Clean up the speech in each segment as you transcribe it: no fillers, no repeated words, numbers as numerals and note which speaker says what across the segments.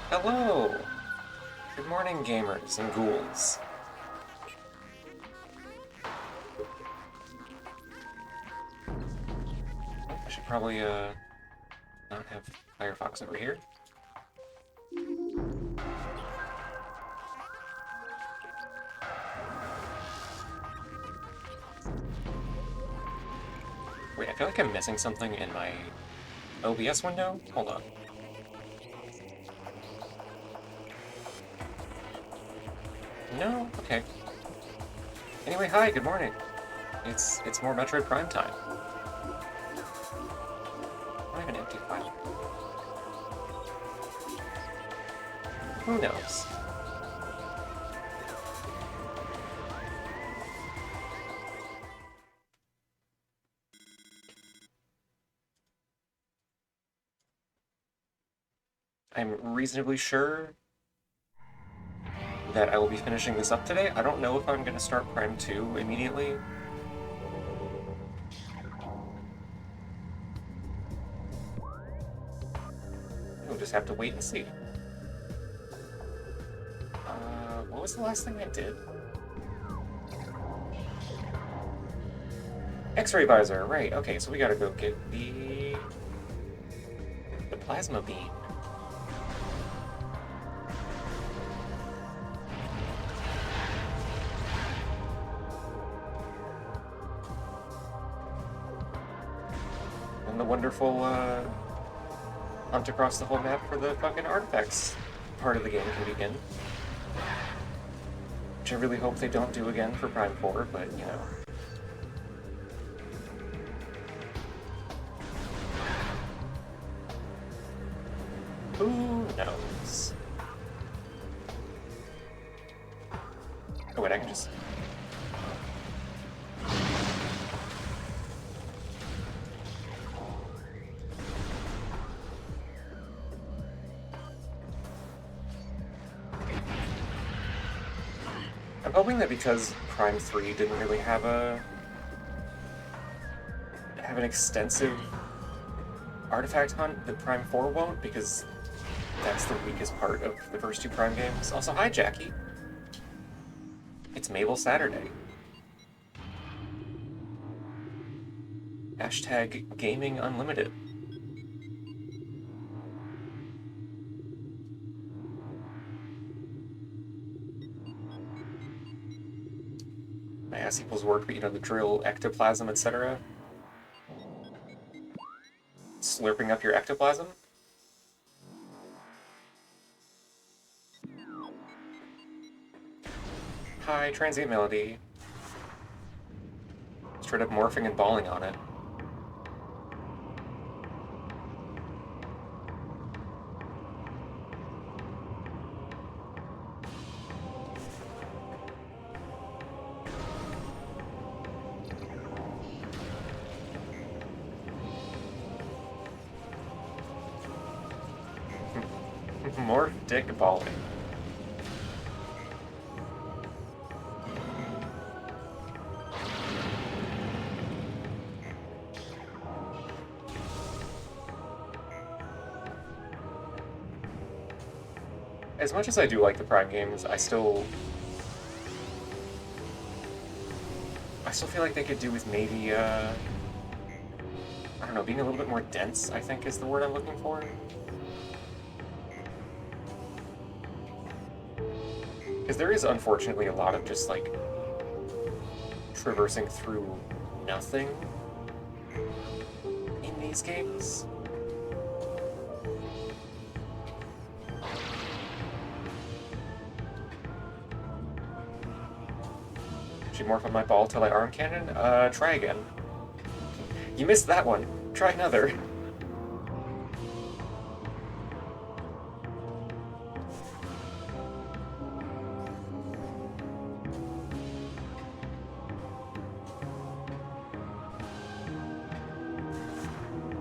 Speaker 1: Hello! Good morning, gamers and ghouls. I should probably, not have Firefox over here. Wait, I feel like I'm missing something in my OBS window? Hold on. No? Okay. Anyway, hi, good morning. It's more Metroid Prime time. I have an empty file. Who knows? I'm reasonably sure that I will be finishing this up today. I don't know if I'm going to start Prime 2 immediately. We'll just have to wait and see. What was the last thing I did? X-ray visor, right. Okay, so we gotta go get the plasma beam. And the wonderful hunt across the whole map for the fucking artifacts part of the game can begin. Which I really hope they don't do again for Prime 4, but you know. Who knows? Oh wait, I can just... I'm hoping that because Prime 3 didn't really have an extensive artifact hunt, that Prime 4 won't, because that's the weakest part of the first two Prime games. Also, hi Jackie! It's Mabel Saturday. Hashtag Gaming Unlimited. My ass equals work, but you know, the drill, ectoplasm, etc. Slurping up your ectoplasm. Hi, Transient Melody. Straight up morphing and balling on it. Morph dick balling. As much as I do like the Prime games, I still feel like they could do with maybe, I don't know, being a little bit more dense, I think is the word I'm looking for. Because there is, unfortunately, a lot of just, like, traversing through nothing in these games. Should morph on my ball till I arm cannon? Try again. You missed that one. Try another.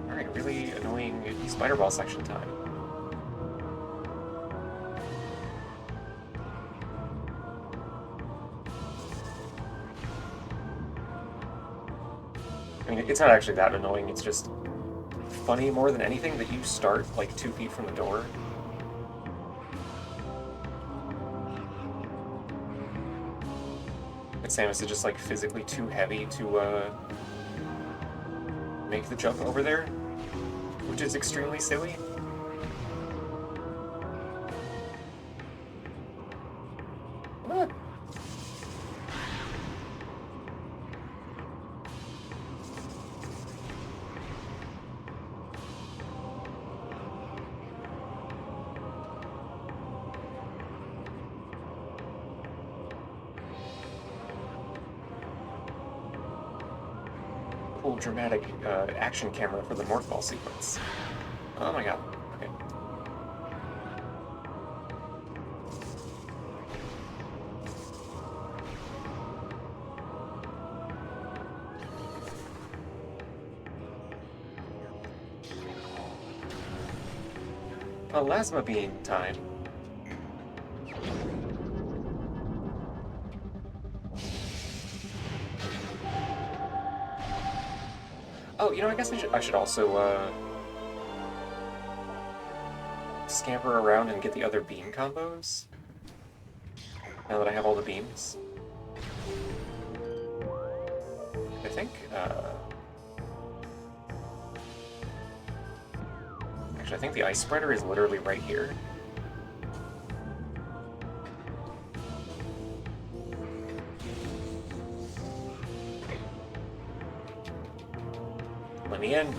Speaker 1: Alright, really annoying spider ball section time. I mean, it's not actually that annoying, it's just funny more than anything that you start like 2 feet from the door. But Samus is just like physically too heavy to make the jump over there, which is extremely silly. Ah. Cool dramatic action camera for the morph ball sequence. Oh my god. Okay. Plasma beam time. Oh, you know, I guess I should also scamper around and get the other beam combos. Now that I have all the beams. I think, actually, I think the ice spreader is literally right here. Let me in.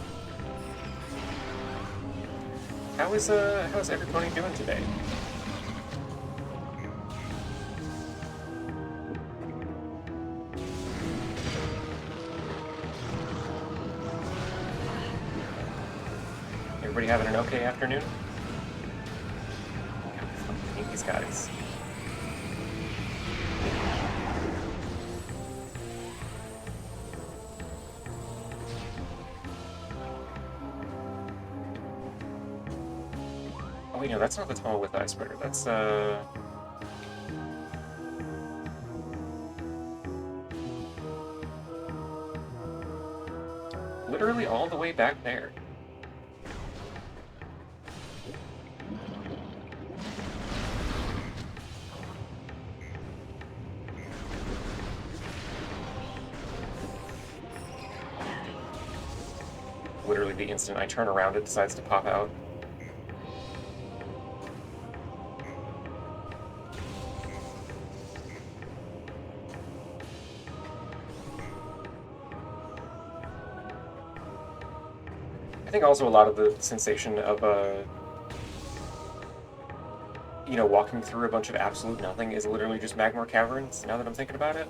Speaker 1: How's everybody doing today? Everybody having an okay afternoon? I hate these guys. Oh wait, no, that's not the tunnel with the ice spreader. That's literally all the way back there. Literally the instant I turn around, it decides to pop out. I think also a lot of the sensation of, you know, walking through a bunch of absolute nothing is literally just Magmar Caverns, now that I'm thinking about it.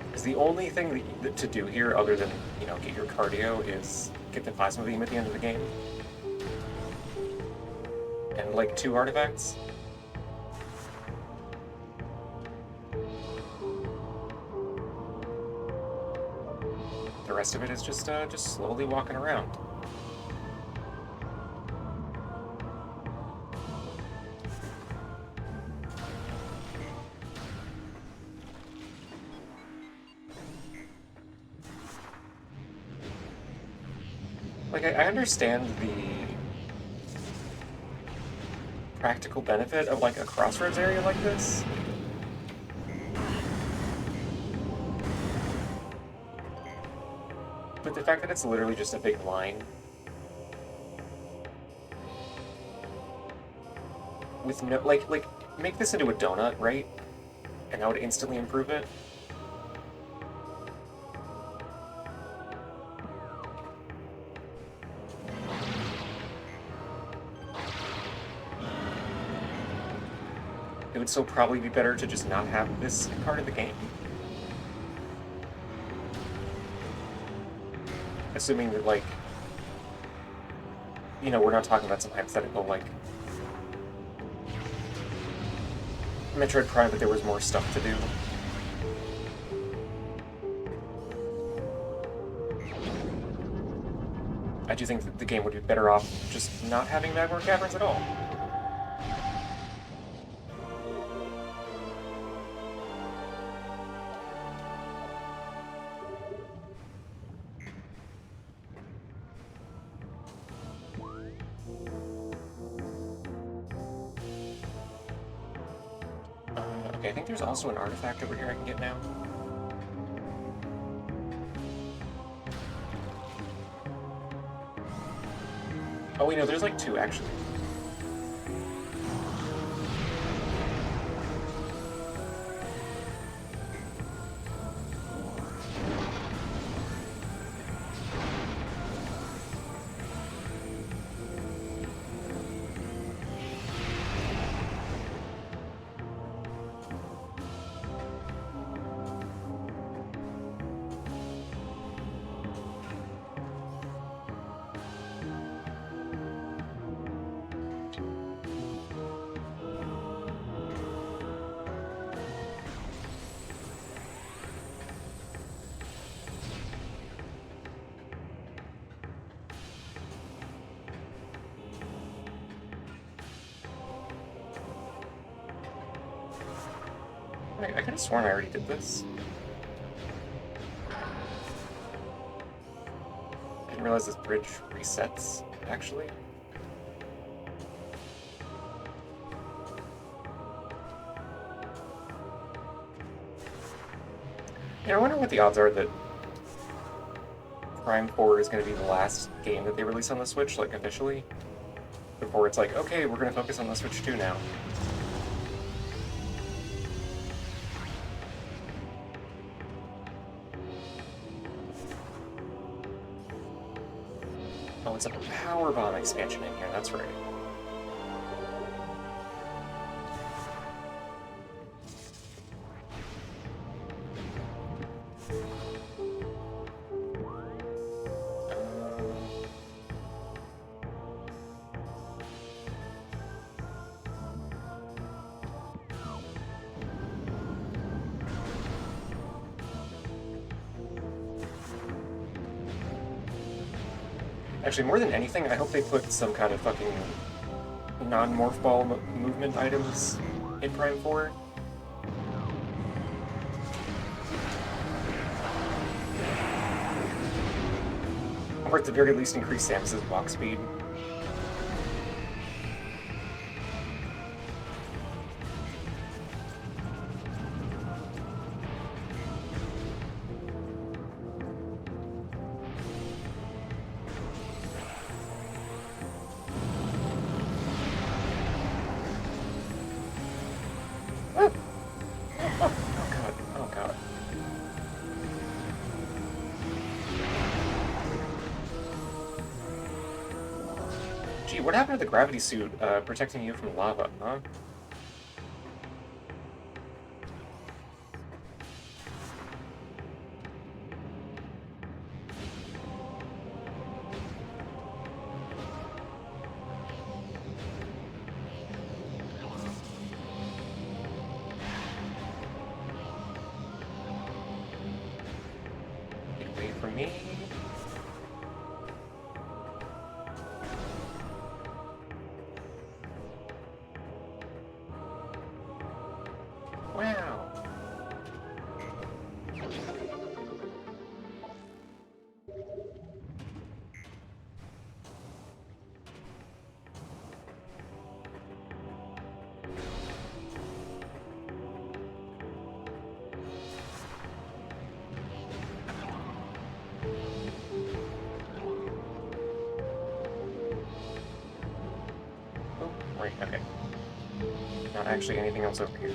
Speaker 1: Because the only thing to do here, other than, you know, get your cardio, is get the Plasma Beam at the end of the game. And, like, 2 artifacts. The rest of it is just slowly walking around. Like, I understand the practical benefit of, like, a crossroads area like this. But the fact that it's literally just a big line with no, like, make this into a donut, right? And that would instantly improve it. It would still probably be better to just not have this part of the game. Assuming that, like, you know, we're not talking about some hypothetical, like, Metroid Prime, but there was more stuff to do. I do think that the game would be better off just not having Magmar Caverns at all. I think there's also an artifact over here I can get now. Oh wait, no, there's like 2 actually. I could have sworn I already did this. I didn't realize this bridge resets, actually. I wonder what the odds are that Prime 4 is going to be the last game that they release on the Switch, like, officially. Before it's like, okay, we're going to focus on the Switch 2 now. Oh, it's a power bomb expansion in here, that's right. Actually, more than anything, I hope they put some kind of fucking non-morph ball movement items in Prime 4. Or at the very least increase Samus's walk speed. Gee, what happened to the gravity suit protecting you from lava, huh? Wait for me. Wow. Oh, right, okay. Not actually anything else over here.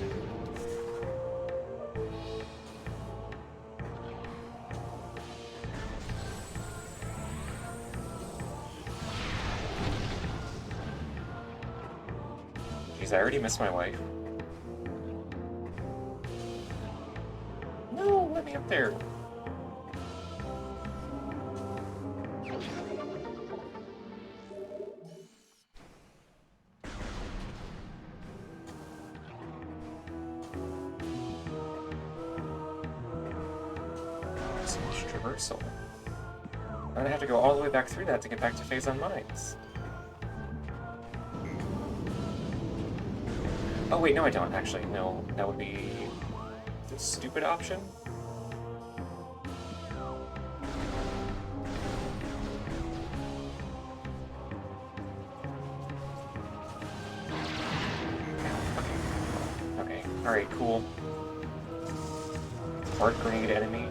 Speaker 1: Jeez, I already missed my wife. No, let me up there. So much traversal. I'm gonna have to go all the way back through that to get back to Phase on Mines. Oh wait, no I don't, actually. No, that would be the stupid option. Okay, Alright, cool. Arc grenade enemy.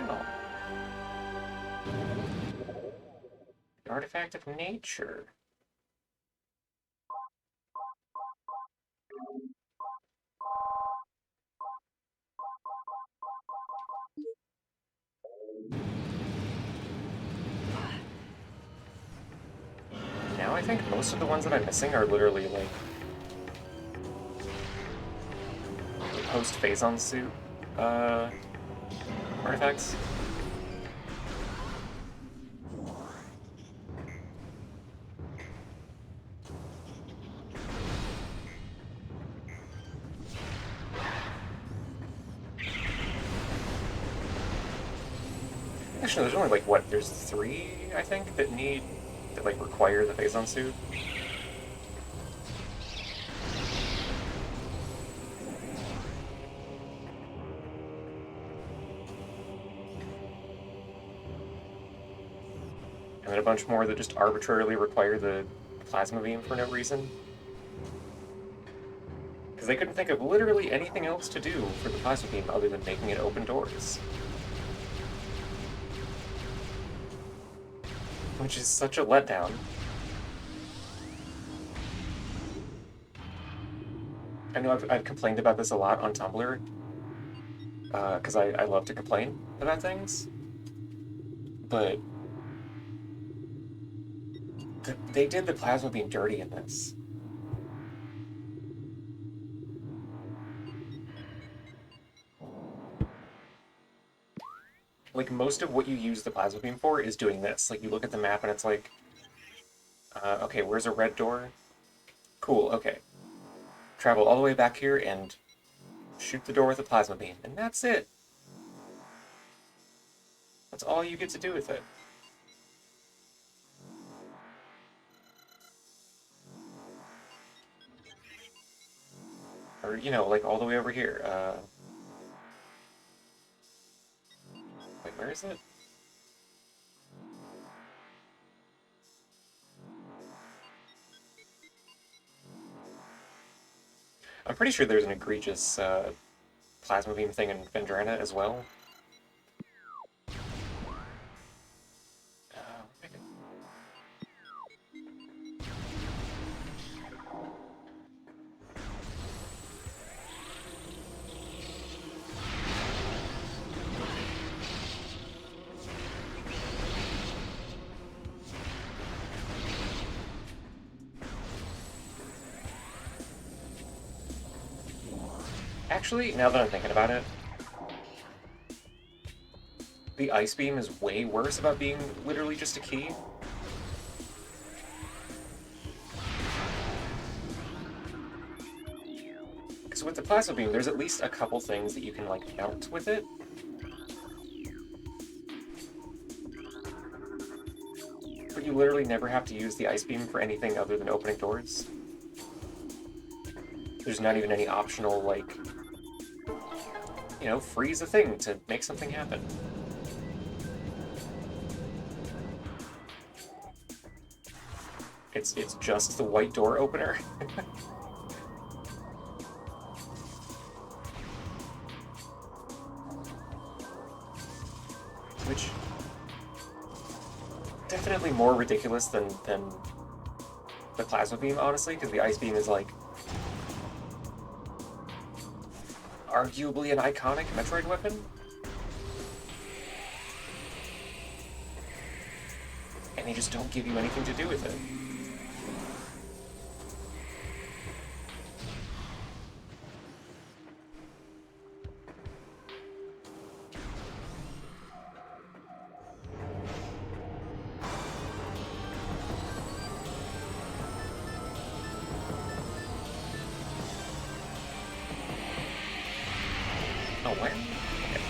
Speaker 1: Well, the artifact of nature. Now I think most of the ones that I'm missing are literally like the post-Phazon suit artifacts. Actually, there's only like what? There's 3, I think, that like require the Phazon suit. And then a bunch more that just arbitrarily require the plasma beam for no reason. Because they couldn't think of literally anything else to do for the plasma beam other than making it open doors. Which is such a letdown. I know I've complained about this a lot on Tumblr, because I love to complain about things, but they did the plasma beam dirty in this. Like, most of what you use the plasma beam for is doing this. Like, you look at the map and it's like, okay, where's a red door? Cool, okay. Travel all the way back here and shoot the door with a plasma beam, and that's it. That's all you get to do with it. Or, you know, like all the way over here. Wait, where is it? I'm pretty sure there's an egregious plasma beam thing in Vendrana as well. Actually, now that I'm thinking about it, the Ice Beam is way worse about being literally just a key. Because with the Plasma Beam, there's at least a couple things that you can, like, melt with it. But you literally never have to use the Ice Beam for anything other than opening doors. There's not even any optional, like, you know, freeze a thing to make something happen. It's just the white door opener. Which, definitely more ridiculous than the Plasma Beam, honestly, because the Ice Beam is, like, arguably an iconic Metroid weapon. And they just don't give you anything to do with it. Oh, where? Okay.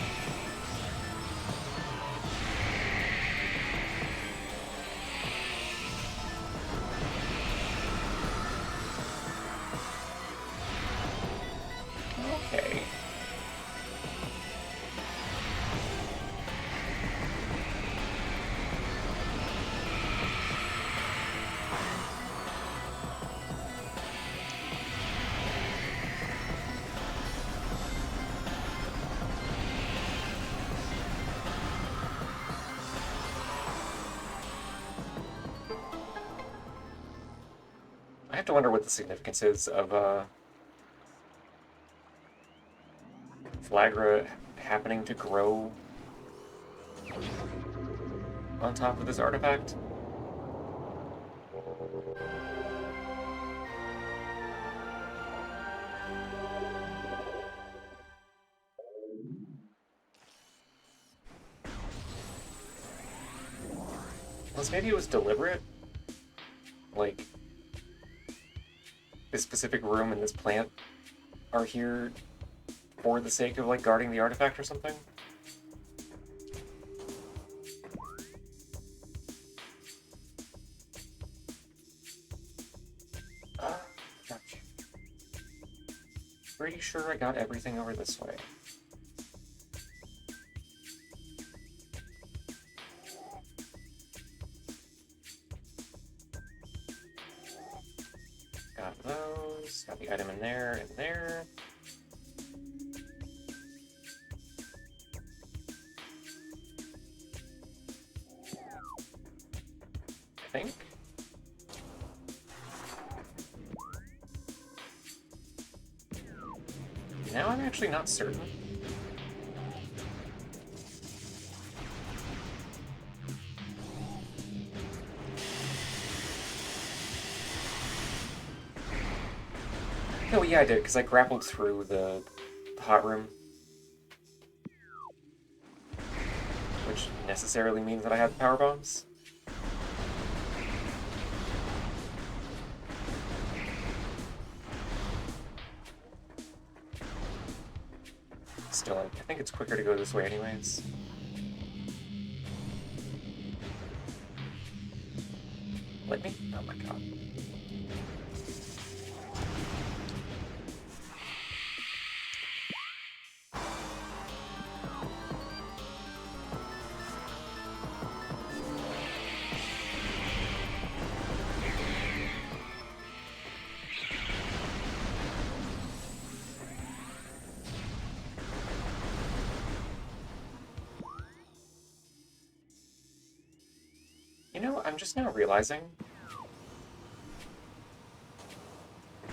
Speaker 1: have to wonder what the significance is of Flagra happening to grow on top of this artifact. Unless maybe it was deliberate. Like, this specific room and this plant are here for the sake of, like, guarding the artifact or something. Gotcha. Pretty sure I got everything over this way. Got those. Got the item in there and there. I think. Now I'm actually not certain. No, yeah, I did, because I grappled through the hot room. Which necessarily means that I had power bombs. Still, I think it's quicker to go this way anyways. Let me? Oh my god. You know, I'm just now realizing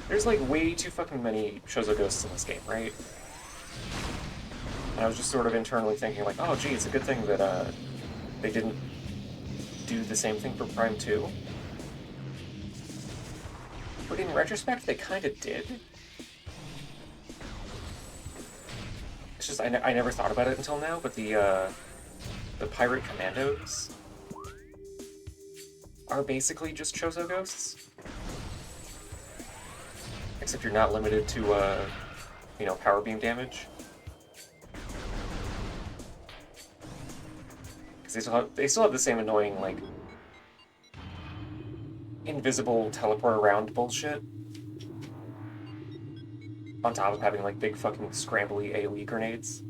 Speaker 1: there's like way too fucking many Shozo ghosts in this game, right? And I was just sort of internally thinking like, oh gee, it's a good thing that they didn't do the same thing for Prime 2. But in retrospect, they kind of did. It's just, I never thought about it until now, but the pirate commandos are basically just Chozo ghosts. Except you're not limited to, you know, power beam damage. Because they still have the same annoying, like, invisible teleport around bullshit. On top of having, like, big fucking scrambly AoE grenades.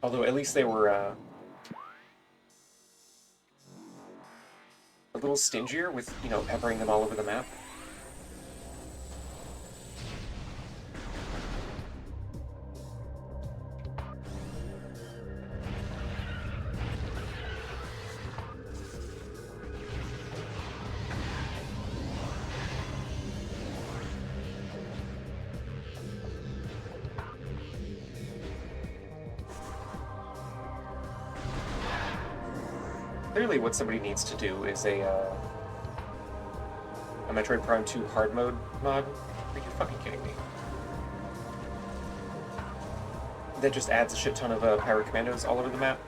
Speaker 1: Although at least they were a little stingier with, you know, peppering them all over the map. Clearly what somebody needs to do is a Metroid Prime 2 hard mode mod. Are you fucking kidding me? That just adds a shit ton of pirate commandos all over the map.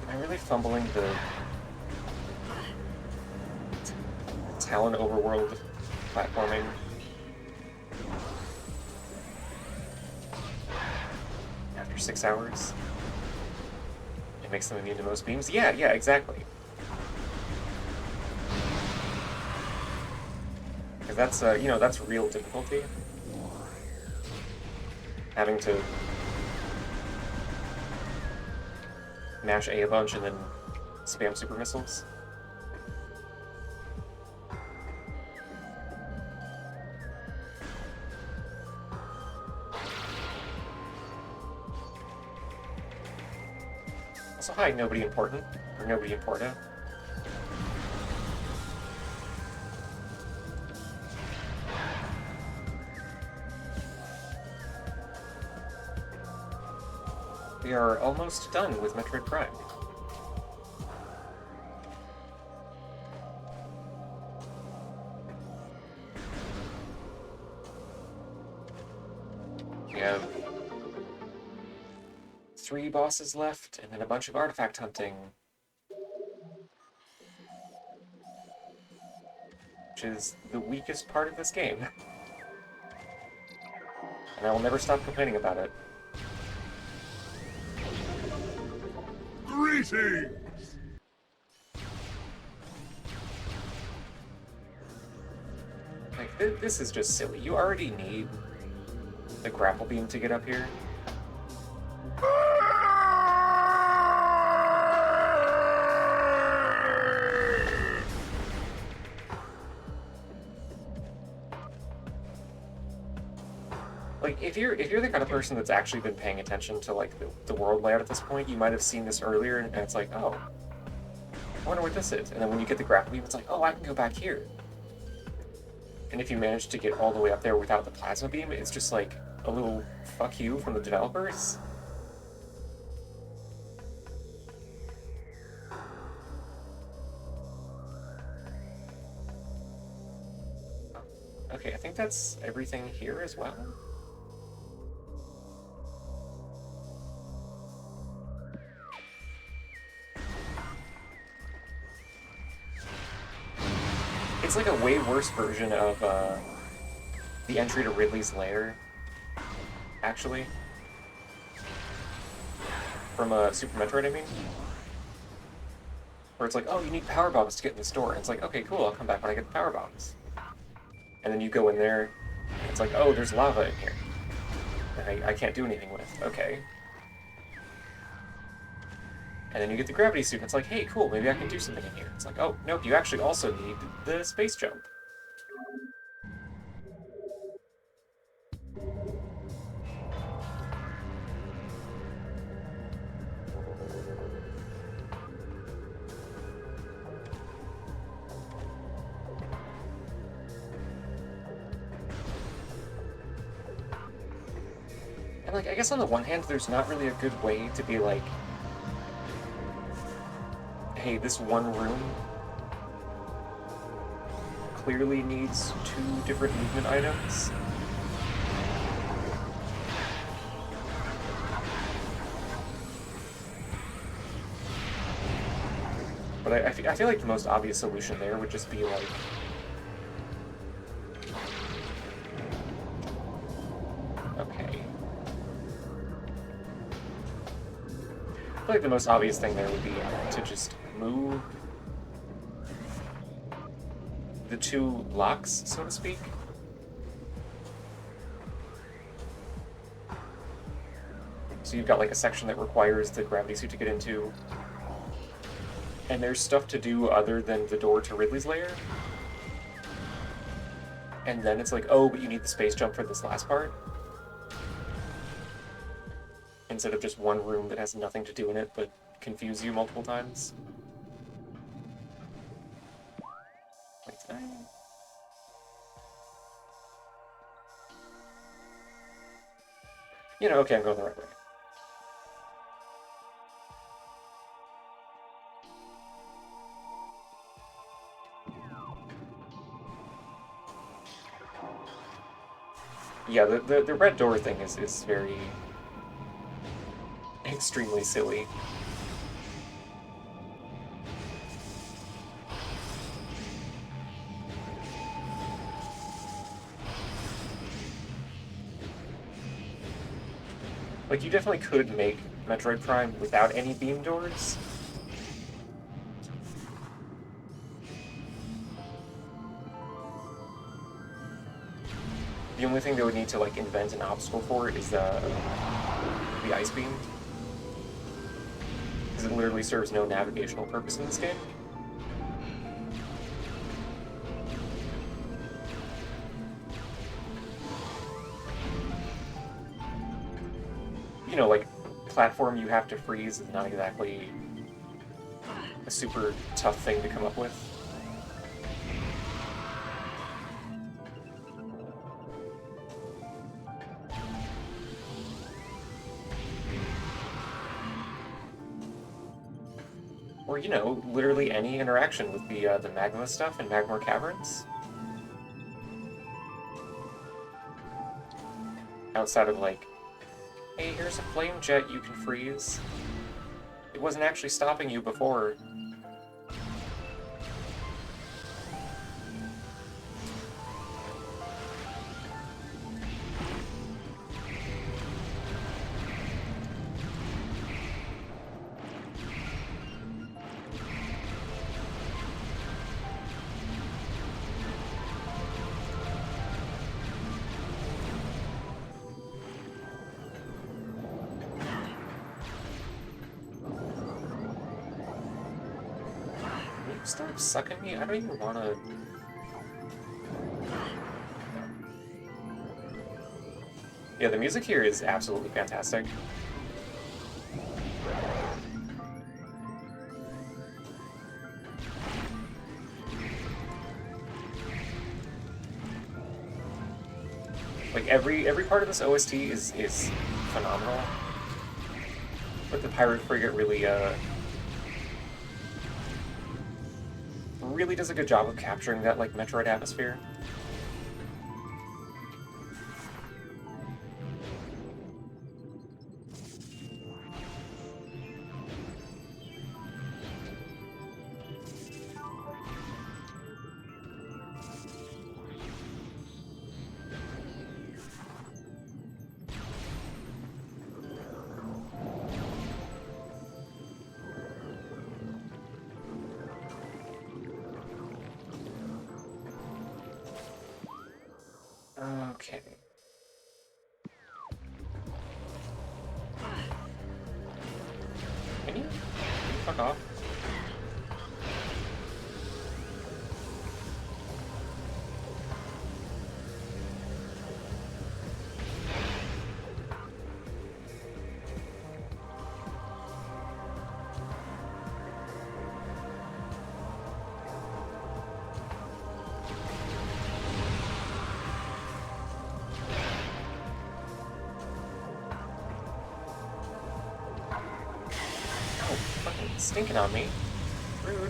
Speaker 1: Am I really fumbling the Talon overworld platforming? After 6 hours? It makes them immune to most beams? Yeah, exactly. Because that's, you know, that's real difficulty. Having to mash A bunch and then spam super missiles. Also, hi, nobody important. Or nobody important. We are almost done with Metroid Prime. We have 3 bosses left, and then a bunch of artifact hunting. Which is the weakest part of this game. And I will never stop complaining about it.
Speaker 2: Greetings!
Speaker 1: Like, this is just silly. You already need the grapple beam to get up here. Like, if you're the kind of person that's actually been paying attention to, like, the world layout at this point, you might have seen this earlier, and it's like, oh, I wonder what this is. And then when you get the grapple beam, it's like, oh, I can go back here. And if you manage to get all the way up there without the plasma beam, it's just like a little fuck you from the developers. Okay, I think that's everything here as well. It's like a way worse version of the entry to Ridley's Lair, actually. From Super Metroid, I mean. Where it's like, oh, you need power bombs to get in the store. And it's like, okay, cool, I'll come back when I get the power bombs. And then you go in there, and it's like, oh, there's lava in here. And I can't do anything with. Okay. And then you get the gravity suit, and it's like, hey, cool, maybe I can do something in here. It's like, oh, nope, you actually also need the space jump. And, like, I guess on the one hand, there's not really a good way to be like, hey, this one room clearly needs 2 different movement items. But I feel like the most obvious solution there would just be like, okay. I feel like the most obvious thing there would be to just move the 2 locks, so to speak. So you've got like a section that requires the gravity suit to get into, and there's stuff to do other than the door to Ridley's Lair. And then it's like, oh, but you need the space jump for this last part. Instead of just one room that has nothing to do in it but confuse you multiple times. Wait, did I? You know, okay, I'm going the right way. Yeah, the red door thing is very extremely silly. Like, you definitely could make Metroid Prime without any beam doors. The only thing they would need to, like, invent an obstacle for it is the ice beam. Because it literally serves no navigational purpose in this game. You know, like, platform you have to freeze is not exactly a super tough thing to come up with. Or, you know, literally any interaction with the magma stuff in Magmor Caverns. Outside of, like, hey, here's a flame jet you can freeze. It wasn't actually stopping you before. Stop sucking me? I don't even want to... Yeah, the music here is absolutely fantastic. Like, every part of this OST is phenomenal. But the Pirate Frigate really does a good job of capturing that, like, Metroid atmosphere. Okay. Can you fuck off? Stinking on me. Rude.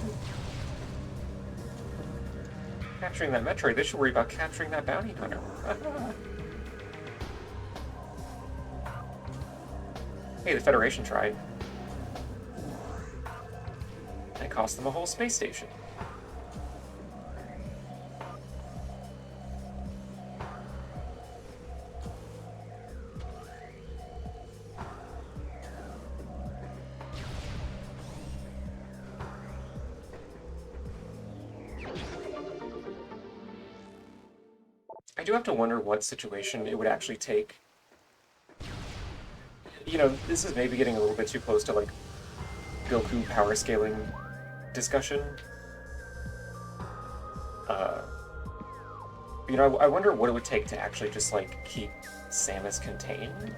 Speaker 1: Capturing that Metroid, they should worry about capturing that bounty hunter. Hey, the Federation tried. That cost them a whole space station. I do have to wonder what situation it would actually take. You know, this is maybe getting a little bit too close to, like, Goku power scaling discussion. You know, I wonder what it would take to actually just, like, keep Samus contained.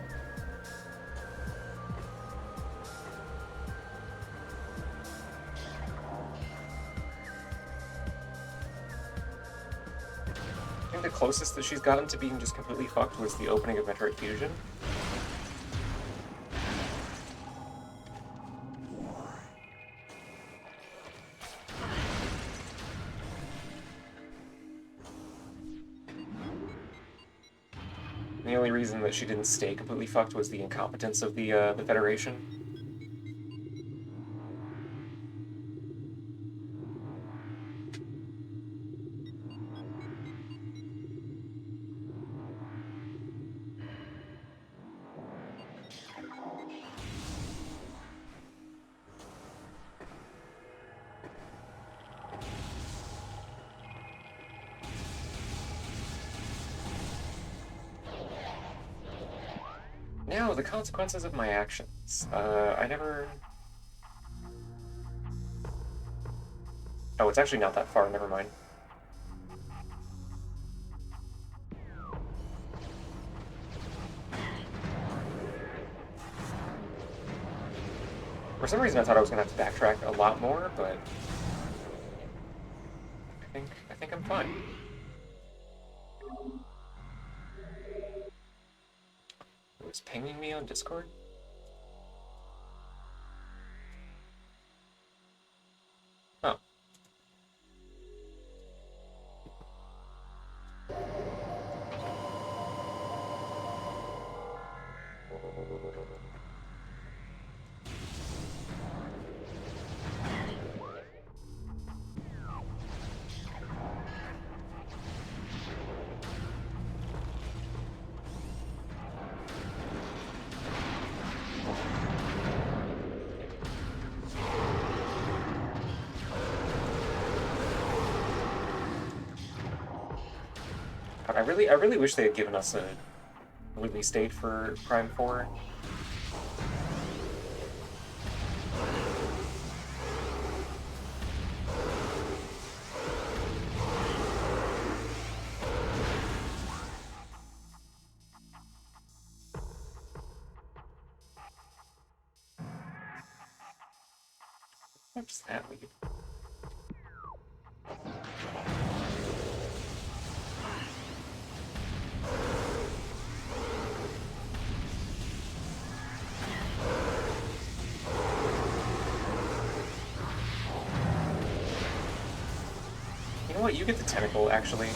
Speaker 1: I think the closest that she's gotten to being just completely fucked was the opening of Metroid Fusion. The only reason that she didn't stay completely fucked was the incompetence of the Federation. Now, the consequences of my actions. I never... Oh, it's actually not that far, never mind. For some reason, I thought I was gonna have to backtrack a lot more, but I think I'm fine. It was pinging me on Discord. Oh. I really wish they had given us a release date for Prime 4. What does that leave? You know what? You get the tentacle, actually.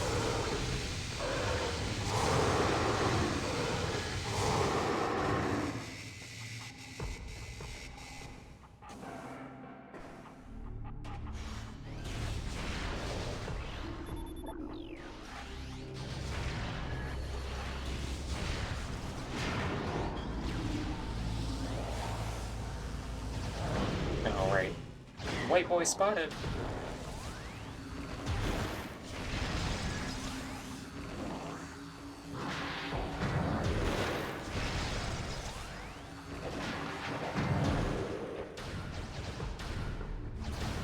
Speaker 1: Alright. White boy spotted.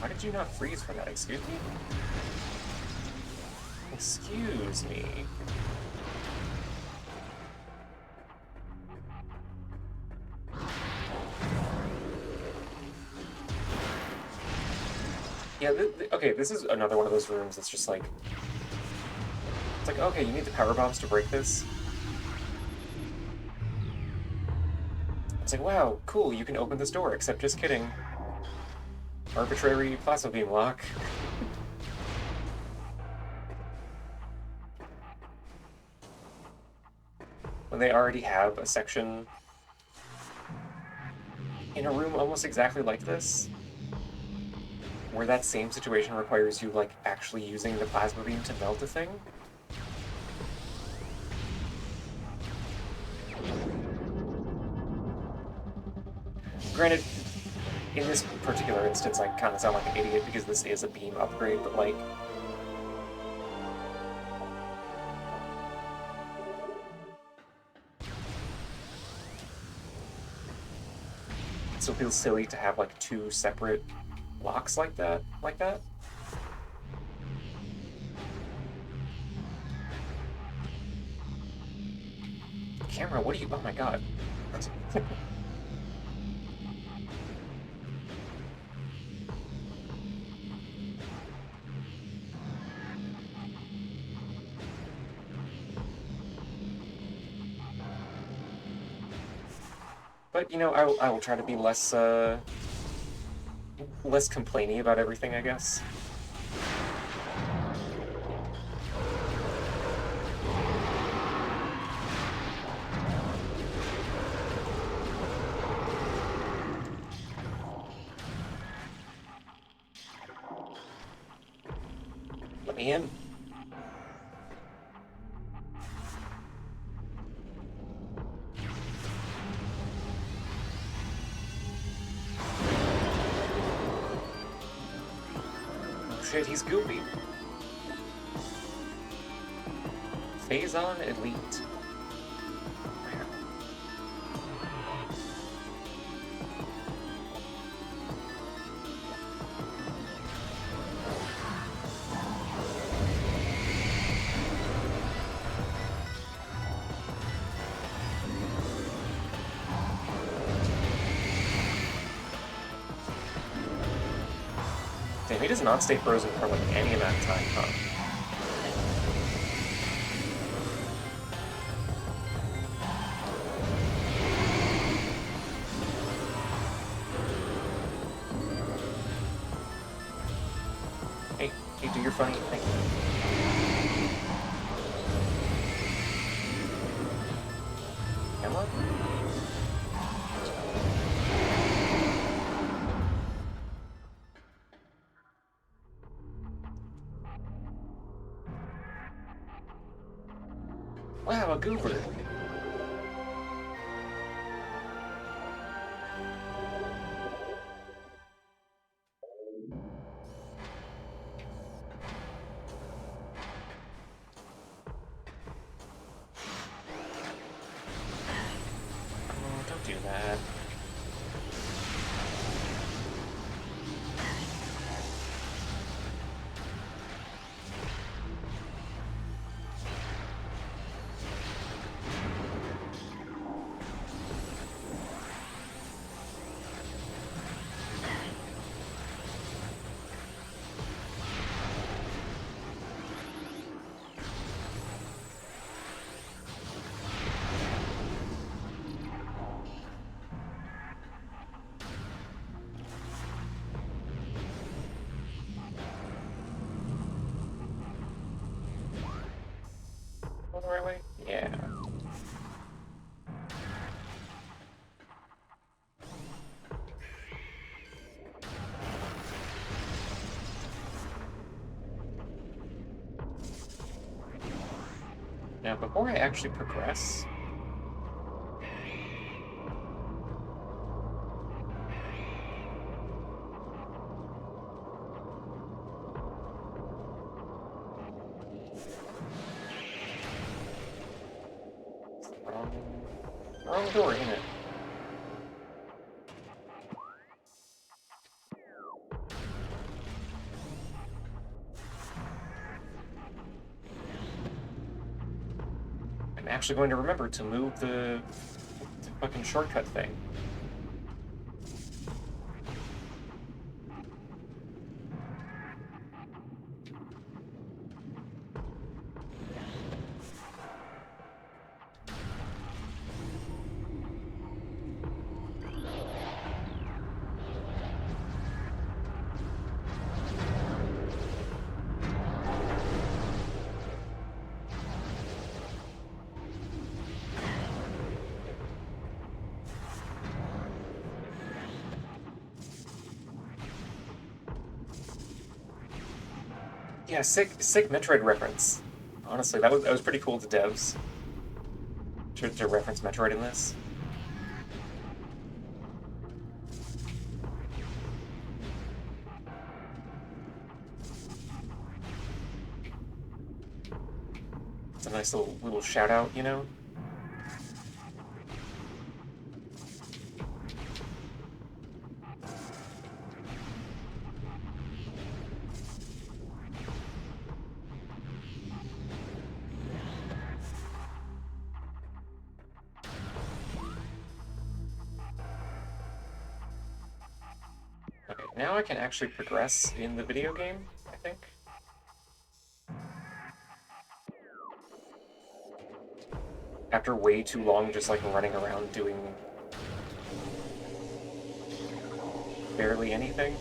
Speaker 1: Why did you not freeze for that? Excuse me? Excuse me. Yeah, okay, this is another one of those rooms that's just like... It's like, okay, you need the power bombs to break this. It's like, wow, cool, you can open this door, except just kidding. Arbitrary plasma beam lock. When they already have a section in a room almost exactly like this, where that same situation requires you, like, actually using the plasma beam to melt a thing. Granted, in this particular instance, I kind of sound like an idiot because this is a beam upgrade, but, like... It still feels silly to have, like, two separate locks like that. Camera, what are you... Oh my god. But, you know, I will try to be less complainy about everything, I guess. Let me in. Shit, he's goopy. Phazon Elite. game. It is non-state frozen for like any amount of time, huh? Hey, do your funny thing. Come on. Wow, a goober. Oh, don't do that. Going the right way? Yeah. Now, before I actually progress, wrong door, ain't it? I'm actually going to remember to move the fucking shortcut thing. Yeah, sick Metroid reference. Honestly, that was pretty cool to devs to reference Metroid in this. It's a nice little shout out, you know? Okay, now I can actually progress in the video game, I think. After way too long just like running around doing barely anything.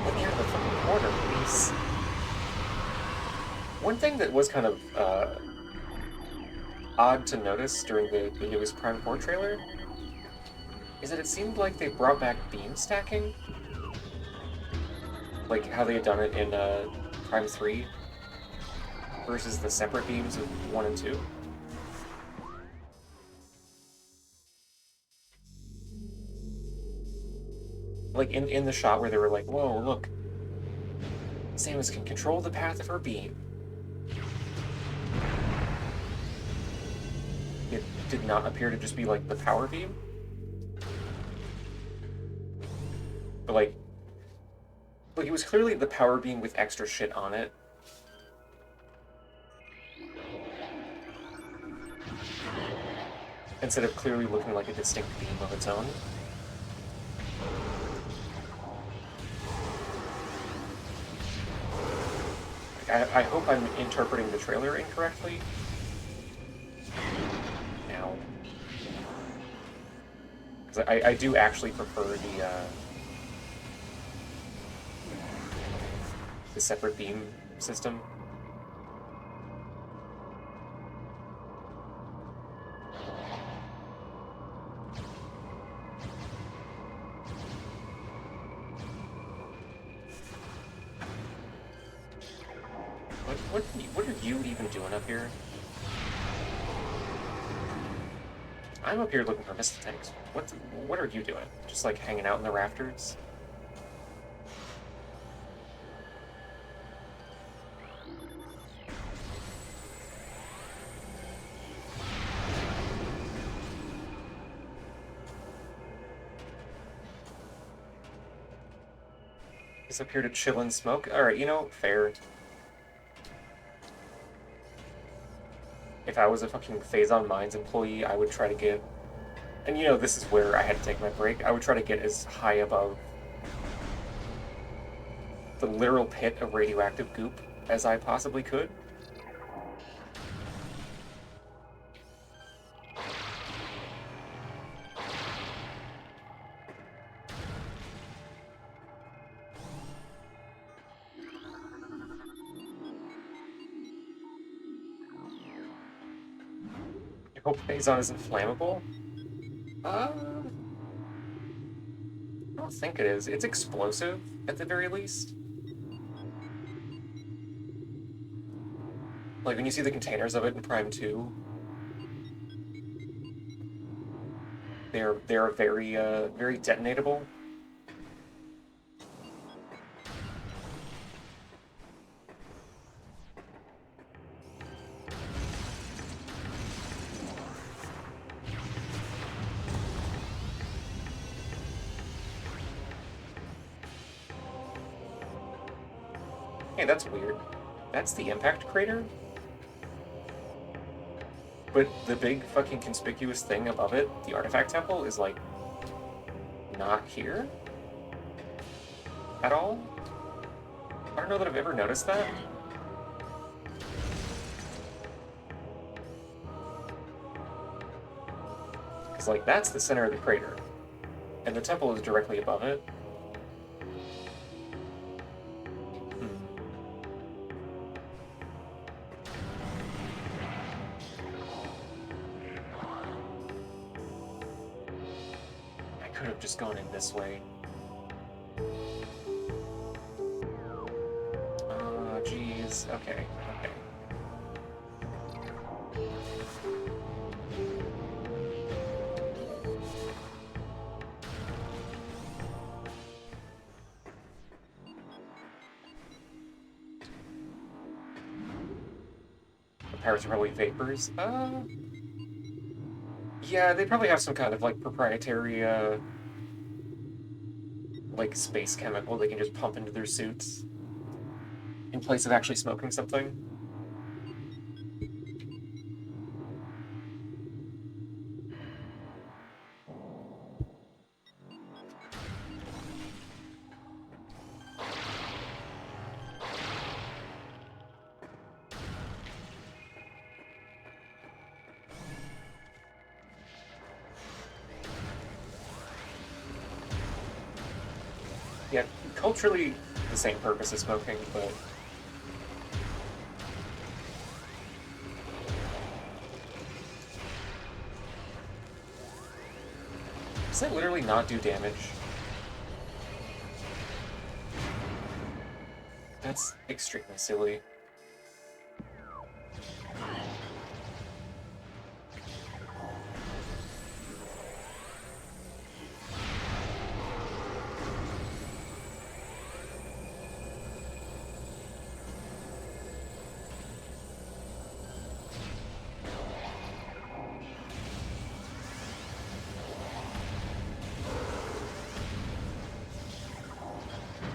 Speaker 1: Let me out of the fucking corner, please. One thing that was kind of odd to notice during the newest Prime 4 trailer is that it seemed like they brought back beam stacking. Like how they had done it in Prime 3 versus the separate beams of 1 and 2. Like in the shot where they were like, whoa, look, Samus can control the path of her beam. It did not appear to just be like the power beam. But like it was clearly the power beam with extra shit on it. Instead of clearly looking like a distinct beam of its own. I hope I'm interpreting the trailer incorrectly. Now. Because I do actually prefer the separate beam system. What are you even doing up here? I'm up here looking for missile tanks. What are you doing? Just like hanging out in the rafters? He's up here to chill and smoke? Alright, you know, fair. If I was a fucking Phazon Mines employee, I would try to get... And you know, this is where I had to take my break. I would try to get as high above the literal pit of radioactive goop as I possibly could. I hope Phazon isn't flammable. I don't think it is. It's explosive, at the very least. Like, when you see the containers of it in Prime 2, they're very, very detonatable. Hey, that's weird. That's the impact crater? But the big fucking conspicuous thing above it, the artifact temple, is like not here at all? I don't know that I've ever noticed that. Because like that's the center of the crater. And the temple is directly above it. Could have just gone in this way. Oh, jeez. Okay, okay. The pirates are probably vapors. Yeah, they probably have some kind of like proprietary like space chemical they can just pump into their suits in place of actually smoking something. Yeah, culturally the same purpose as smoking, but Does that literally not do damage? That's extremely silly.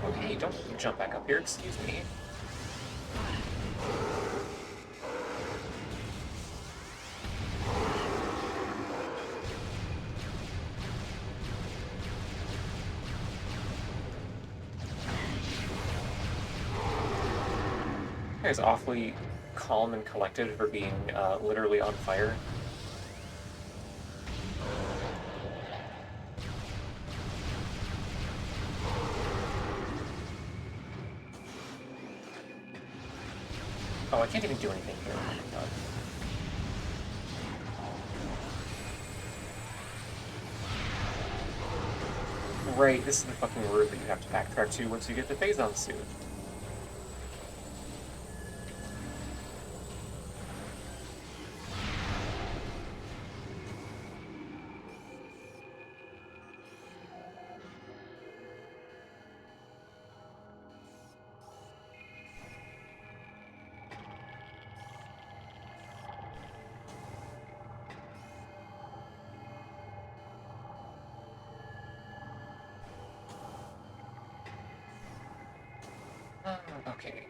Speaker 1: Okay, don't jump back up here, excuse me. You guys awfully calm and collected for being literally on fire. Oh, I can't even do anything here. Oh my god. Right, this is the fucking route that you have to backtrack to once you get the Phazon suit. Okay.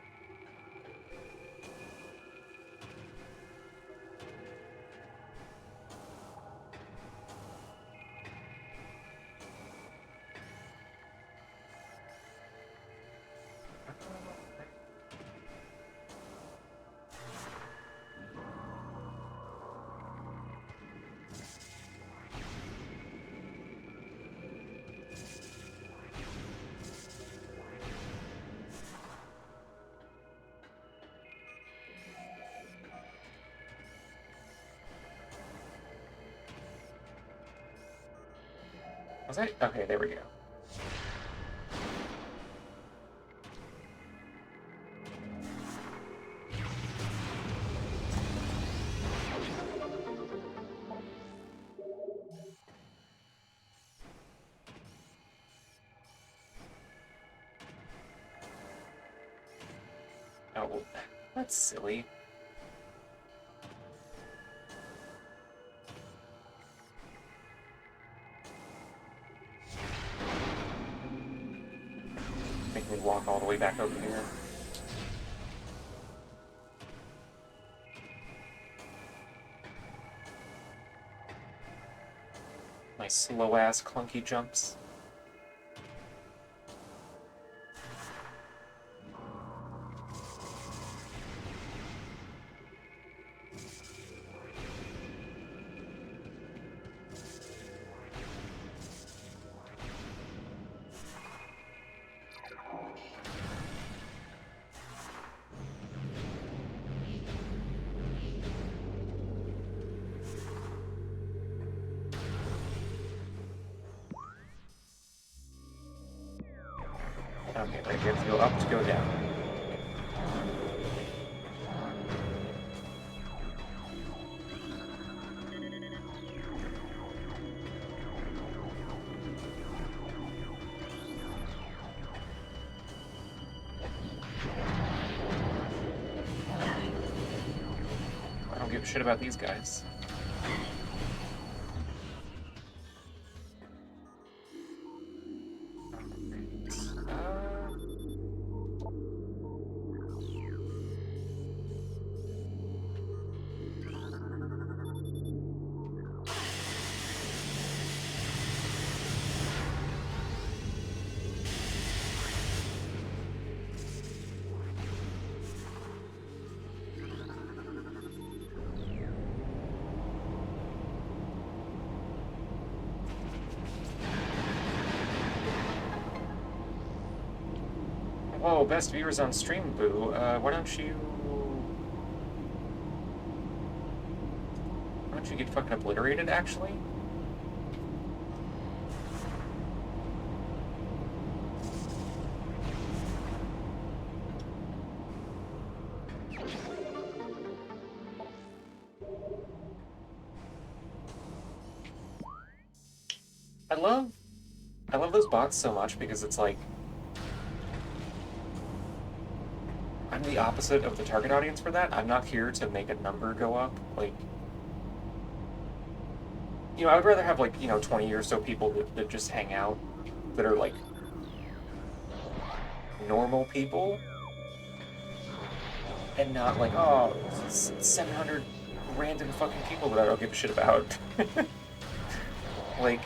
Speaker 1: Was I? Okay, there we go. Oh, that's silly. Make me walk all the way back over here. My slow-ass clunky jumps. Okay, right, you have to go up to go down. I don't give a shit about these guys. Whoa, best viewers on stream, Boo. Why don't you get fucking obliterated, actually? I love those bots so much because it's like I'm the opposite of the target audience for that. I'm not here to make a number go up. Like, I would rather have like 20 or so people that just hang out that are like normal people and not like 700 random fucking people that I don't give a shit about. Like,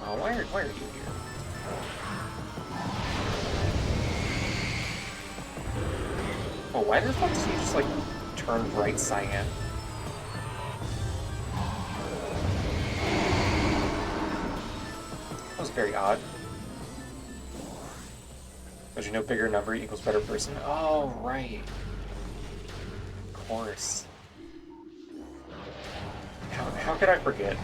Speaker 1: oh, why are you here? Oh, why the fuck does he just like turn bright cyan? That was very odd. Because bigger number equals better person. Oh, right. Of course. How could I forget?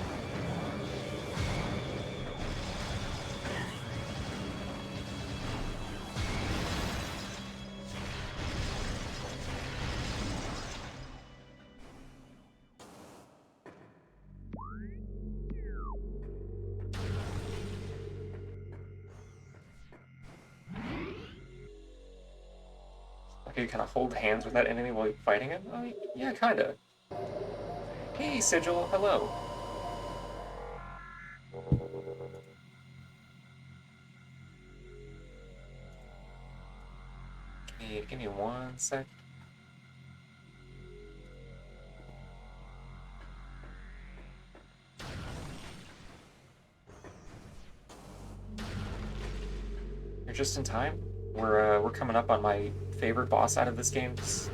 Speaker 1: Okay, you kind of hold hands with that enemy while you're fighting it? Oh, yeah, kinda. Hey, Sigil, hello. Give me 1 sec. You're just in time. We're coming up on my favorite boss out of this game's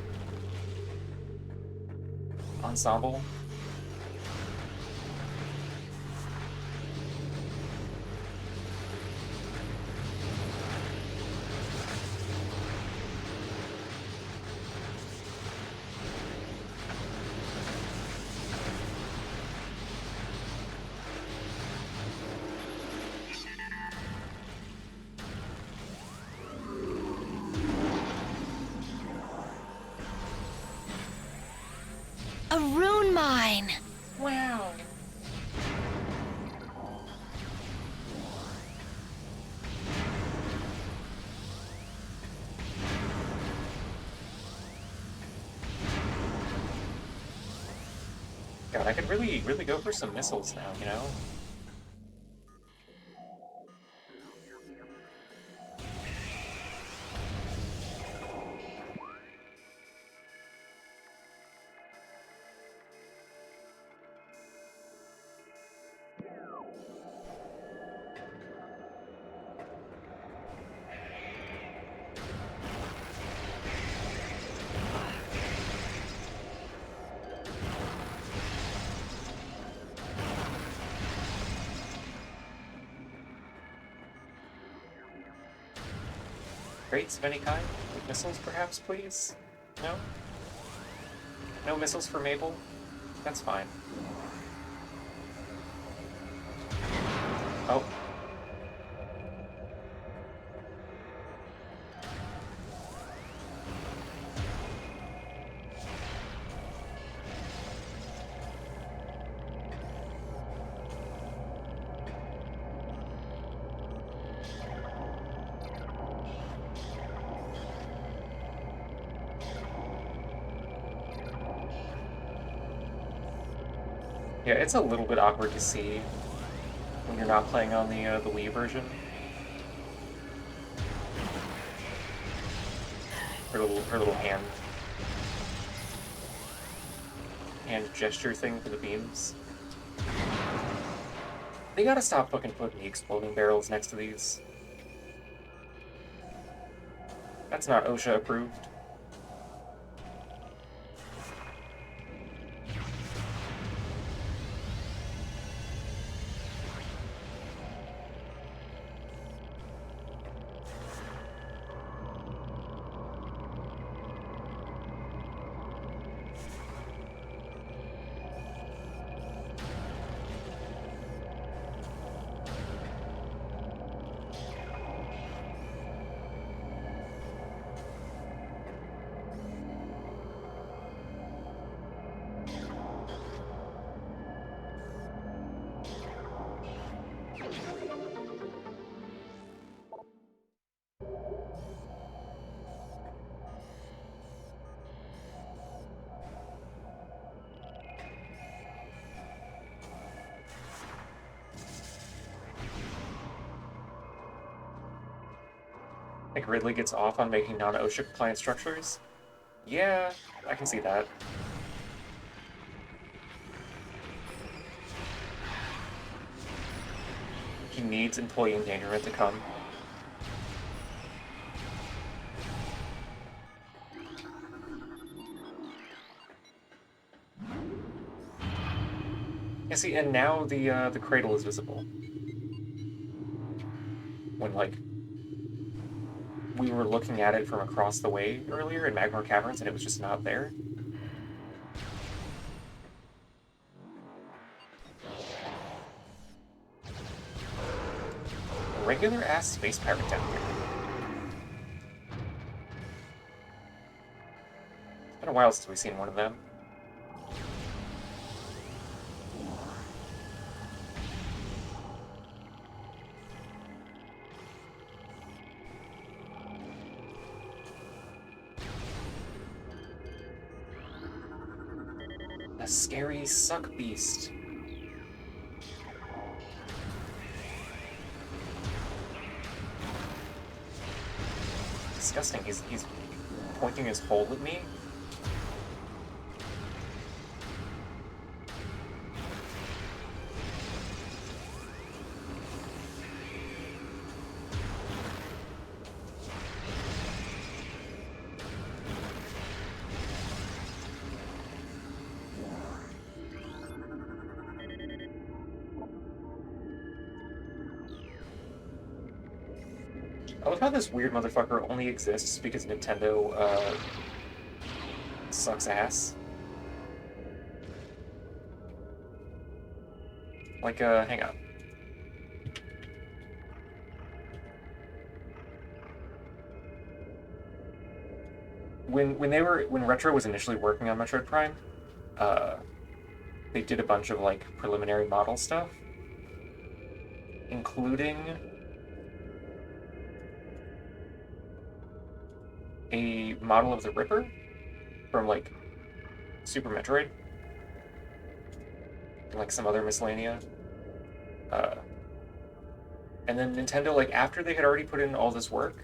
Speaker 1: ensemble.
Speaker 2: A rune mine!
Speaker 1: Wow. God, I could really go for some missiles now. Crates of any kind? Like missiles, perhaps, please? No? No missiles for Mabel? That's fine. Oh. Yeah, it's a little bit awkward to see when you're not playing on the Wii version. Her little hand gesture thing for the beams. They gotta stop fucking putting the exploding barrels next to these. That's not OSHA approved. Like, Ridley gets off on making non-OSHA compliant structures? Yeah, I can see that. He needs employee endangerment to come. Yeah, see, and now the cradle is visible. When, like, we were looking at it from across the way earlier in Magmar Caverns and it was just not there. Regular ass space pirate down here. It's been a while since we've seen one of them. A scary suck beast. Disgusting. He's pointing his hole at me. I love how this weird motherfucker only exists because Nintendo, sucks ass. Like, hang on. When Retro was initially working on Metroid Prime, they did a bunch of, like, preliminary model stuff, including a model of the Ripper from, like, Super Metroid and, like, some other miscellanea. And then Nintendo, like, after they had already put in all this work,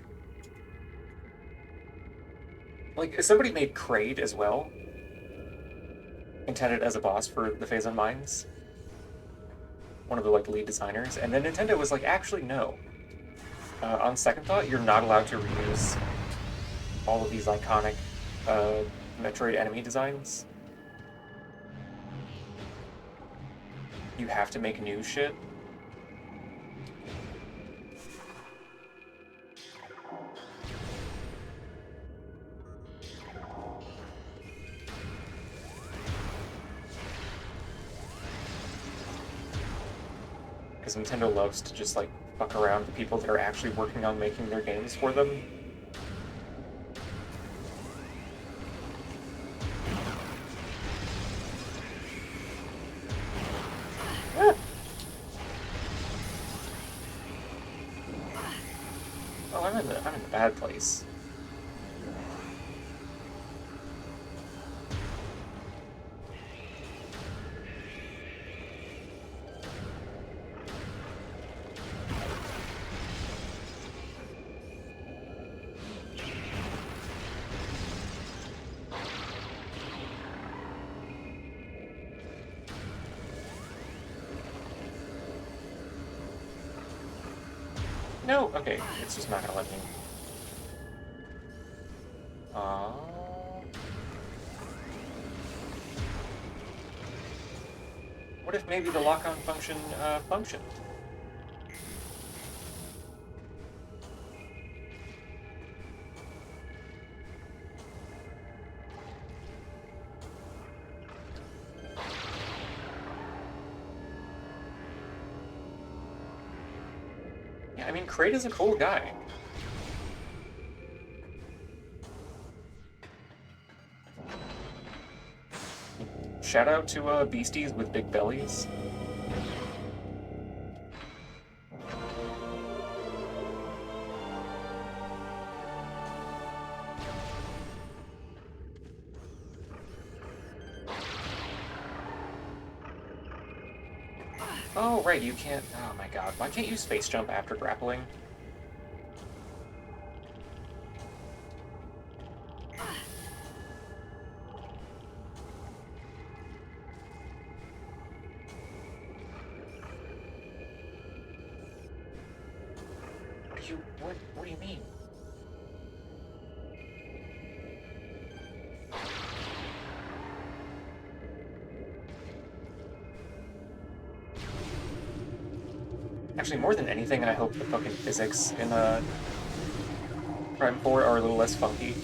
Speaker 1: like, somebody made Kraid as well, intended as a boss for the Phazon Mines, one of the, like, lead designers, and then Nintendo was like, actually, no. On second thought, you're not allowed to reuse all of these iconic Metroid enemy designs. You have to make new shit. Because Nintendo loves to just, like, fuck around with people that are actually working on making their games for them. Ah. Oh, I'm in the bad place. No? Okay, it's just not gonna let me. What if maybe the lock-on function functioned? Yeah, I mean, Kraid is a cool guy. Shout out to beasties with big bellies. Oh, right, you can't. Oh my god, why can't you space jump after grappling? What do you mean? Actually, more than anything, I hope the fucking physics in Prime 4 are a little less funky.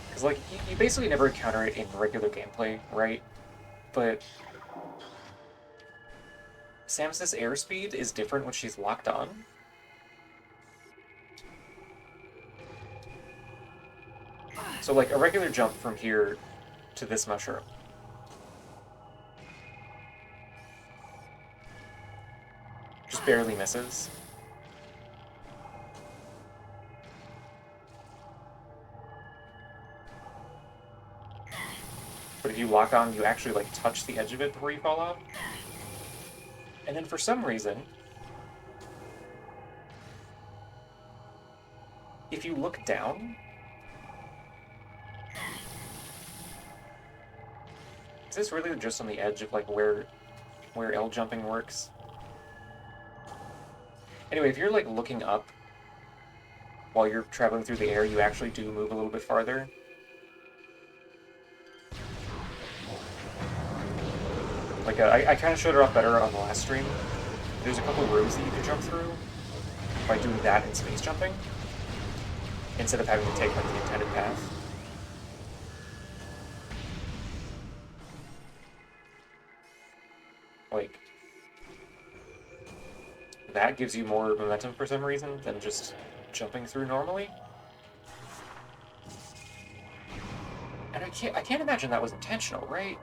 Speaker 1: Because, like, you basically never encounter it in regular gameplay, right? But Samus's airspeed is different when she's locked on. So, like, a regular jump from here to this mushroom. Just barely misses. But if you lock on, you actually, like, touch the edge of it before you fall off. And then for some reason, if you look down, is this really just on the edge of, like, where L jumping works? Anyway, if you're, like, looking up while you're traveling through the air, you actually do move a little bit farther. Like, I kind of showed it off better on the last stream. There's a couple rooms that you can jump through by doing that in space jumping, instead of having to take, like, the intended path. Like, that gives you more momentum for some reason than just jumping through normally. And I can't imagine that was intentional, right?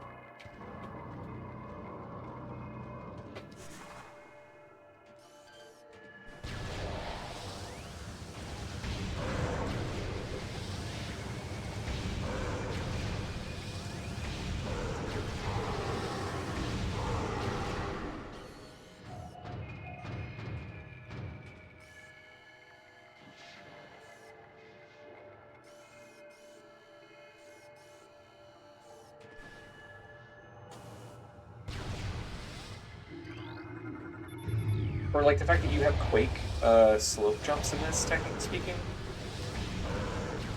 Speaker 1: Or, like, the fact that you have Quake slope jumps in this, technically speaking.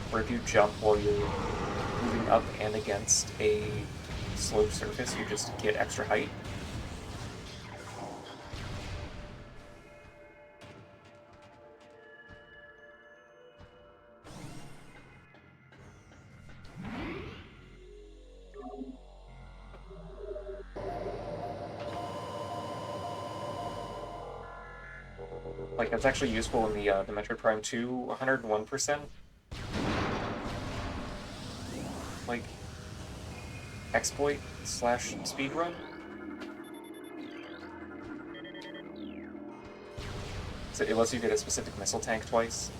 Speaker 1: Where if you jump while you're moving up and against a slope surface, you just get extra height. Like, that's actually useful in the Metroid Prime 2 101%. Like, exploit / speedrun. So it lets you get a specific missile tank twice.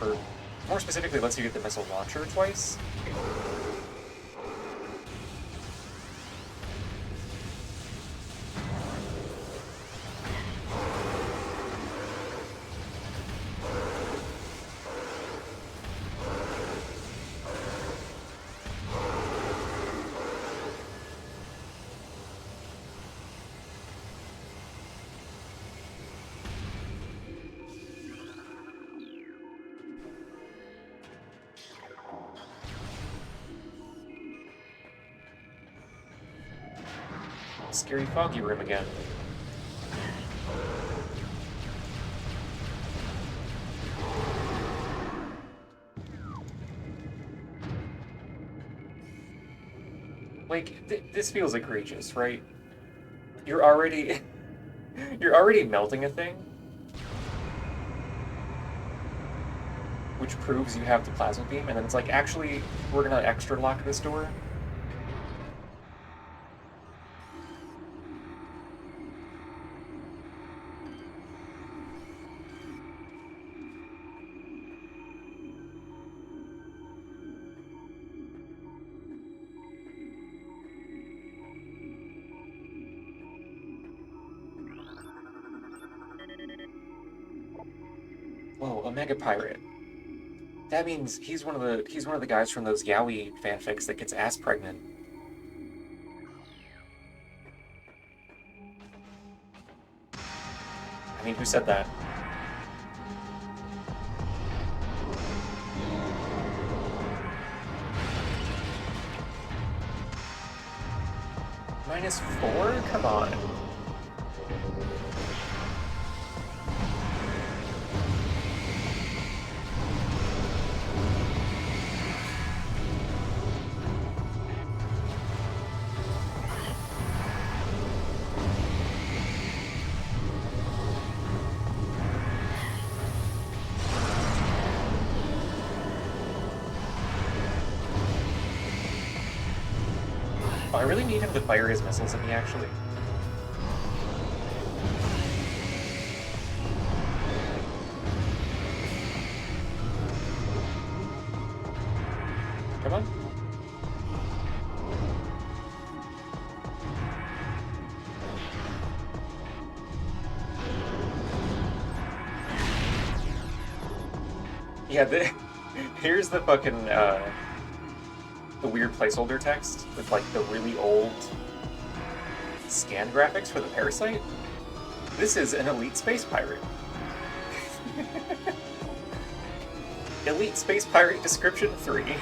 Speaker 1: Or, more specifically, it lets you get the missile launcher twice. Scary foggy room again. Like, this feels egregious, right? You're already... you're already melting a thing, which proves you have the plasma beam, and then it's like, actually, we're gonna extra lock this door. Whoa, a mega pirate. That means he's one of the guys from those yaoi fanfics that gets ass pregnant. I mean, who said that? -4? Come on. Oh, I really need him to fire his missiles at me, actually. Come on. Yeah, here's the fucking, the weird placeholder text with, like, the really old scan graphics for the parasite. This is an elite space pirate. Elite space pirate description 3. He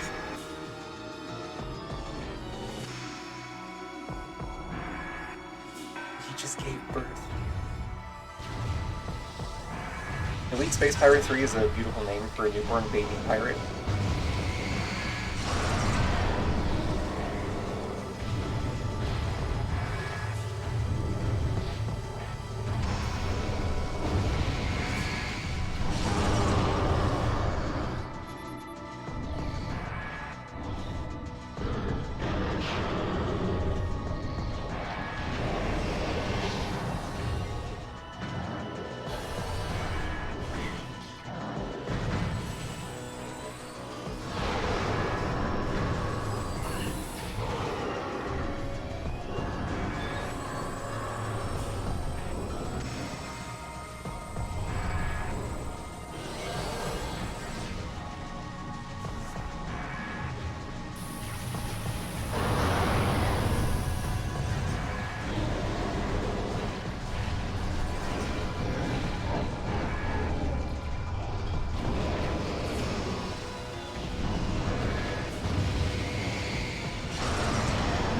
Speaker 1: just gave birth. Elite Space Pirate 3 is a beautiful name for a newborn baby pirate.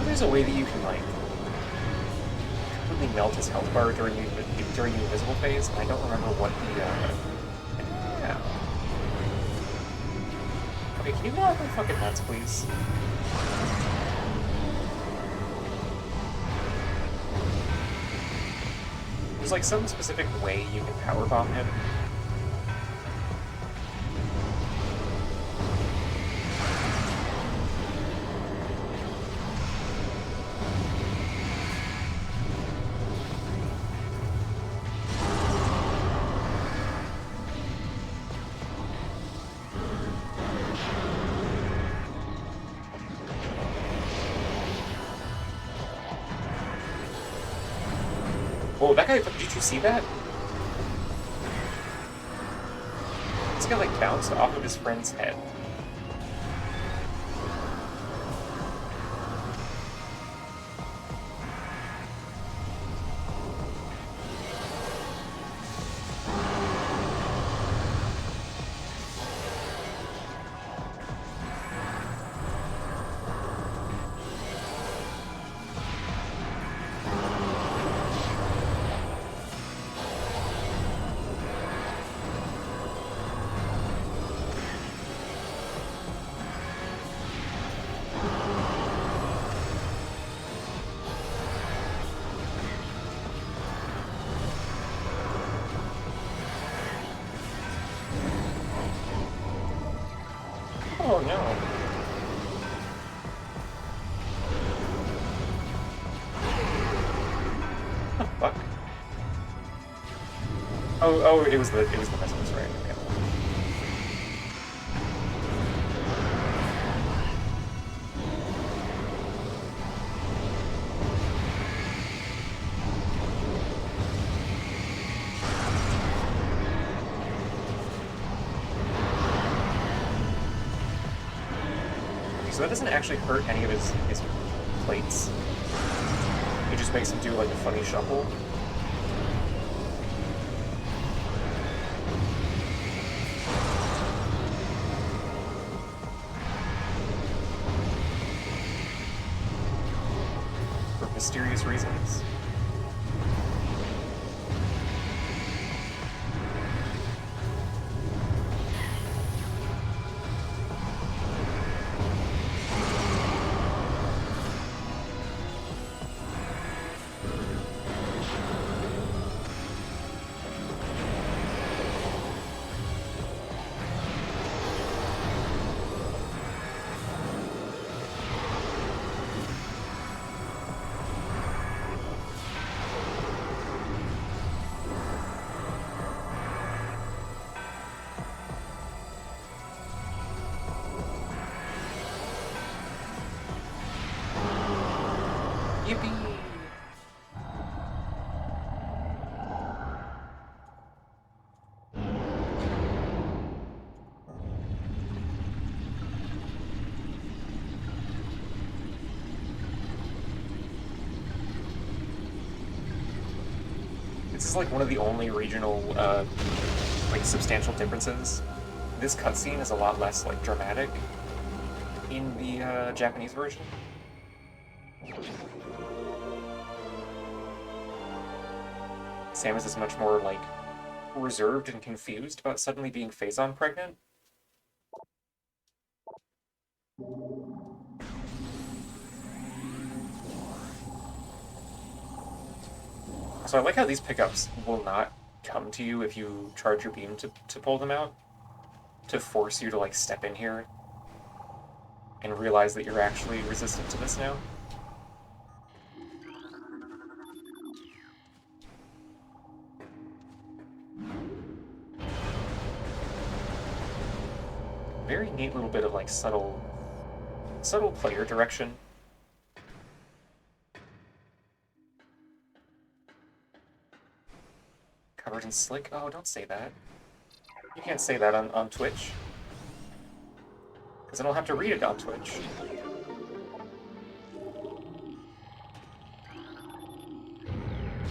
Speaker 1: There's a way that you can, like, completely melt his health bar during the invisible phase, and I don't remember what the, yeah. Okay, can you get off my fucking nuts, please? There's, like, some specific way you can powerbomb him. Whoa, that guy, did you see that? This guy, like, bounced off of his friend's head. Oh no. Oh, fuck. Oh, it was the missiles, right? Okay. So that doesn't actually hurt any of his plates. It just makes him do like a funny shuffle. For mysterious reasons. Yippee! This is like one of the only regional, like substantial differences. This cutscene is a lot less like dramatic in the Japanese version. Samus is much more like reserved and confused about suddenly being Phazon pregnant. So I like how these pickups will not come to you if you charge your beam to pull them out, to force you to like step in here and realize that you're actually resistant to this now. Very neat little bit of like subtle player direction. Covered in slick? Oh, don't say that. You can't say that on Twitch. Because then I'll have to read it on Twitch.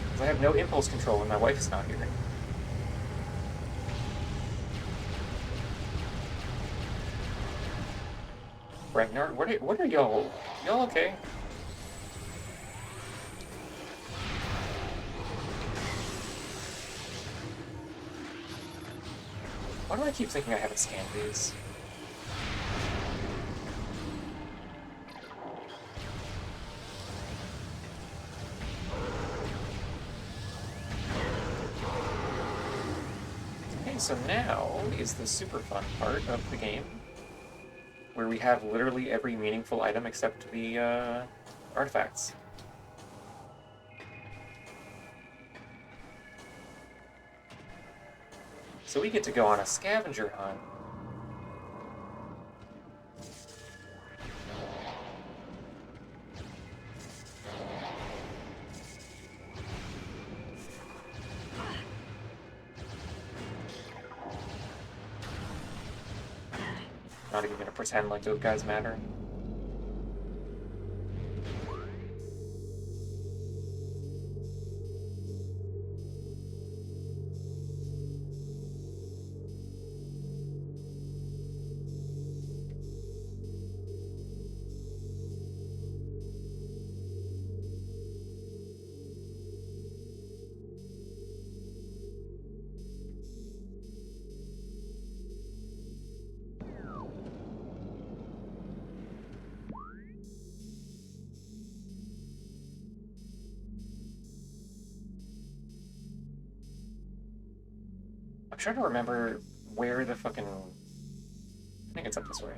Speaker 1: Because I have no impulse control when my wife is not here. Ragnar, what are y'all? Y'all okay? Why do I keep thinking I haven't scanned these? Okay, so now is the super fun part of the game, where we have literally every meaningful item except the artifacts. So we get to go on a scavenger hunt. Not even gonna pretend like those guys matter. I'm trying to remember where the fucking... I think it's up this way.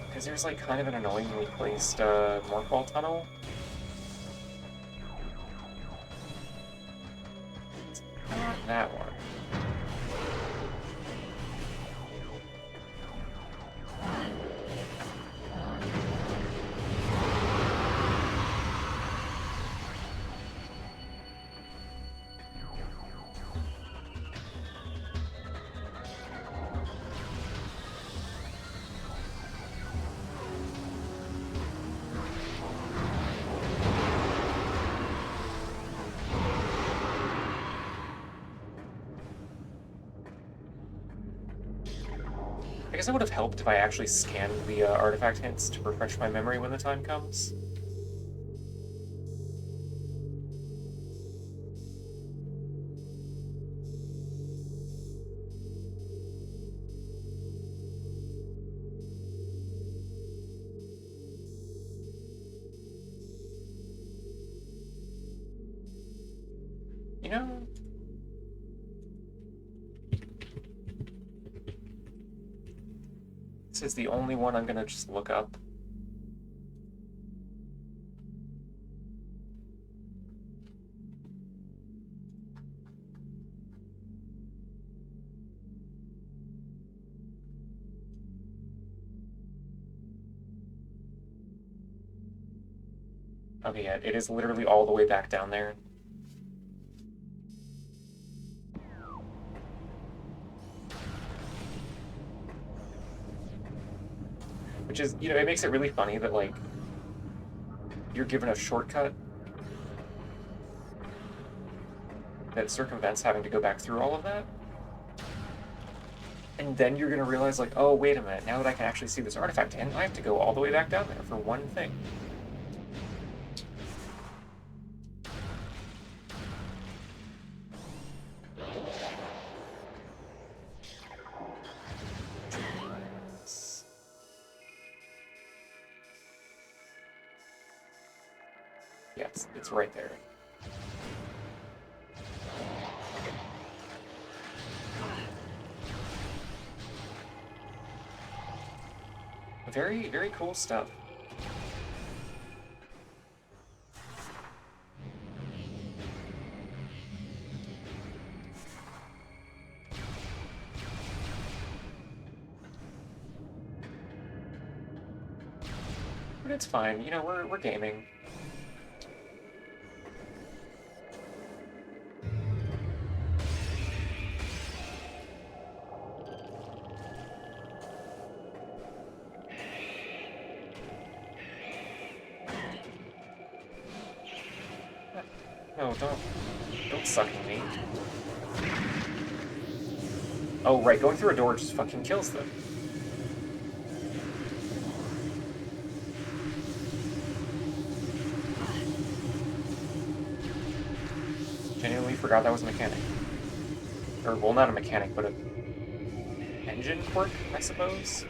Speaker 1: Because there's like kind of an annoyingly placed morph tunnel. It's not that one. guess it would have helped if I actually scanned the artifact hints to refresh my memory when the time comes. You know, this is the only one I'm gonna just look up. Okay, yeah, it is literally all the way back down there. Which is, you know, it makes it really funny that, like, you're given a shortcut that circumvents having to go back through all of that. And then you're gonna realize, like, oh, wait a minute, now that I can actually see this artifact in, I have to go all the way back down there for one thing. Yeah, it's right there. Very, very cool stuff. But it's fine, you know, we're gaming. No, don't suck at me. Oh, right, going through a door just fucking kills them. Genuinely forgot that was a mechanic. Or, well, not a mechanic, but a engine quirk, I suppose?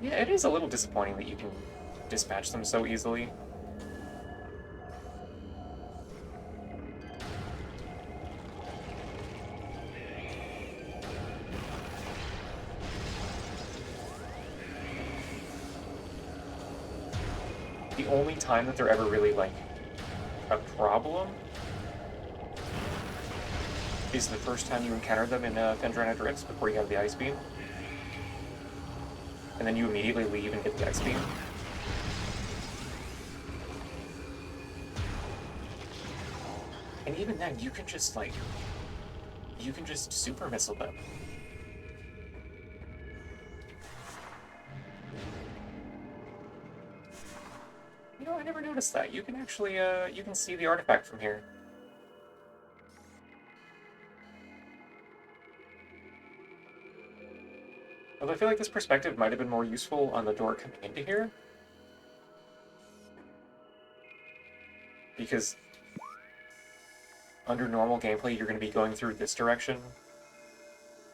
Speaker 1: Yeah, it is a little disappointing that you can dispatch them so easily. The only time that they're ever really, like, a problem is the first time you encounter them in Dendrina Drifts before you have the Ice Beam. And then you immediately leave and get the Ice Beam. And even then, you can just, like, you can just super missile them. You know, I never noticed that. You can actually, you can see the artifact from here. Although I feel like this perspective might have been more useful on the door coming into here. Because under normal gameplay, you're going to be going through this direction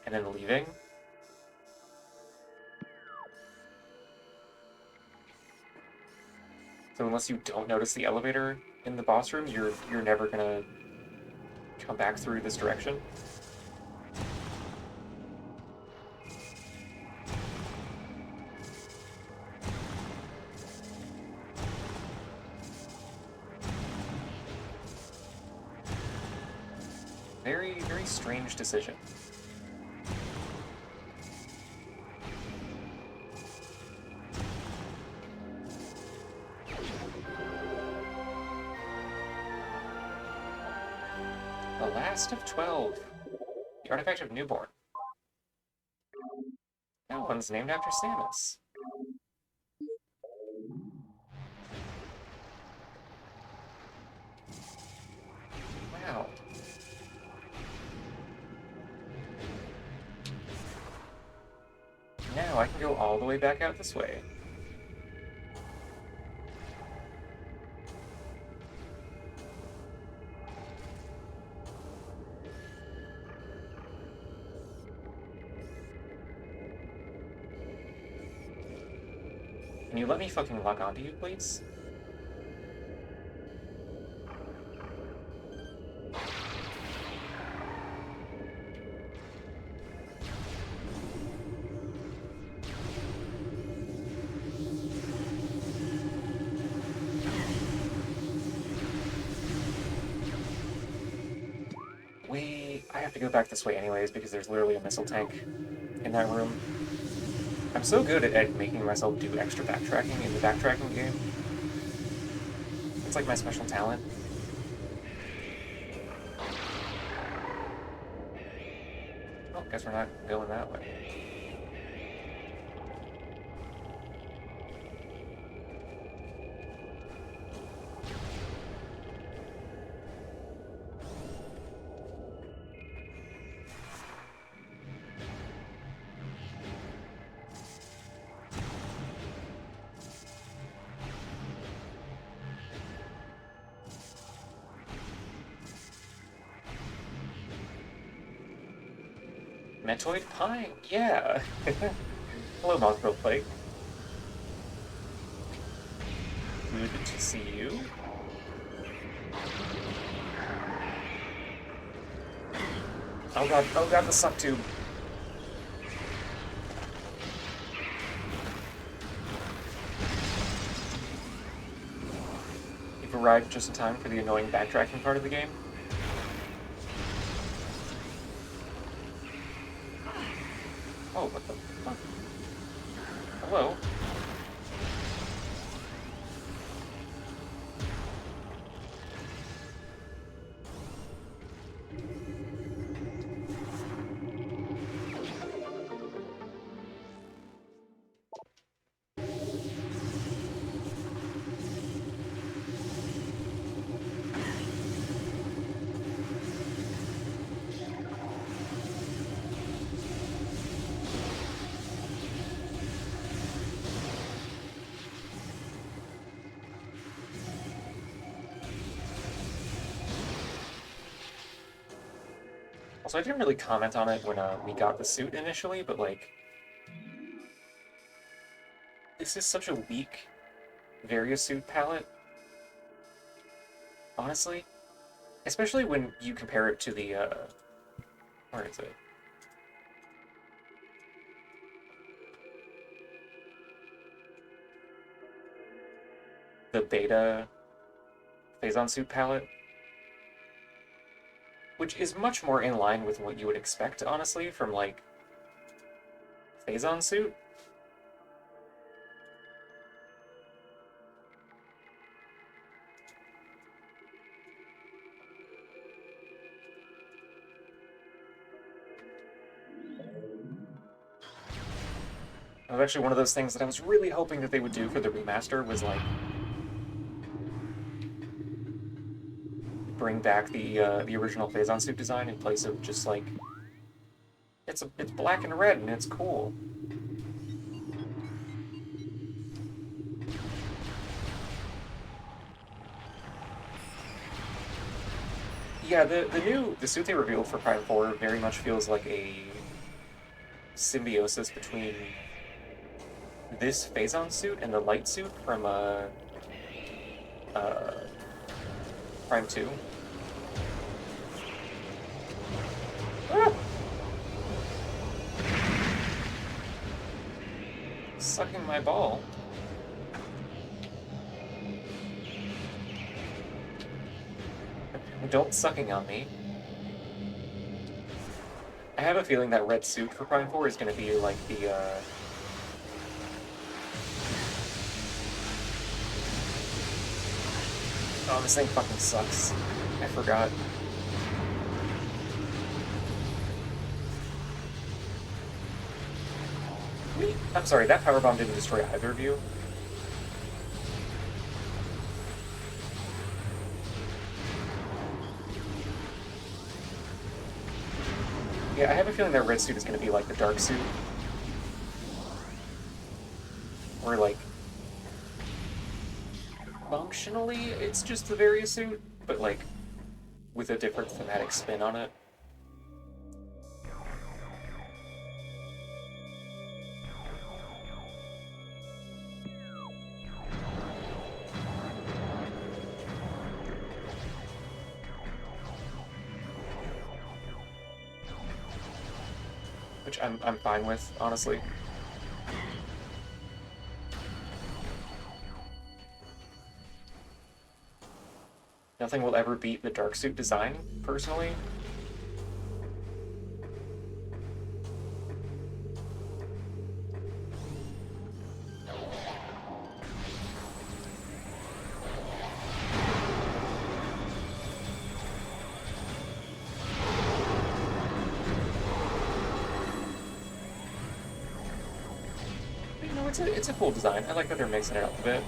Speaker 1: and then leaving. So unless you don't notice the elevator in the boss room, you're never going to come back through this direction. Very, very strange decision. The last of 12. The artifact of Newborn. That one's named after Samus. I can go all the way back out this way. Can you let me fucking lock onto you, please? Wait, I have to go back this way anyways because there's literally a missile tank in that room. I'm so good at making myself do extra backtracking in the backtracking game. It's like my special talent. Oh, guess we're not going that way. Metroid Prime, yeah. Hello, Mongrel Plague. Good to see you. Oh god, the suck tube. You've arrived just in time for the annoying backtracking part of the game. Oh, what the fuck? Hello? Also, I didn't really comment on it when we got the suit initially, but like, this is such a weak Variasuit palette, honestly. Especially when you compare it to the, where is it? The beta Phazon suit palette, which is much more in line with what you would expect, honestly, from, like, Phazon suit. It was actually one of those things that I was really hoping that they would do for the remaster was, like, bring back the original Phazon suit design in place of just, like, it's black and red and it's cool. Yeah, the suit they revealed for Prime 4 very much feels like a symbiosis between this Phazon suit and the light suit from Prime 2. Ah! Sucking my ball. Don't sucking on me. I have a feeling that red suit for Prime 4 is going to be like the, Oh, this thing fucking sucks. I forgot. I'm sorry, that power bomb didn't destroy either of you. Yeah, I have a feeling that red suit is going to be like the dark suit. where, like, functionally it's just the Variasuit, but, like, with a different thematic spin on it. Which I'm fine with, honestly. Nothing will ever beat the dark suit design, personally. You know, it's a cool design. I like that they're mixing it up a bit.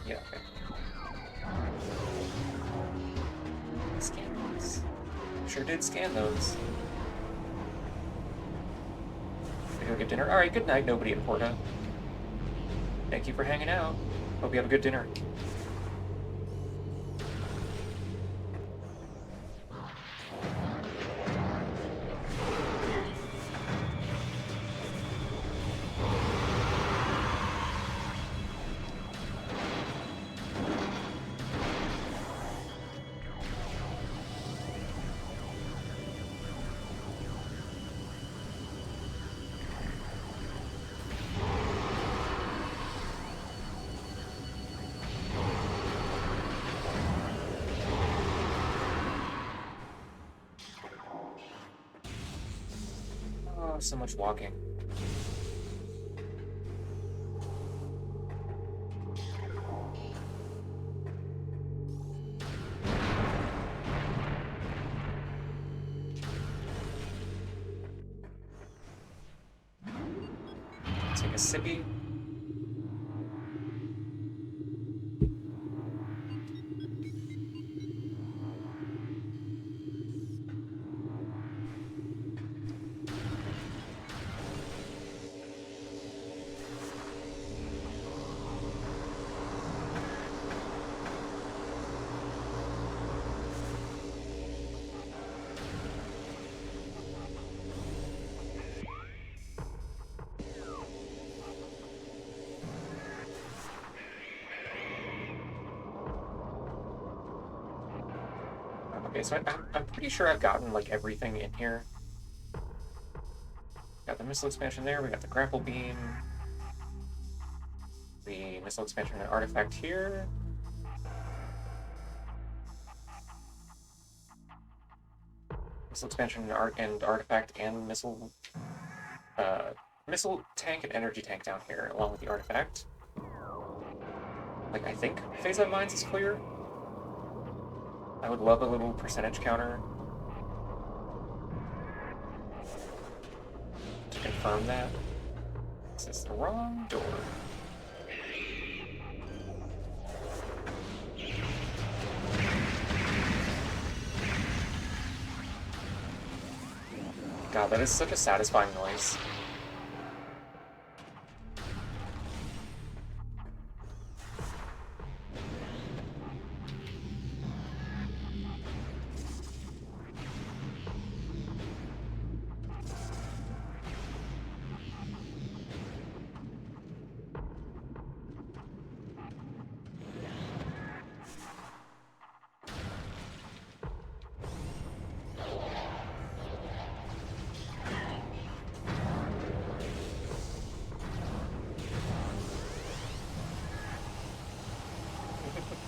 Speaker 1: Yeah, okay. Scan those. Sure did scan those. We go get dinner. Alright, good night, nobody in Porta. Thank you for hanging out. Hope you have a good dinner. Oh, so much walking. Take a sippy. Okay, so I'm pretty sure I've gotten, like, everything in here. Got the missile expansion there, we got the grapple beam. The missile expansion and artifact here. Missile expansion and artifact and missile tank and energy tank down here, along with the artifact. Like, I think Phase Up Mines is clear. I would love a little percentage counter to confirm that. This is the wrong door. God, that is such a satisfying noise.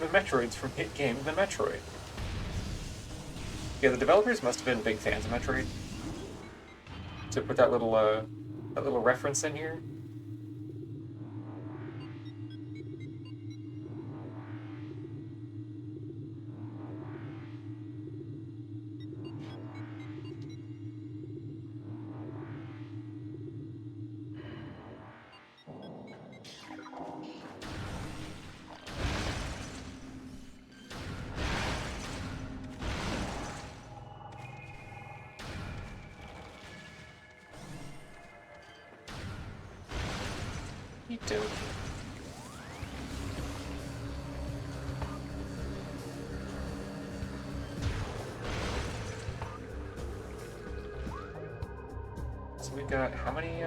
Speaker 1: The Metroids from hit game The Metroid. Yeah, the developers must have been big fans of Metroid to put that little reference in here. Okie dokie. So we've got how many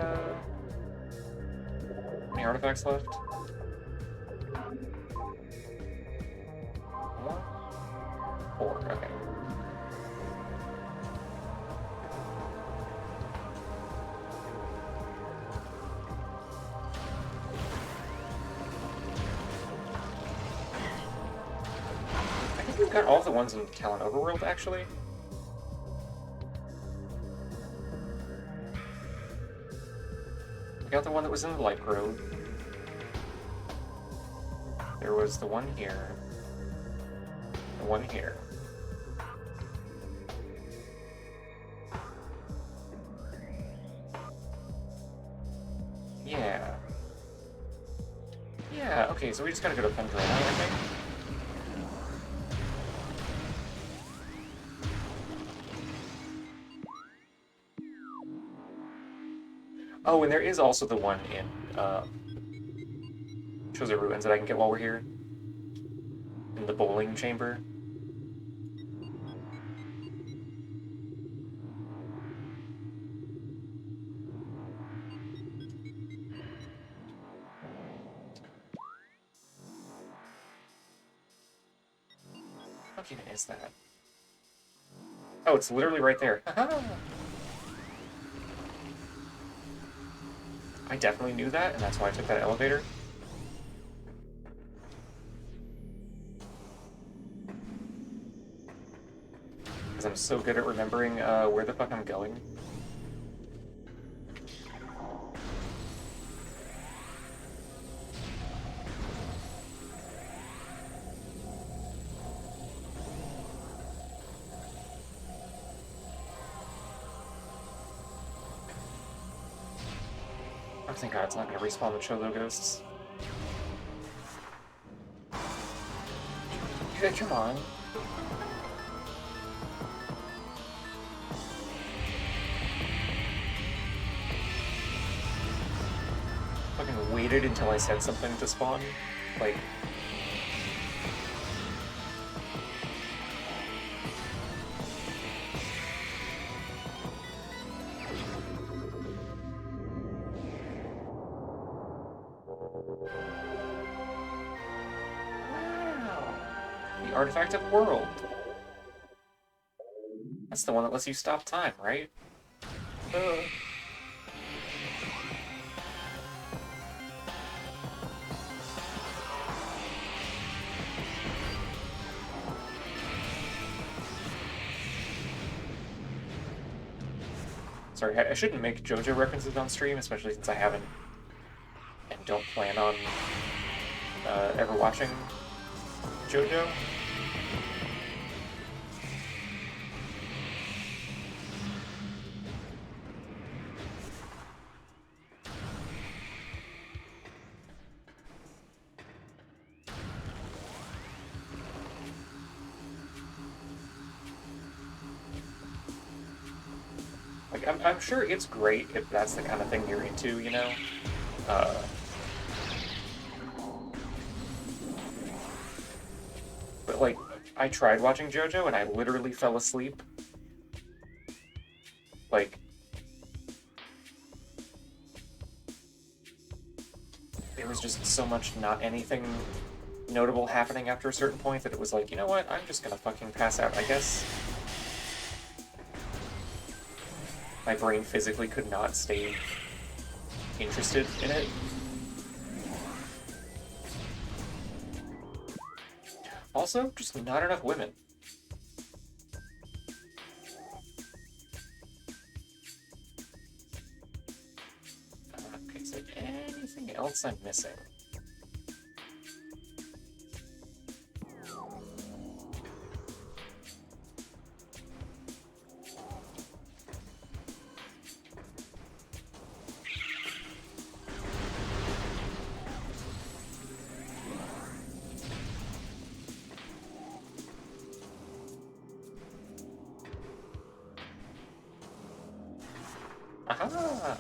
Speaker 1: artifacts left? 1? 4, okay. I think we've got all the ones in Talon Overworld, actually. We got the one that was in the Light Grove. There was the one here. The one here. Yeah. Yeah, okay, so we just gotta go to Pendrell, I think. Oh, and there is also the one in Chosen Ruins that I can get while we're here. In the bowling chamber. How even is that? Oh, it's literally right there. I definitely knew that, and that's why I took that elevator. Because I'm so good at remembering where the fuck I'm going. Oh, thank God, it's not going to respawn the Chozo ghosts. Yeah, come on. Fucking waited until I said something to spawn. Like... Wow. The Artifact of World. That's the one that lets you stop time, right? Sorry, I shouldn't make JoJo references on stream, especially since I haven't and don't plan on ever watching JoJo. Like, I'm sure it's great if that's the kind of thing you're into, you know? But, like, I tried watching JoJo and I literally fell asleep. Like, there was just so much not anything notable happening after a certain point that it was like, you know what, I'm just gonna fucking pass out, I guess. My brain physically could not stay interested in it. Also, just not enough women. Okay, is there anything else I'm missing? Aha!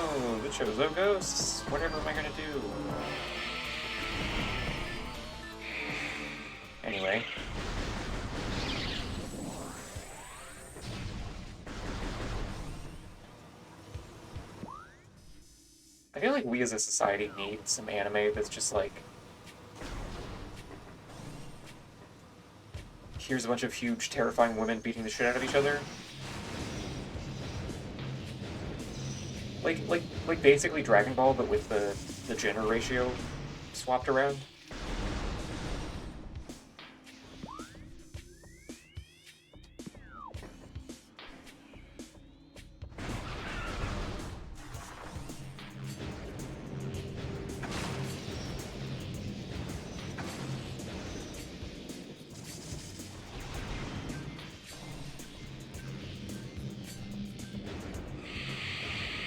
Speaker 1: no, the Chozo ghosts. Whatever am I gonna do? Anyway. I feel like we as a society need some anime that's just like, here's a bunch of huge, terrifying women beating the shit out of each other. Like basically Dragon Ball, but with the gender ratio swapped around.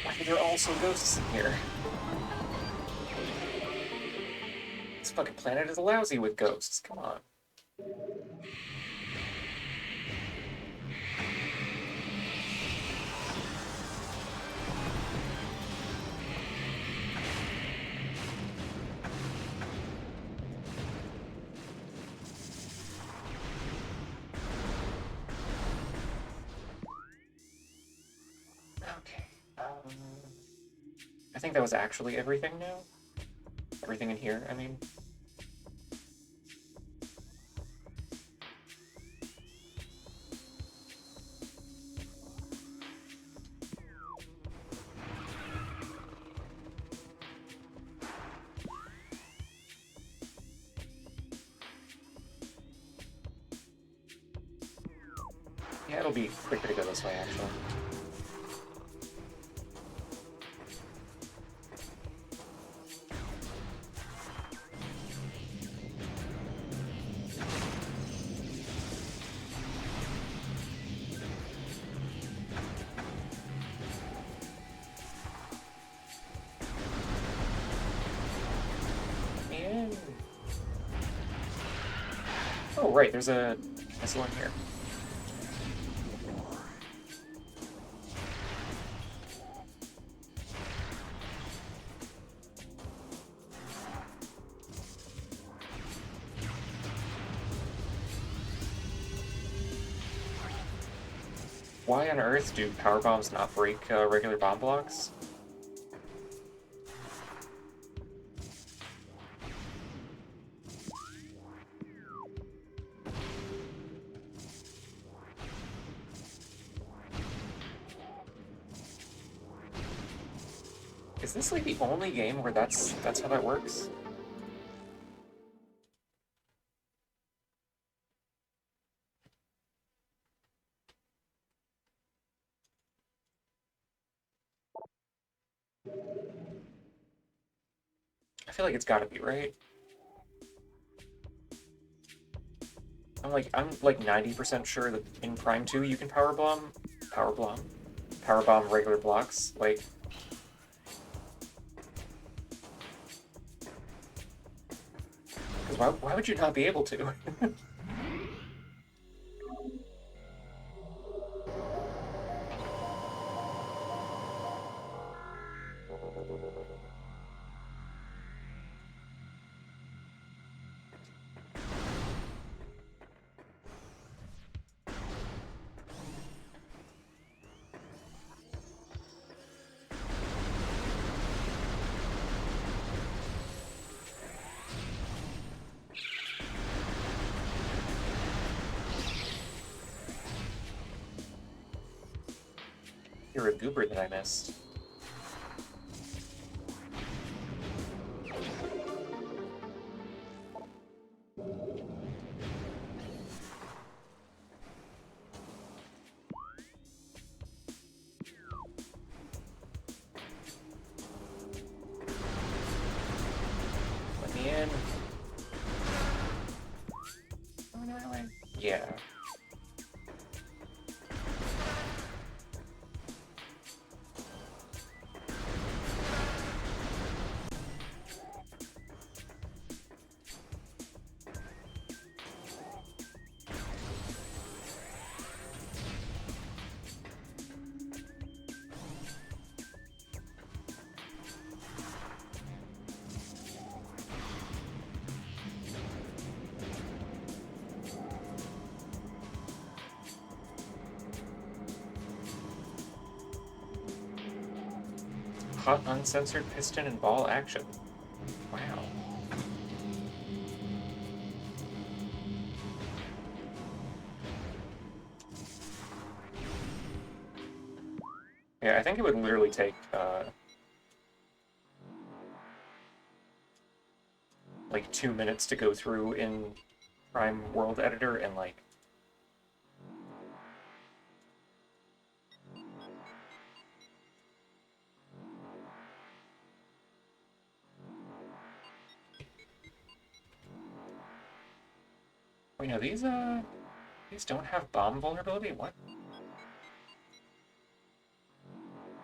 Speaker 1: Why are there also ghosts in here? This fucking planet is lousy with ghosts. Come on. Okay. I think that was actually everything now. Everything in here, I mean. Yeah, it'll be quicker to go this way, actually. And... oh, right, there's a missile in here. Why on earth do power bombs not break regular bomb blocks? Is this like the only game where that's how that works? I feel like it's gotta be, right? I'm like 90% sure that in Prime 2 you can power bomb regular blocks. Like, because why would you not be able to? You're a goober that I missed. Let me in. Yeah. hot uncensored piston and ball action. Wow. Yeah, I think it would literally take like 2 minutes to go through in Prime World Editor and like wait, no, these don't have bomb vulnerability? What?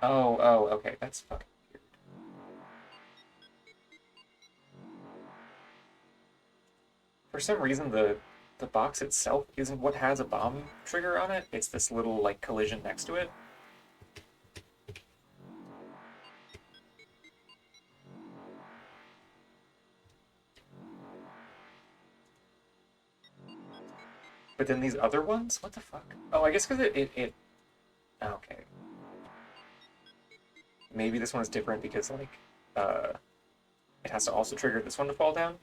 Speaker 1: Oh, okay, that's fucking weird. For some reason, the box itself isn't what has a bomb trigger on it. It's this little, like, collision next to it. But then these other ones? What the fuck? Oh, I guess because it... Okay. Maybe this one is different because, like, it has to also trigger this one to fall down?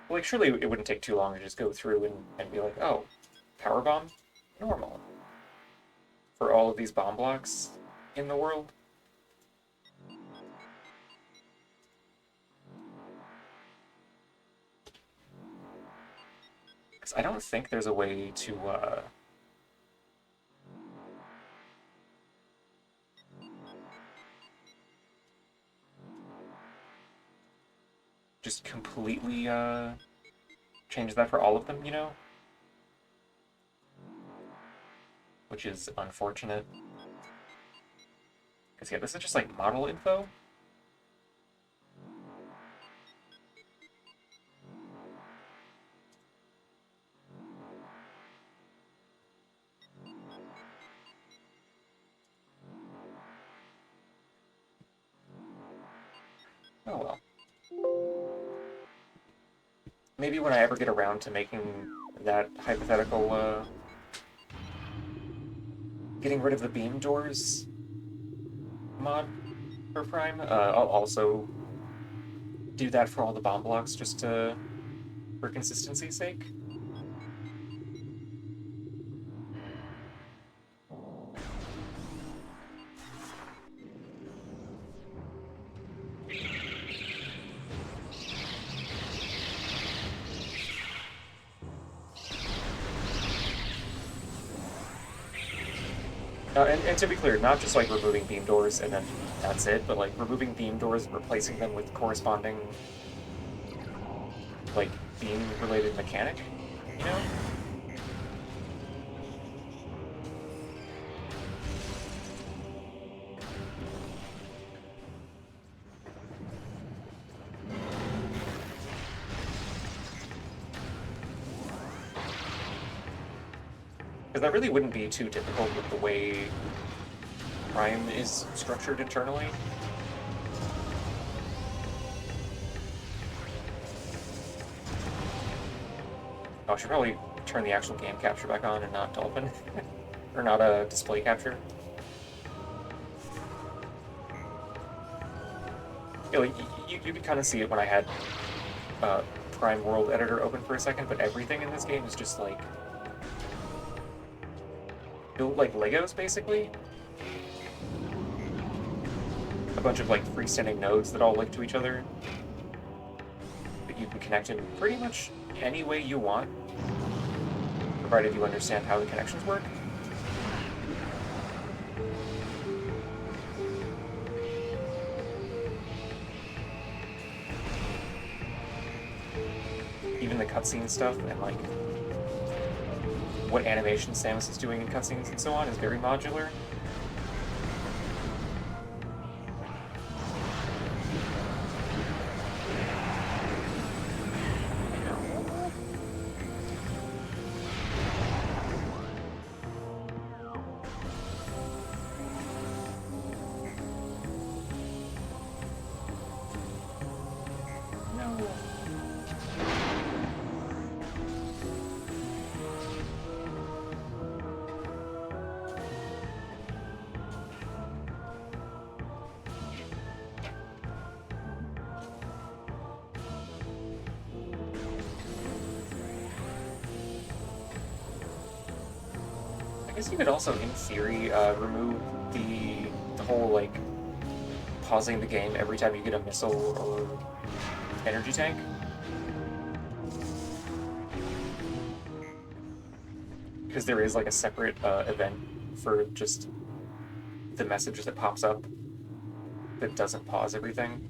Speaker 1: Like, surely it wouldn't take too long to just go through and be like, oh, power bomb? Normal. For all of these bomb blocks in the world? Because I don't think there's a way to, just completely, change that for all of them, you know? Which is unfortunate. Because, yeah, this is just, like, model info. Oh, well. Maybe when I ever get around to making that hypothetical, getting rid of the beam doors mod for Prime, I'll also do that for all the bomb blocks just for consistency's sake. And to be clear, not just like removing beam doors and then that's it, but like removing beam doors and replacing them with corresponding like beam related mechanic, you know? Because that really wouldn't be too difficult with the way Prime is structured internally. Oh, I should probably turn the actual game capture back on and not Dolphin. Or not a display capture. Yeah, like, you could kind of see it when I had Prime World Editor open for a second, but everything in this game is just like built like Legos, basically. A bunch of like freestanding nodes that all link to each other that you can connect in pretty much any way you want, provided you understand how the connections work. Even the cutscene stuff and like what animation Samus is doing in cutscenes and so on is very modular. guess you could also, in theory, remove the whole, like, pausing the game every time you get a missile or energy tank. Because there is, like, a separate event for just the message that pops up that doesn't pause everything.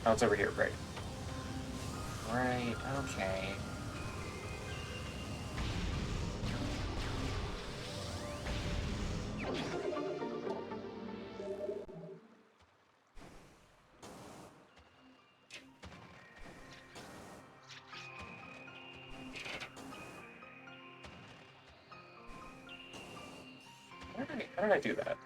Speaker 1: Oh, it's over here, right. Right, okay. How did I do that?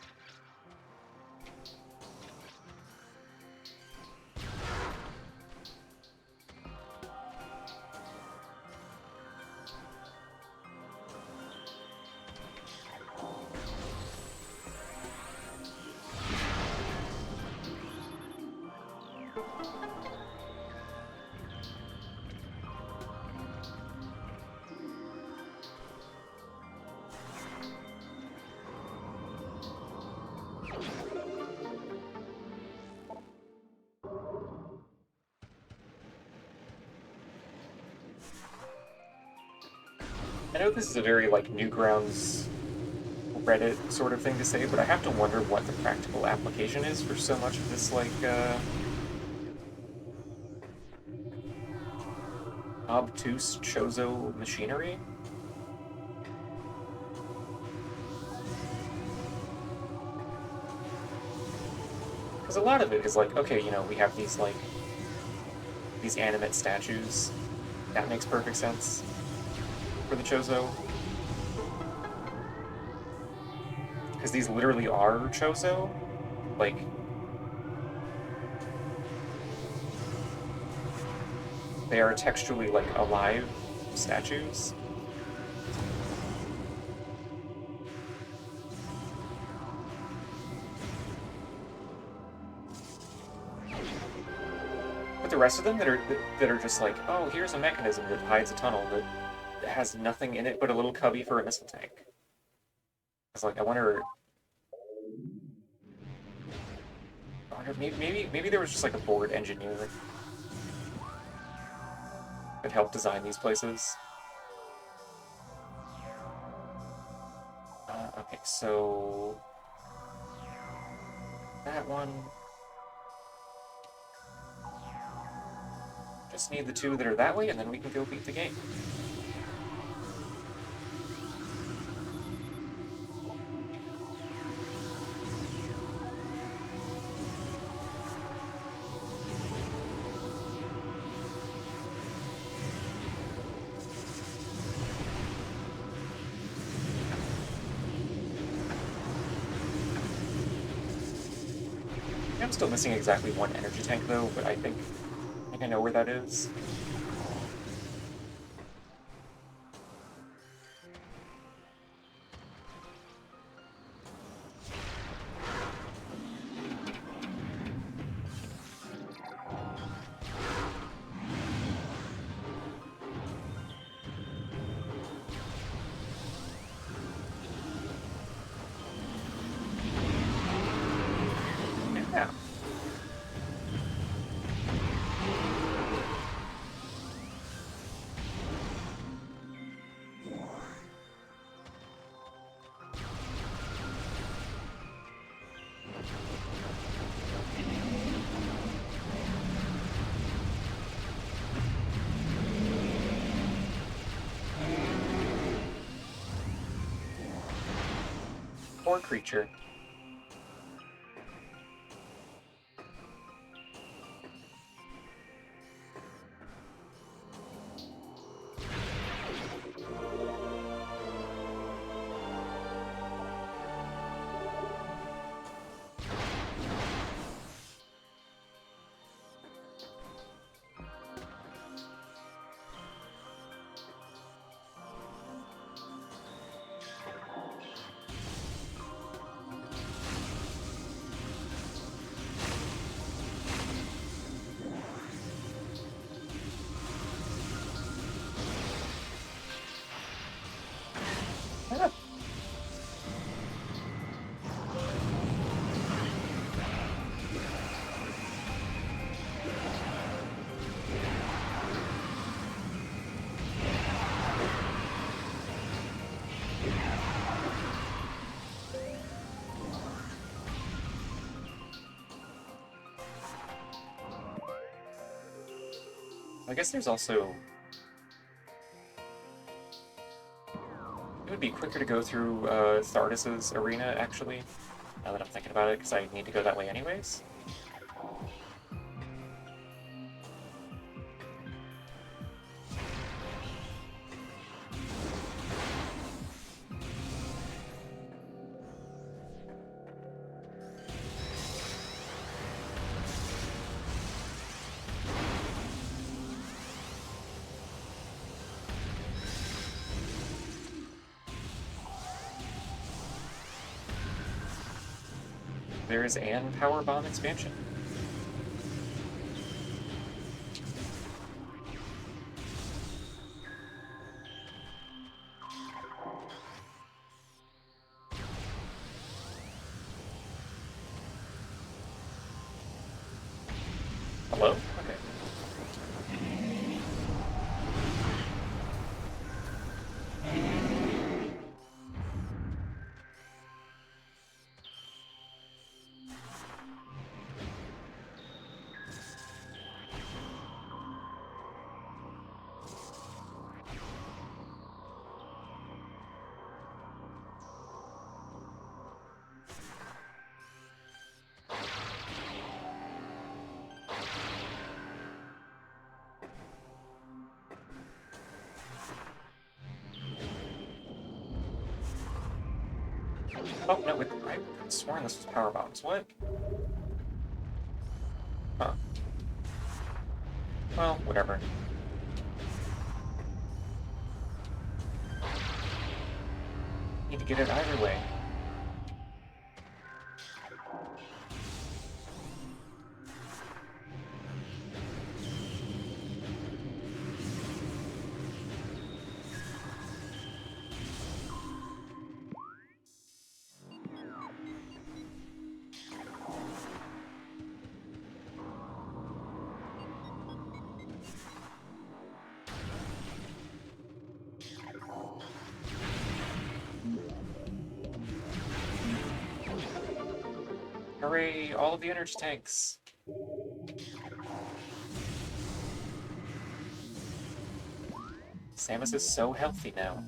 Speaker 1: I know this is a very, like, Newgrounds Reddit sort of thing to say, but I have to wonder what the practical application is for so much of this, like, obtuse Chozo machinery. Because a lot of it is like, okay, you know, we have these, like, these animate statues. That makes perfect sense for the Chozo. Because these literally are Chozo. Like, they are textually, like, alive statues. But the rest of them that are just like, oh, here's a mechanism that hides a tunnel that has nothing in it but a little cubby for a missile tank. It's like, I wonder maybe there was just like a board engineer that helped design these places. Okay, so that one. Just need the two that are that way, and then we can go beat the game. I'm still missing exactly one energy tank though, but I think I know where that is. Yeah. Poor creature. Ah. I guess there's also... It would be quicker to go through Thardis's arena, actually, now that I'm thinking about it, because I need to go that way anyways. There is an Power Bomb expansion. Hello? Okay. Oh, no, I could sworn this was Power Bombs. What? Huh. Well, whatever. Need to get it either way. Hooray, all of the energy tanks. Samus is so healthy now.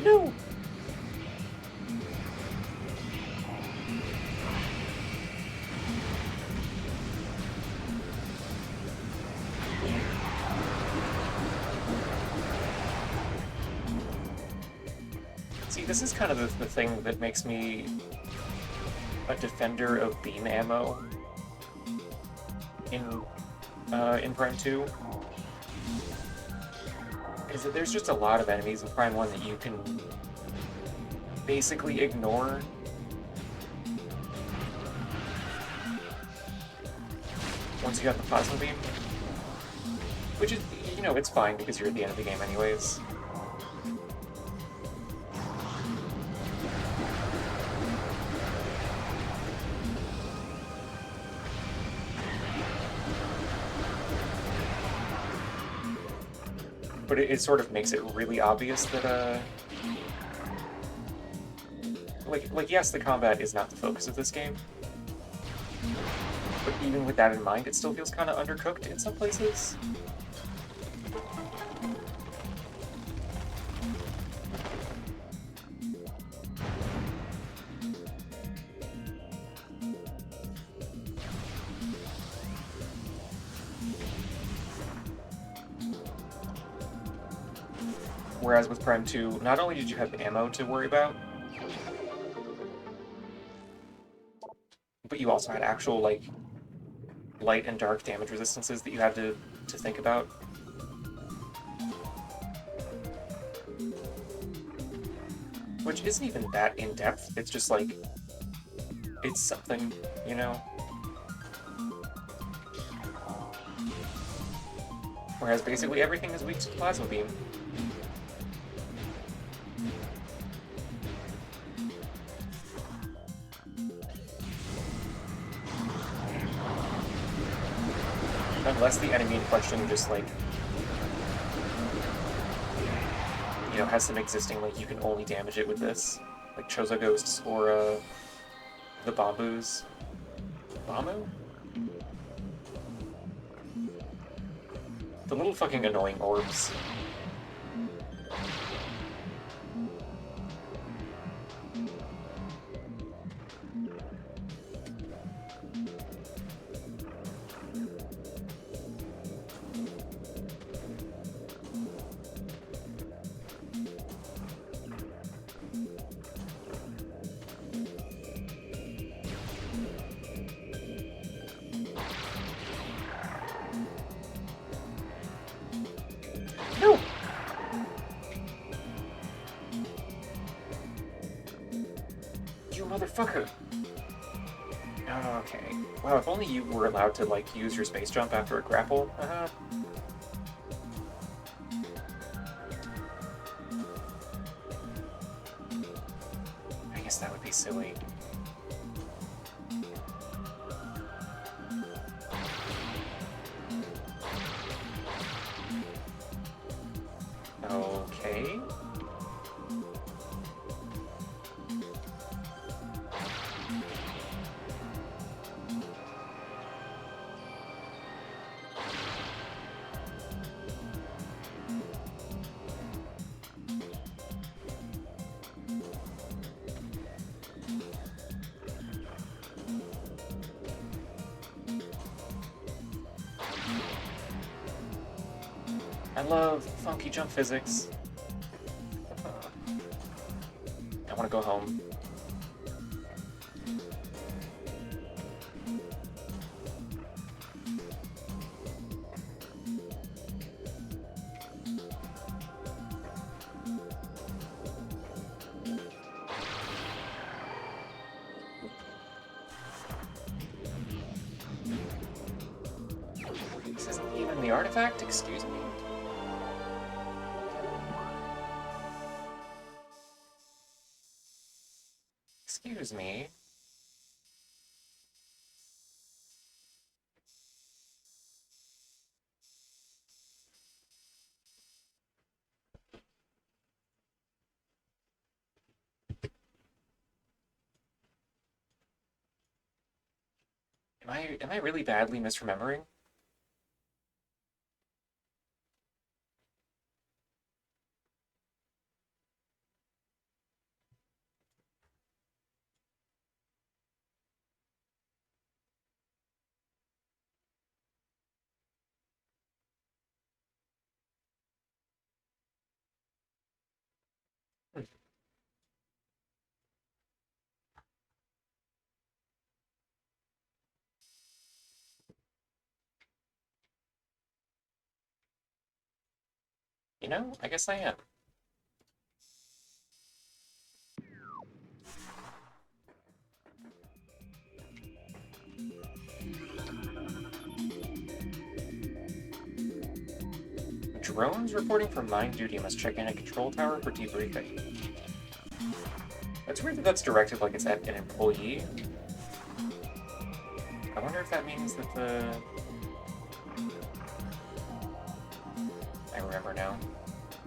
Speaker 1: No! See, this is kind of the thing that makes me a defender of beam ammo in Prime 2. Is that there's just a lot of enemies in Prime 1 that you can basically ignore. Once you have the plasma beam. Which is, you know, it's fine because you're at the end of the game anyways. But it sort of makes it really obvious that, like, yes, the combat is not the focus of this game. But even with that in mind, it still feels kind of undercooked in some places. Whereas with Prime 2, not only did you have ammo to worry about, but you also had actual, like, light and dark damage resistances that you had to think about. Which isn't even that in-depth, it's just like, it's something, you know? Whereas basically everything is weak to Plasma Beam. Unless the enemy in question just, like, you know, has some existing, like, you can only damage it with this. Like Chozo Ghosts or, the Bambus. Bambu? The little fucking annoying orbs. No! You motherfucker! Oh, okay. Wow, if only you were allowed to, like, use your space jump after a grapple. I guess that would be silly. Okay. I love funky jump physics. I want to go home. This isn't even the artifact? Excuse me? Excuse me. Am I really badly misremembering? You know, I guess I am. Drones reporting for mine duty must check in at control tower for debriefing. It's weird that that's directed like it's at an employee. I wonder if that means that the... I remember now.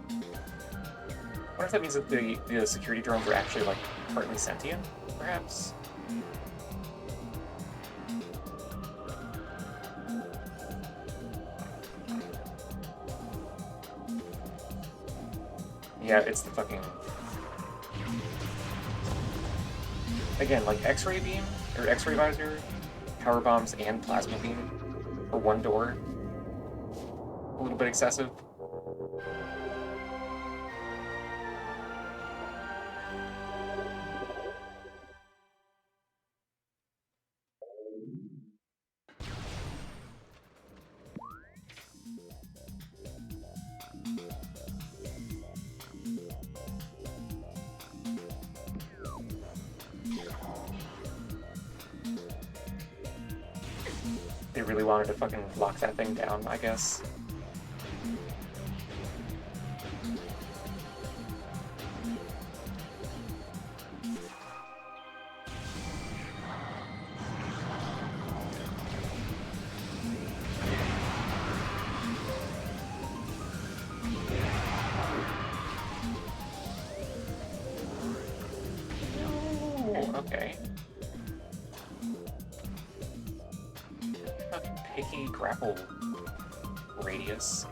Speaker 1: I wonder if that means that the security drones are actually, like, partly sentient, perhaps? Yeah, it's the fucking... Again, like X-ray beam, or X-ray visor, power bombs, and plasma beam for one door. A little bit excessive. They really wanted to fucking lock that thing down, I guess. Oh, okay. Fucking picky grapple radius.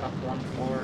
Speaker 1: Up one floor.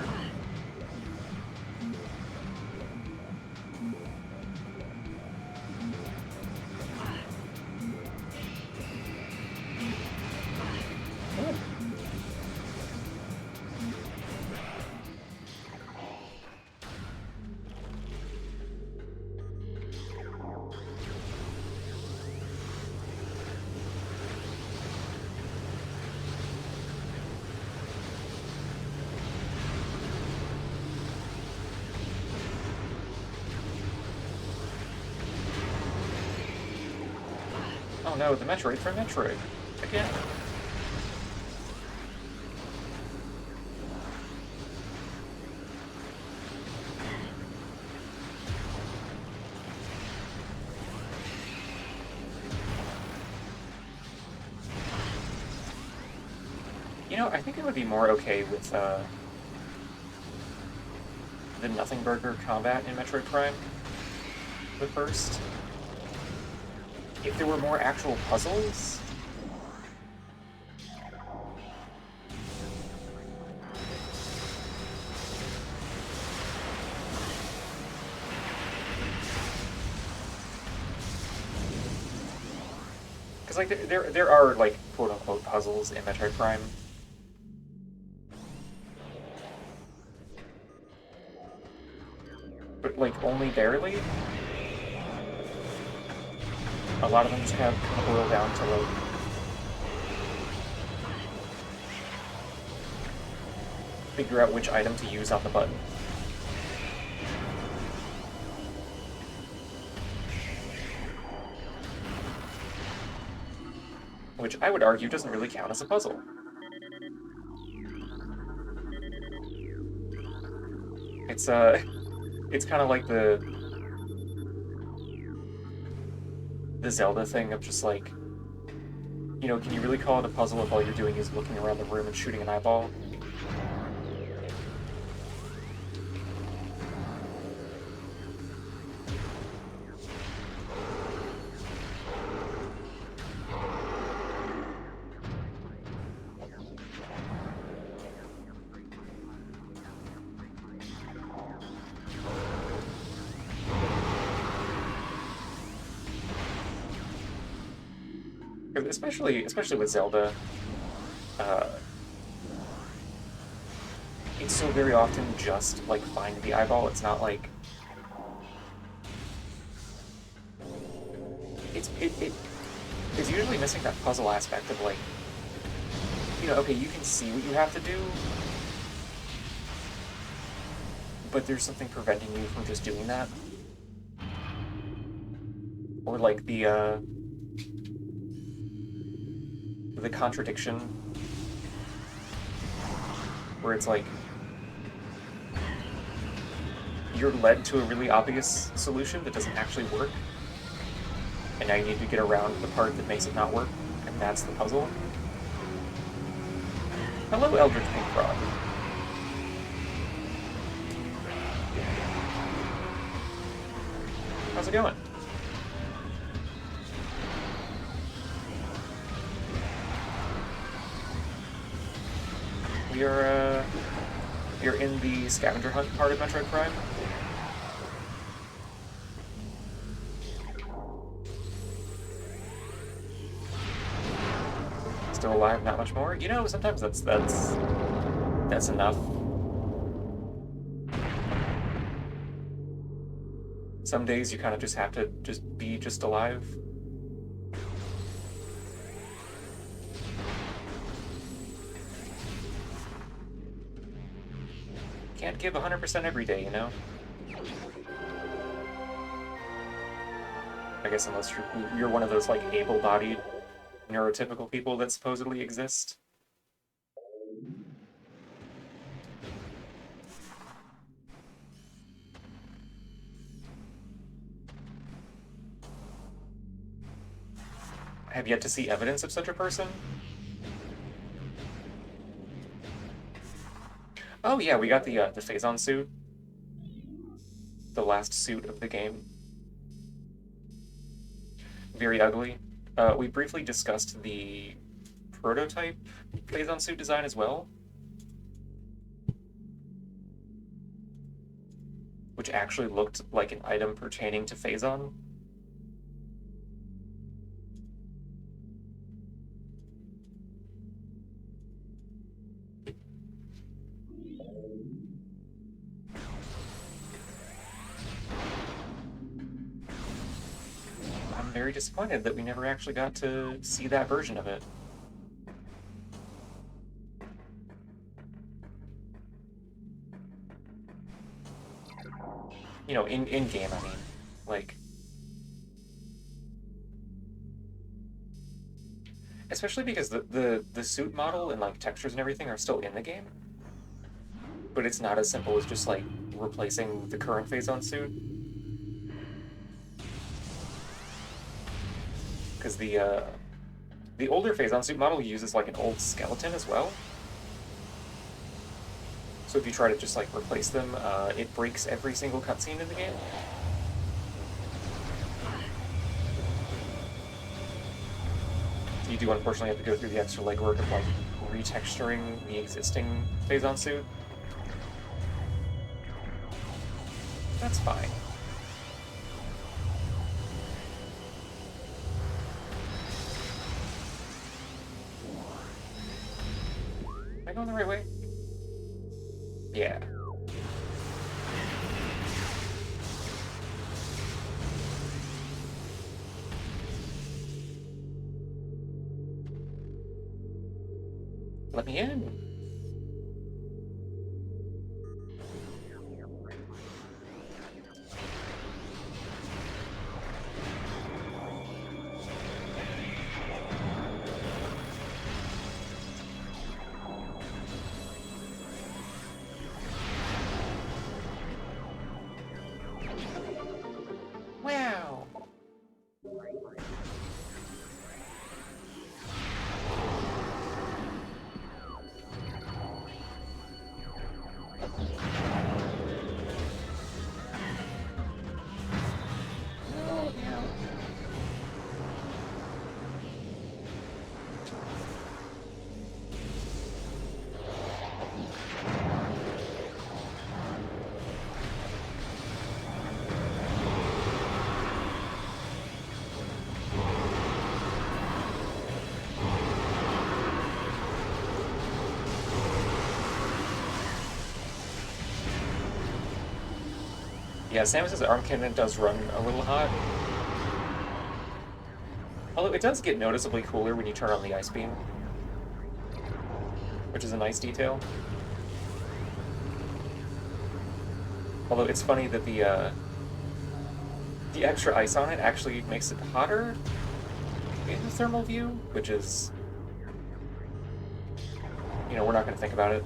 Speaker 1: Oh no, the Metroid from Metroid. Again. You know, I think I would be more okay with the Nothing Burger combat in Metroid Prime, the first. If there were more actual puzzles. Because, like, there are, like, quote-unquote puzzles in Metroid Prime. But, like, only barely. A lot of them just kind of boil down to, like, figure out which item to use on the button. Which I would argue doesn't really count as a puzzle. It's kind of like the Zelda thing of just like, you know, can you really call it a puzzle if all you're doing is looking around the room and shooting an eyeball? Especially with Zelda, it's so very often just like find the eyeball. It's not like it's usually missing that puzzle aspect of like, you know, okay, you can see what you have to do, but there's something preventing you from just doing that, or like the contradiction where it's like you're led to a really obvious solution that doesn't actually work, and now you need to get around the part that makes it not work, and that's the puzzle. Hello, Eldritch Pink Frog. How's it going? We're in the scavenger hunt part of Metroid Prime. Still alive, not much more. You know, sometimes that's enough. Some days you kind of just have to just be alive. Can't give 100% every day, you know? I guess unless you're one of those, like, able-bodied, neurotypical people that supposedly exist. I have yet to see evidence of such a person. Oh yeah, we got the Phazon suit. The last suit of the game. Very ugly. We briefly discussed the prototype Phazon suit design as well, which actually looked like an item pertaining to Phazon. I'm very disappointed that we never actually got to see that version of it. You know, in game, I mean, like, especially because the suit model and like textures and everything are still in the game, but it's not as simple as just like replacing the current Phazon suit. Because the older Phazon suit model uses like an old skeleton as well. So if you try to just like replace them, it breaks every single cutscene in the game. So you do unfortunately have to go through the extra legwork of like retexturing the existing Phazon suit. That's fine. Am I going the right way? Yeah. Let me in. Wow. Oh, yeah. Yeah, Samus's arm cannon does run a little hot. Although it does get noticeably cooler when you turn on the ice beam, which is a nice detail. Although it's funny that the extra ice on it actually makes it hotter in the thermal view, which is, you know, we're not going to think about it.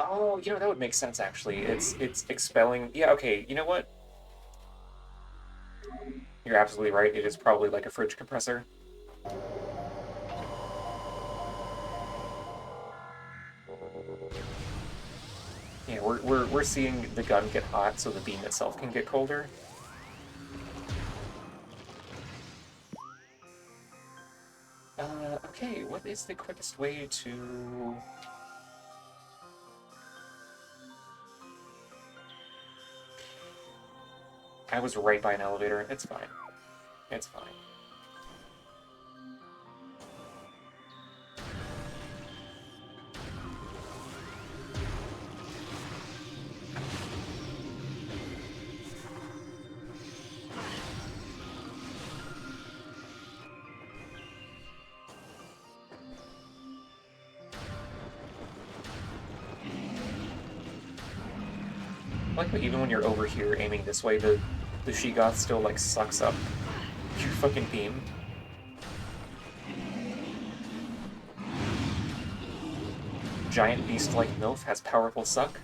Speaker 1: Oh, you know, that would make sense, actually. It's expelling... Yeah, okay, you know what? You're absolutely right. It is probably like a fridge compressor. Yeah, we're seeing the gun get hot so the beam itself can get colder. Okay, what is the quickest way to... I was right by an elevator. It's fine. It's fine. I like how even when you're over here aiming this way, the Sheegoth still, like, sucks up your fucking beam. Giant beast like MILF has powerful suck.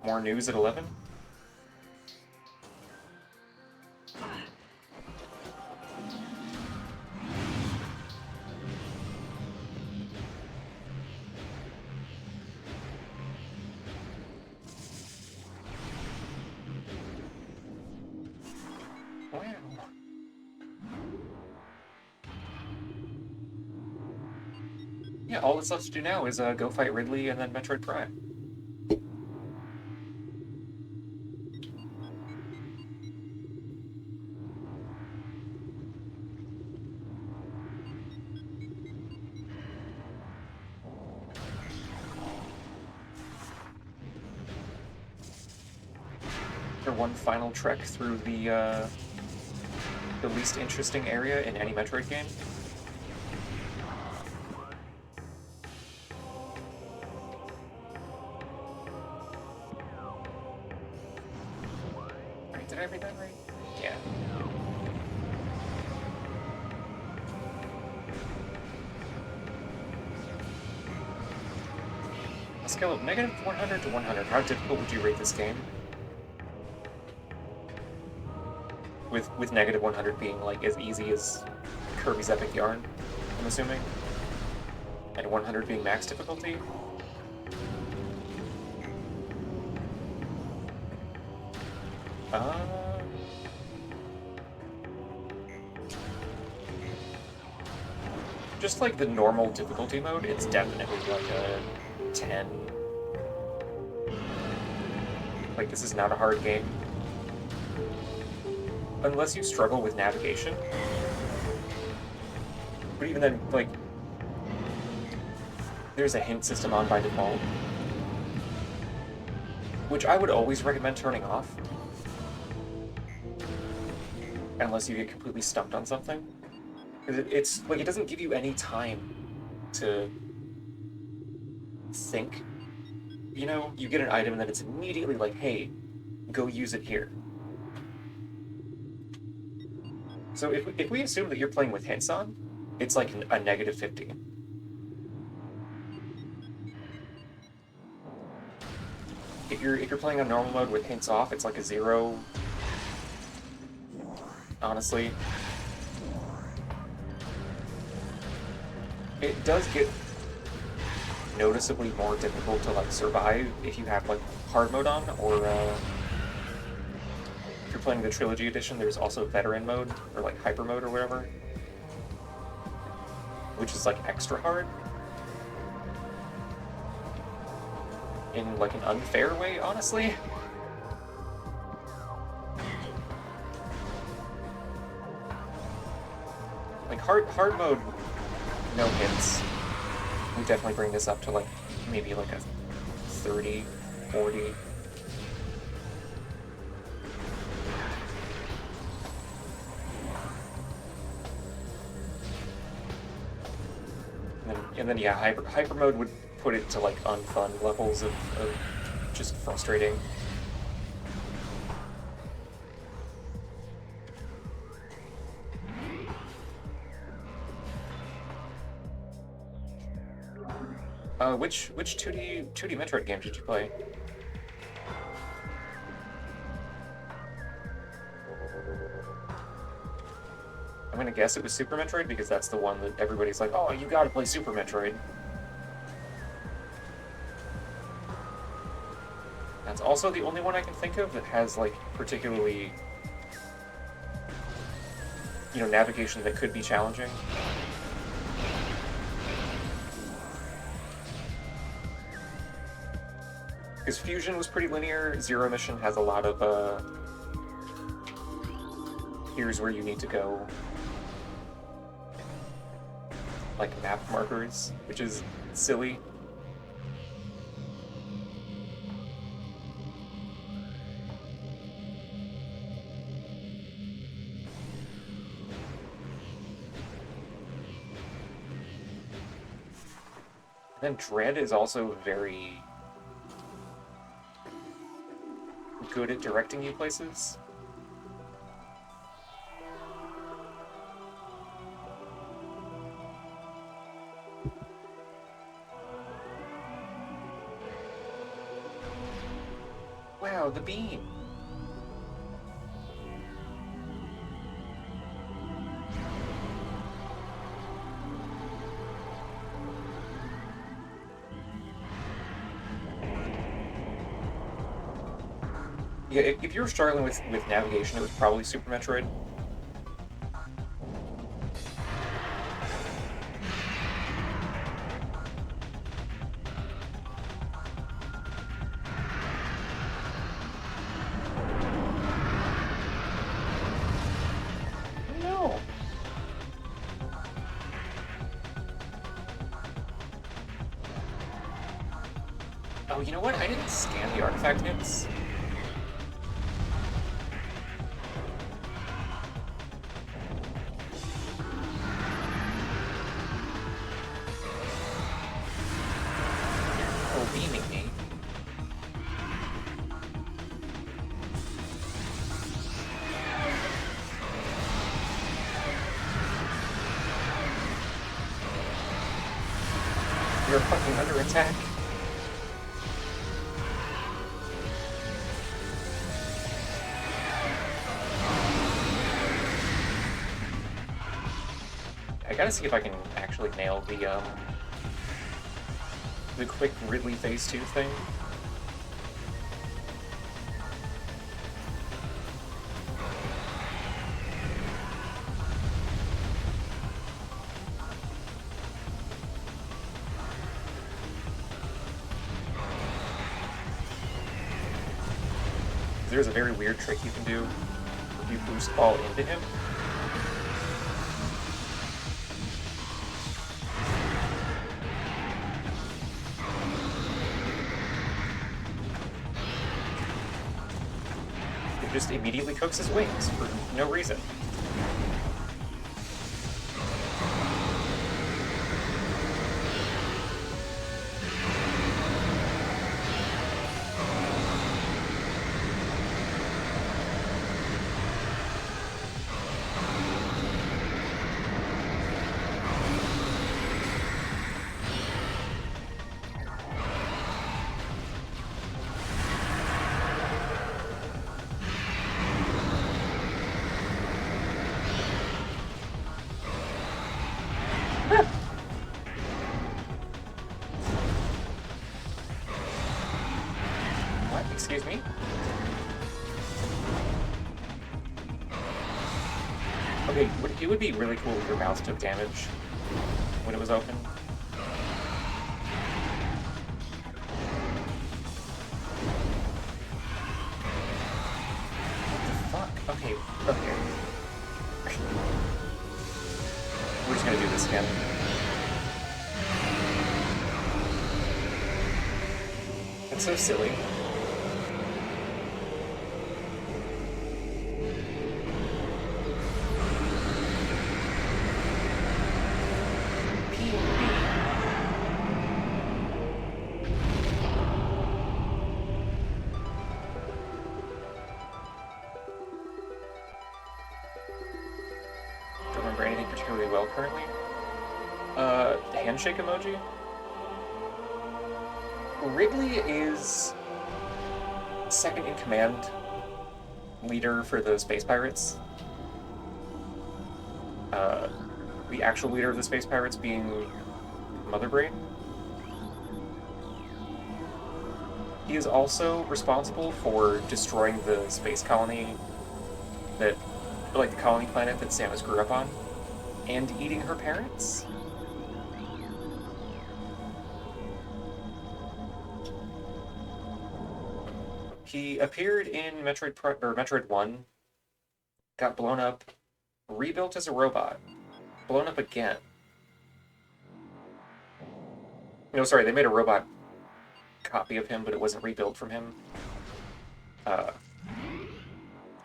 Speaker 1: More news at 11. Wow. Yeah, all that's left to do now is go fight Ridley and then Metroid Prime. For one final trek through the least interesting area in any Metroid game. Right, did I read that right? Yeah. A scale of negative 100 to 100, how difficult would you rate this game? With negative 100 being like as easy as Kirby's Epic Yarn, I'm assuming? And 100 being max difficulty? Just like the normal difficulty mode, it's definitely like a 10. Like, this is not a hard game. Unless you struggle with navigation. But even then, like, there's a hint system on by default, which I would always recommend turning off. Unless you get completely stumped on something. It's like, it doesn't give you any time to think. You know, you get an item and then it's immediately like, hey, go use it here. So if we assume that you're playing with hints on, it's like a negative 50. If you're playing on normal mode with hints off, it's like a 0. Honestly. It does get noticeably more difficult to like survive if you have like hard mode on, or if you're playing the Trilogy Edition, there's also veteran mode, or like hyper mode or whatever, which is like extra hard. In like an unfair way, honestly. Like hard mode, no hints. We definitely bring this up to like maybe like a 30, 40. And then yeah, hyper mode would put it to like unfun levels of just frustrating. Which 2D Metroid game did you play? I'm gonna guess it was Super Metroid because that's the one that everybody's like, oh, you gotta play Super Metroid. That's also the only one I can think of that has, like, particularly, you know, navigation that could be challenging. Because Fusion was pretty linear, Zero Mission has a lot of, here's where you need to go, like, map markers, which is silly. Then Dread is also very good at directing you places. Wow, the beam! Yeah, if you were struggling with navigation, it was probably Super Metroid. No. Oh, you know what? I didn't scan the artifact hits. Oh, beaming me. You're fucking under attack. I gotta see if I can actually nail the quick Ridley Phase 2 thing. There's a very weird trick you can do if you boost ball into him. It just immediately cooks his wings for no reason. What? Excuse me? Okay, it would be really cool if your mouse took damage when it was open. What the fuck? Okay, okay. We're just gonna do this again. That's so silly. Don't remember anything particularly well currently. Handshake emoji? Ridley is second in command leader for the Space Pirates. The actual leader of the Space Pirates being Mother Brain. He is also responsible for destroying the space colony that, like the colony planet that Samus grew up on, and eating her parents. He appeared in Metroid 1, got blown up, rebuilt as a robot, blown up again. No, sorry, they made a robot copy of him, but it wasn't rebuilt from him. And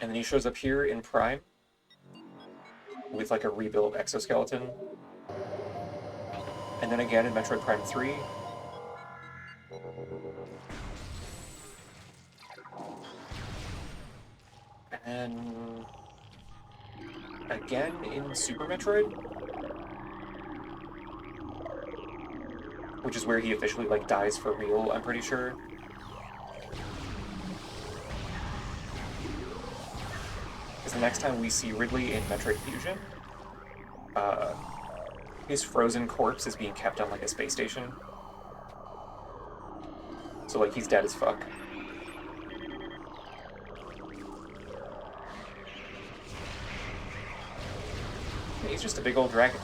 Speaker 1: then he shows up here in Prime with like a rebuilt exoskeleton. And then again in Metroid Prime 3. And again in Super Metroid, which is where he officially like dies for real, I'm pretty sure. Because the next time we see Ridley in Metroid Fusion, his frozen corpse is being kept on like a space station. So like he's dead as fuck. He's just a big old dragon.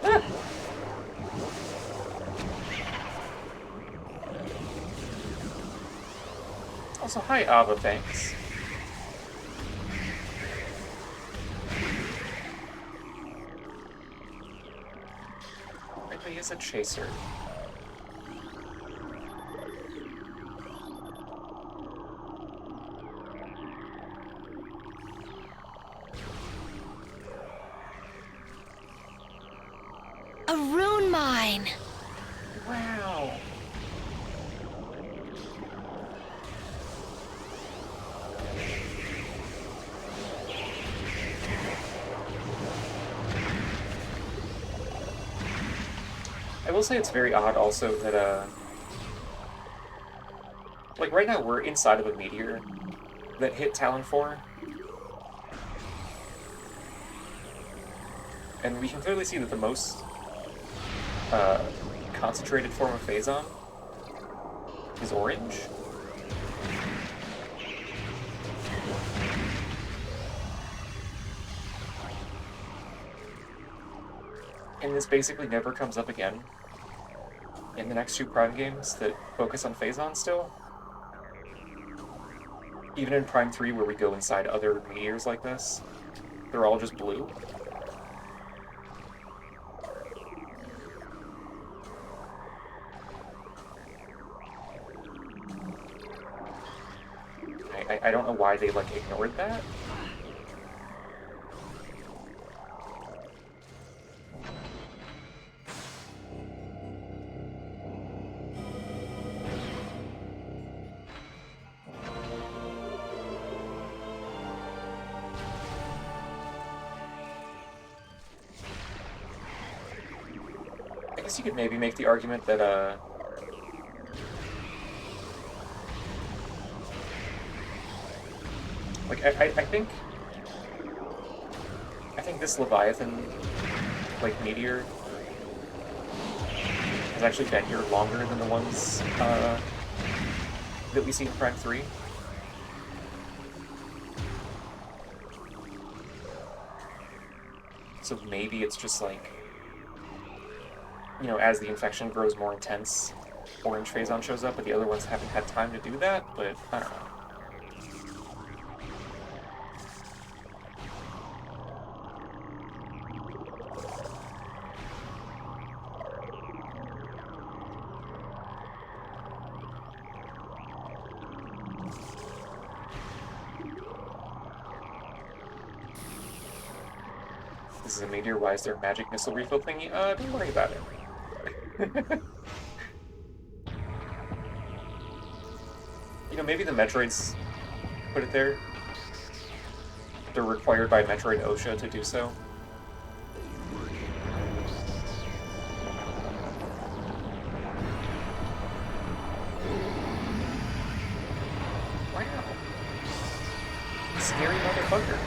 Speaker 1: Ah! Also, hi, Ava, thanks. Ridley is a chaser.
Speaker 2: A rune mine.
Speaker 1: Wow. I will say it's very odd also that, like right now we're inside of a meteor that hit Talon 4. And we can clearly see that the most concentrated form of Phazon is orange. And this basically never comes up again in the next two Prime games that focus on Phazon still. Even in Prime 3, where we go inside other meteors like this, they're all just blue. I don't know why they, like, ignored that. I guess you could maybe make the argument that, like, I think this Leviathan, like, meteor has actually been here longer than the ones, that we see in Prime 3. So maybe it's just like, you know, as the infection grows more intense, orange Phazon shows up, but the other ones haven't had time to do that, but I don't know. This is a meteor, why is there a magic missile refill thingy? Don't worry about it. You know, maybe the Metroids put it there. they're required by Metroid OSHA to do so. Wow. Scary motherfucker.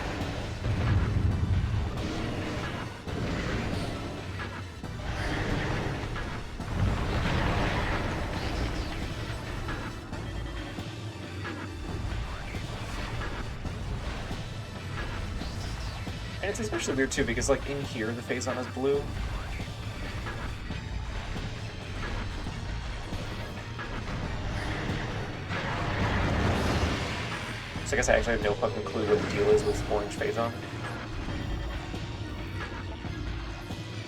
Speaker 1: And it's especially weird too because like in here the Phazon is blue. So I guess I actually have no fucking clue what the deal is with orange Phazon.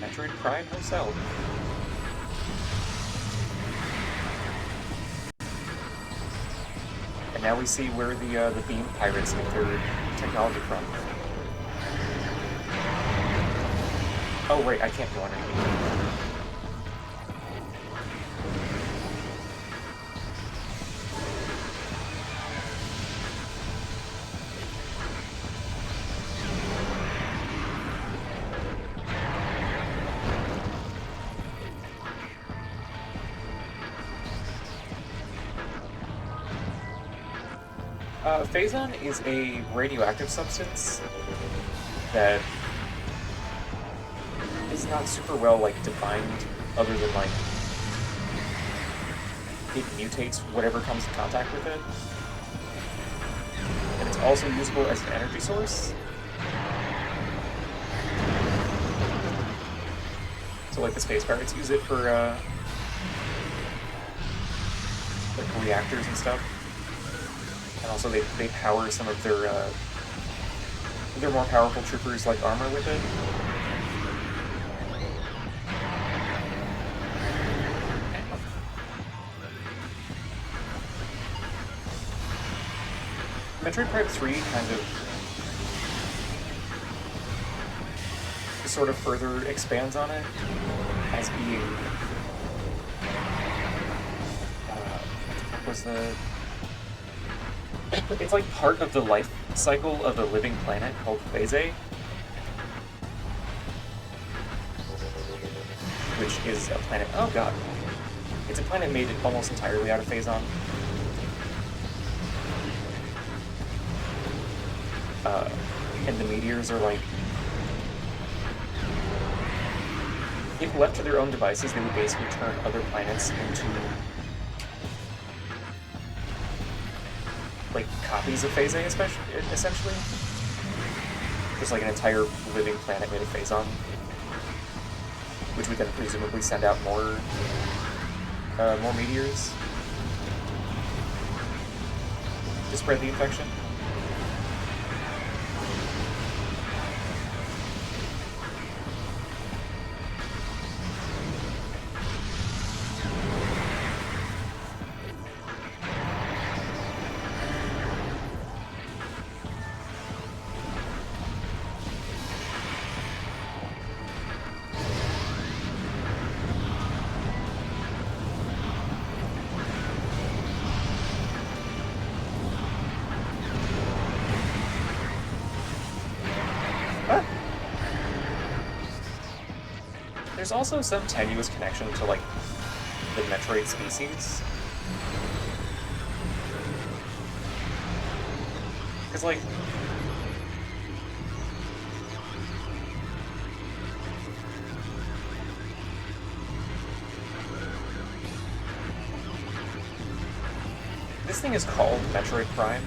Speaker 1: Metroid Prime himself. And now we see where the beam pirates get their technology from. Oh wait, I can't go underneath. Phazon is a radioactive substance that is not super well like defined, other than like it mutates whatever comes in contact with it, and it's also usable as an energy source. So like the space pirates use it for like reactors and stuff. And also they power some of their more powerful troopers like armor with it. Metroid Prime 3 kind of sort of further expands on it as being what was the it's like part of the life cycle of a living planet called Phase, which is a planet. Oh god, it's a planet made almost entirely out of Phazon. And the meteors are like, if left to their own devices, they would basically turn other planets into like copies of Phase, essentially. Just like an entire living planet made of Phazon, which would then presumably send out more meteors to spread the infection. There's also some tenuous connection to, like, the Metroid species. Because, like, this thing is called Metroid Prime,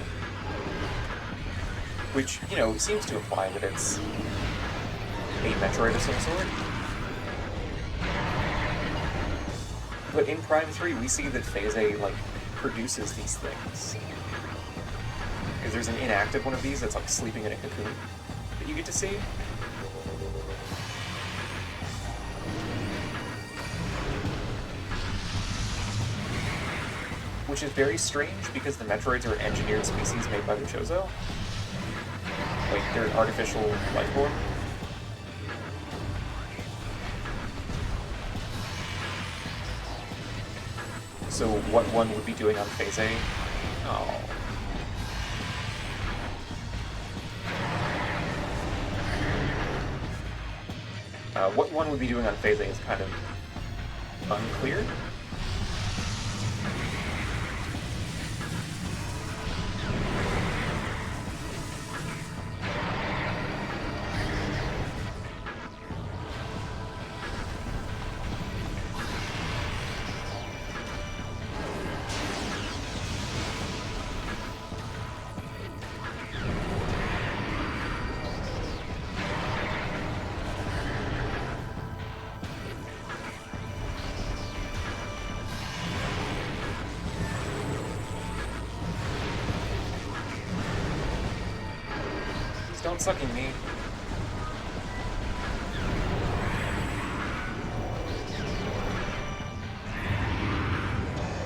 Speaker 1: which, you know, seems to imply that it's a Metroid of some sort. But in Prime 3, we see that Phase, like, produces these things. Because there's an inactive one of these that's, like, sleeping in a cocoon that you get to see. Which is very strange, because the Metroids are an engineered species made by the Chozo. Like, they're an artificial life form. So what one would be doing on Phase? Oh. What one would be doing on Phase A is kind of unclear. Don't sucking me.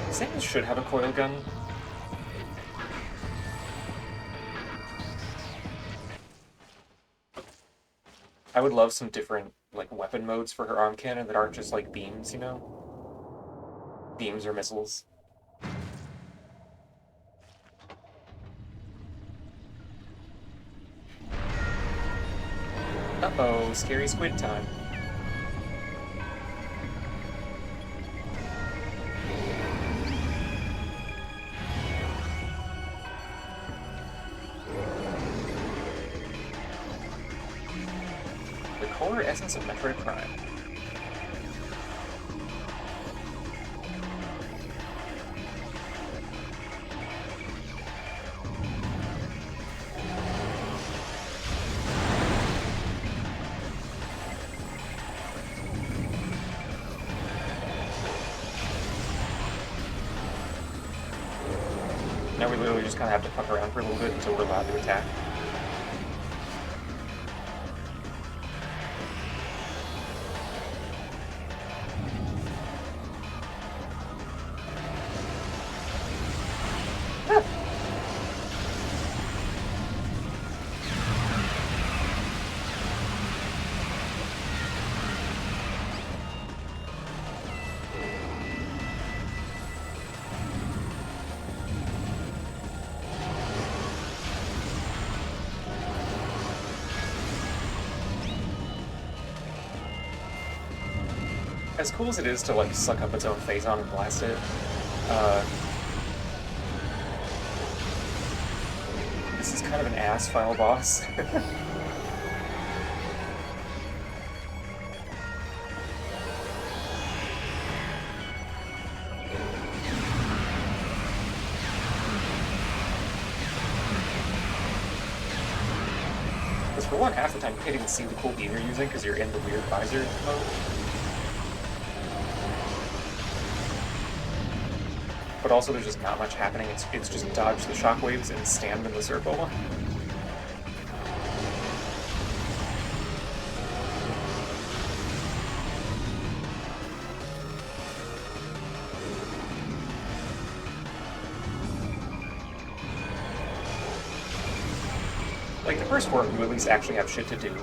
Speaker 1: Samus should have a coil gun. I would love some different, like, weapon modes for her arm cannon that aren't just, like, beams, you know? Beams or missiles. Uh-oh, scary squid time. The core essence of Metroid Prime. Now we literally just kind of have to fuck around for a little bit until we're allowed to attack. As cool as it is to, like, suck up its own phazon and blast it, this is kind of an ass final boss. Because for one, half the time you can't even see the cool beam you're using because you're in the weird visor mode. But also there's just not much happening. It's just dodge the shockwaves and stand in the circle. Like, the first four, you at least actually have shit to do.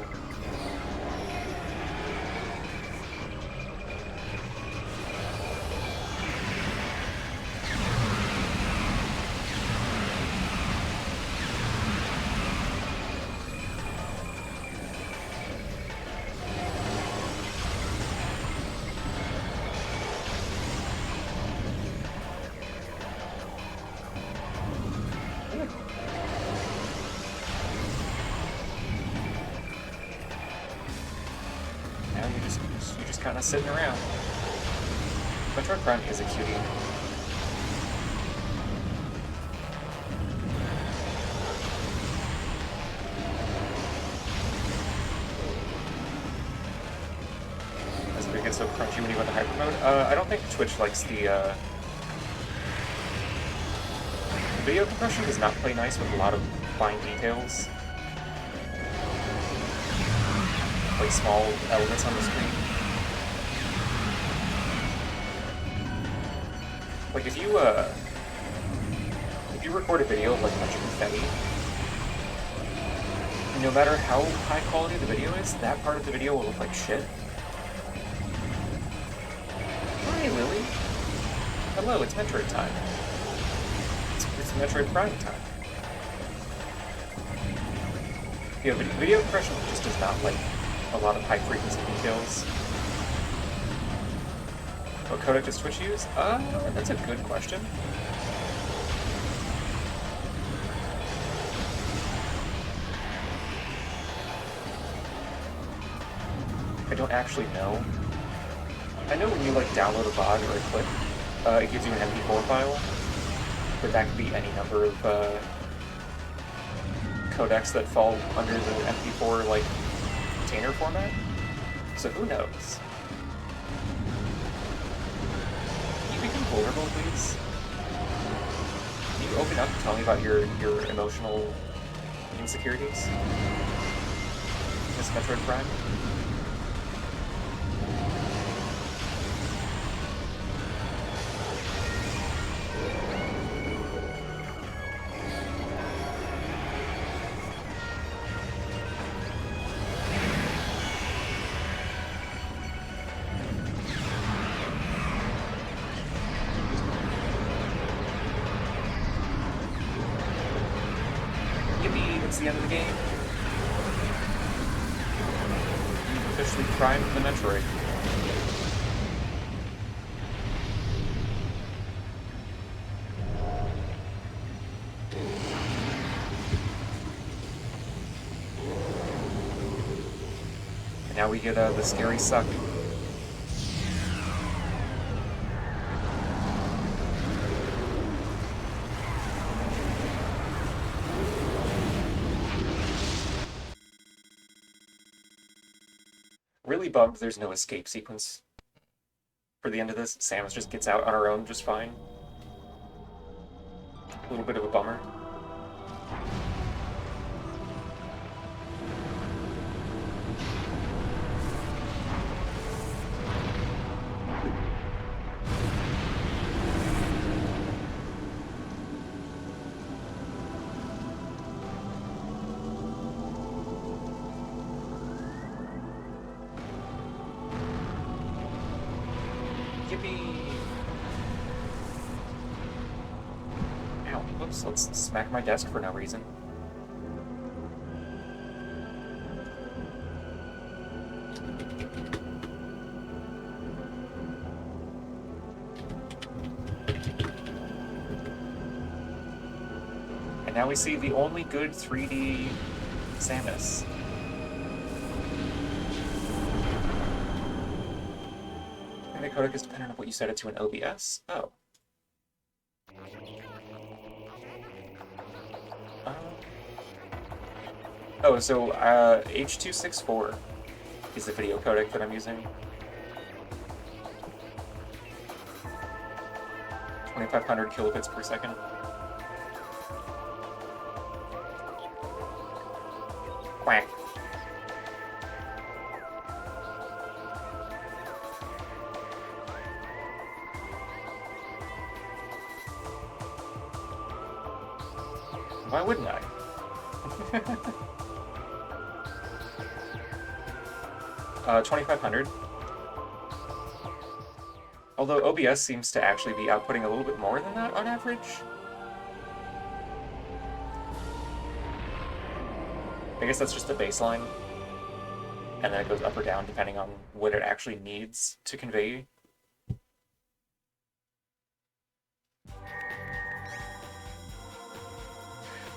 Speaker 1: You're just kind of sitting around. Metroid Prime is a cutie. As it gets so crunchy when you go into hyper mode. I don't think Twitch likes the video compression does not play nice with a lot of fine details. Like small elements on the screen. Like if you record a video of like a bunch of confetti, no matter how high quality the video is, that part of the video will look like shit. Hi, Lily. Hello, it's Metroid time. It's Metroid Prime time. Yeah, video compression just does not like a lot of high-frequency details. What codec does Twitch use? That's a good question. I don't actually know. I know when you like download a VOD or a clip, it gives you an MP4 file, but that could be any number of codecs that fall under the MP4 like container format. So who knows? Can you become vulnerable, please? Can you open up and tell me about your emotional insecurities? Miss Metroid Prime? It's the end of the game. You've officially primed the Metroid. And now we get the scary suck. Really bummed there's no escape sequence for the end of this. Samus just gets out on her own just fine. A little bit of a bummer. Ow, whoops, let's smack my desk for no reason. And now we see the only good 3D Samus. The codec is dependent on what you set it to in OBS? Oh. Oh, so H.264 is the video codec that I'm using. 2500 kilobits per second. Quack. Why wouldn't I? Uh, 2500. Although OBS seems to actually be outputting a little bit more than that on average. I guess that's just the baseline. And then it goes up or down depending on what it actually needs to convey.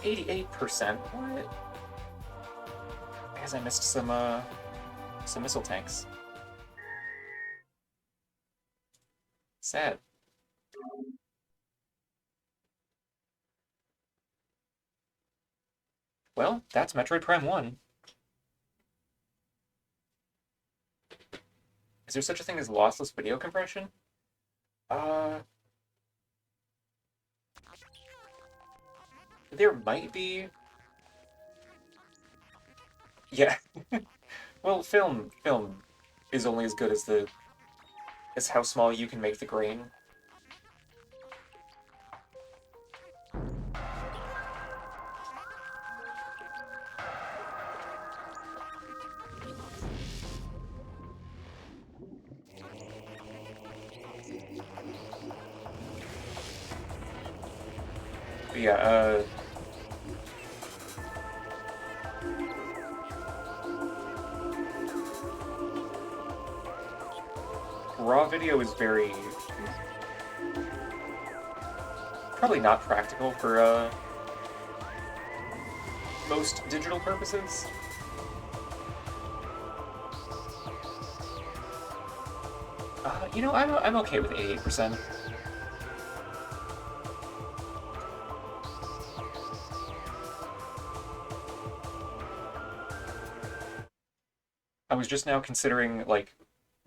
Speaker 1: %. What? I guess I missed some missile tanks. Sad. Well, that's Metroid Prime 1. Is there such a thing as lossless video compression? There might be. Yeah. Well, film is only as good as how small you can make the grain. But yeah, raw video is very... probably not practical for most digital purposes. You know, I'm okay with 88%. I was just now considering, like,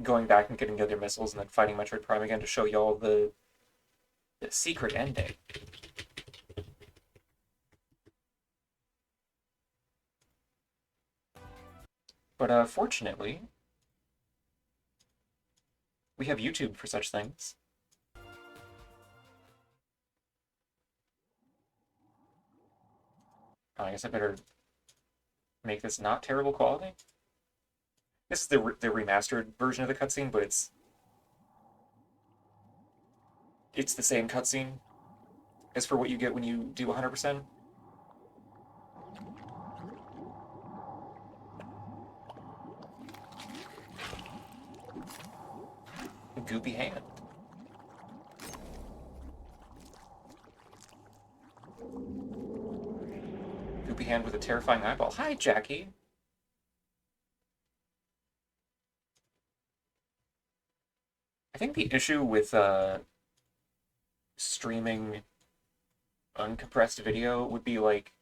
Speaker 1: going back and getting the other missiles and then fighting Metroid Prime again to show y'all the secret ending. But fortunately, we have YouTube for such things. I guess I better make this not terrible quality. This is the remastered version of the cutscene, but it's the same cutscene as for what you get when you do 100%. A goopy hand. Goopy hand with a terrifying eyeball. Hi, Jackie. I think the issue with streaming uncompressed video would be like,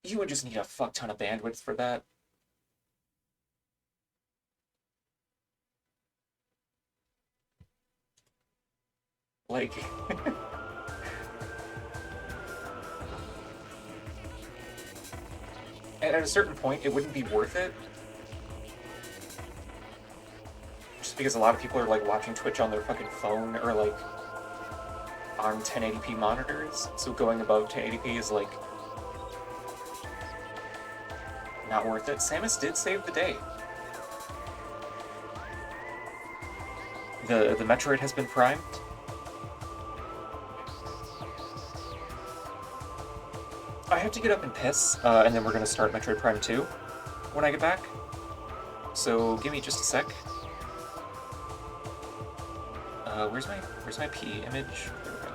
Speaker 1: you would just need a fuck ton of bandwidth for that. Like, and at a certain point, it wouldn't be worth it. Just because a lot of people are like watching Twitch on their fucking phone or like on 1080p monitors, so going above 1080p is like not worth it. Samus did save the day. The Metroid has been primed. I have to get up and piss, and then we're gonna start Metroid Prime 2 when I get back. So give me just a sec. Where's my P image? There we go.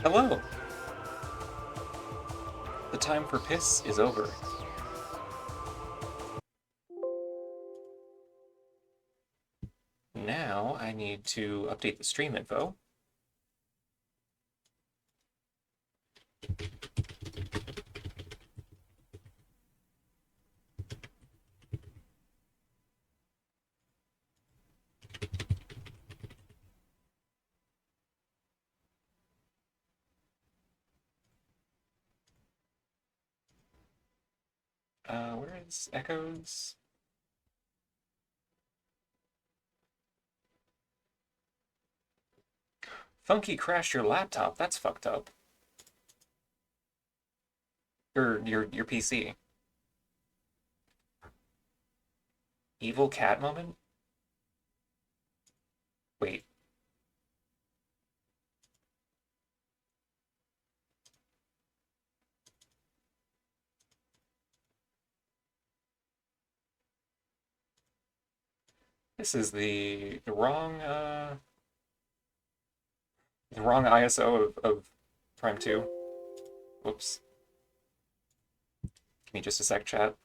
Speaker 1: Hello! The time for piss is over. Now I need to update the stream info. Where is Echoes? Funky crashed your laptop. That's fucked up. Or your PC. Evil cat moment? Wait. This is the wrong ISO of Prime 2. Whoops. Give me just a sec, chat.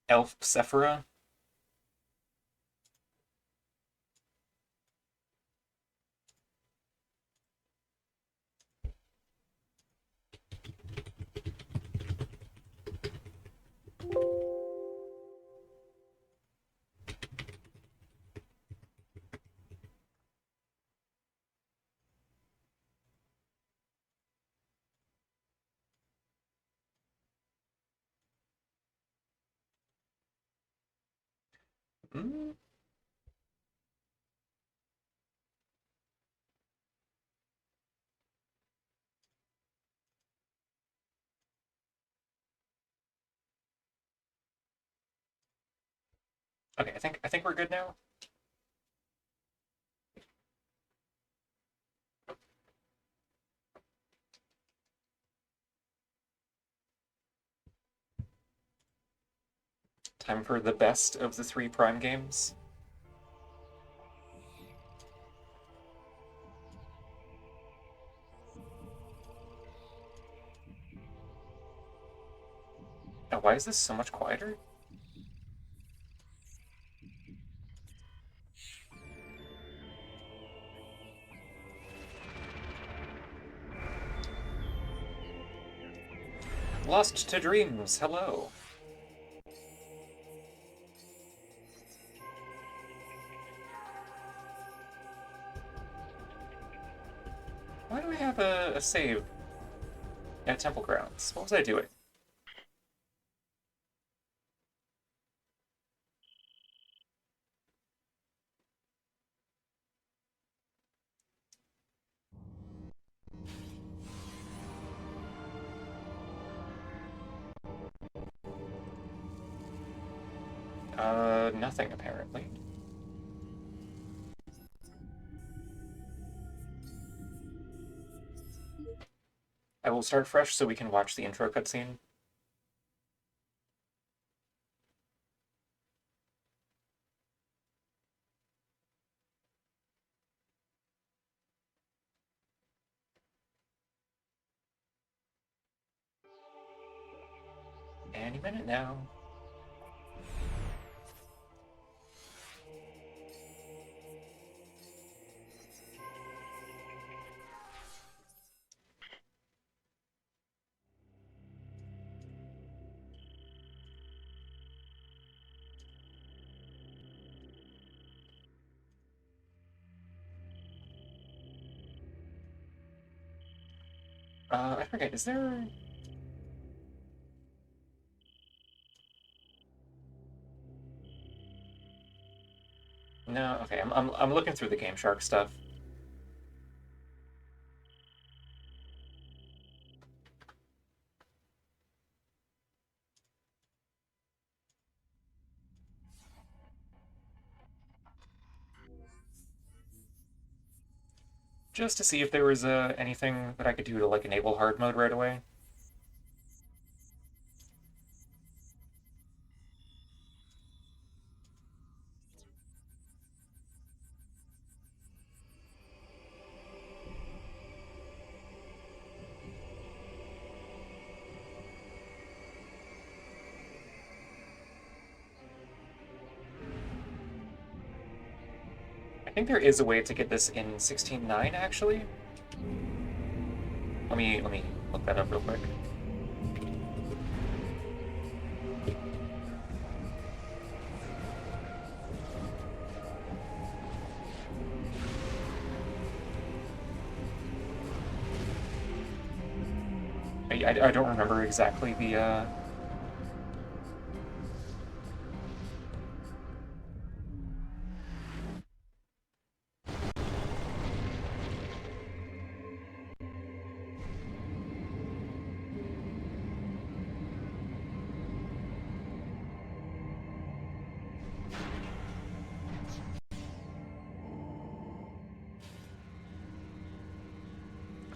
Speaker 1: Elf Sephira. Mm. Okay, I think we're good now. Time for the best of the 3 Prime games. Oh, why is this so much quieter? Lost to Dreams, hello. Why do I have a save at Temple Grounds? What was I doing? Nothing apparently. I will start fresh so we can watch the intro cutscene. Any minute now. I forget, is there... No, okay, I'm looking through the Game Shark stuff. Just to see if there was anything that I could do to like enable hard mode right away. think there is a way to get this in 16.9 actually. Let me look that up real quick. I don't remember exactly the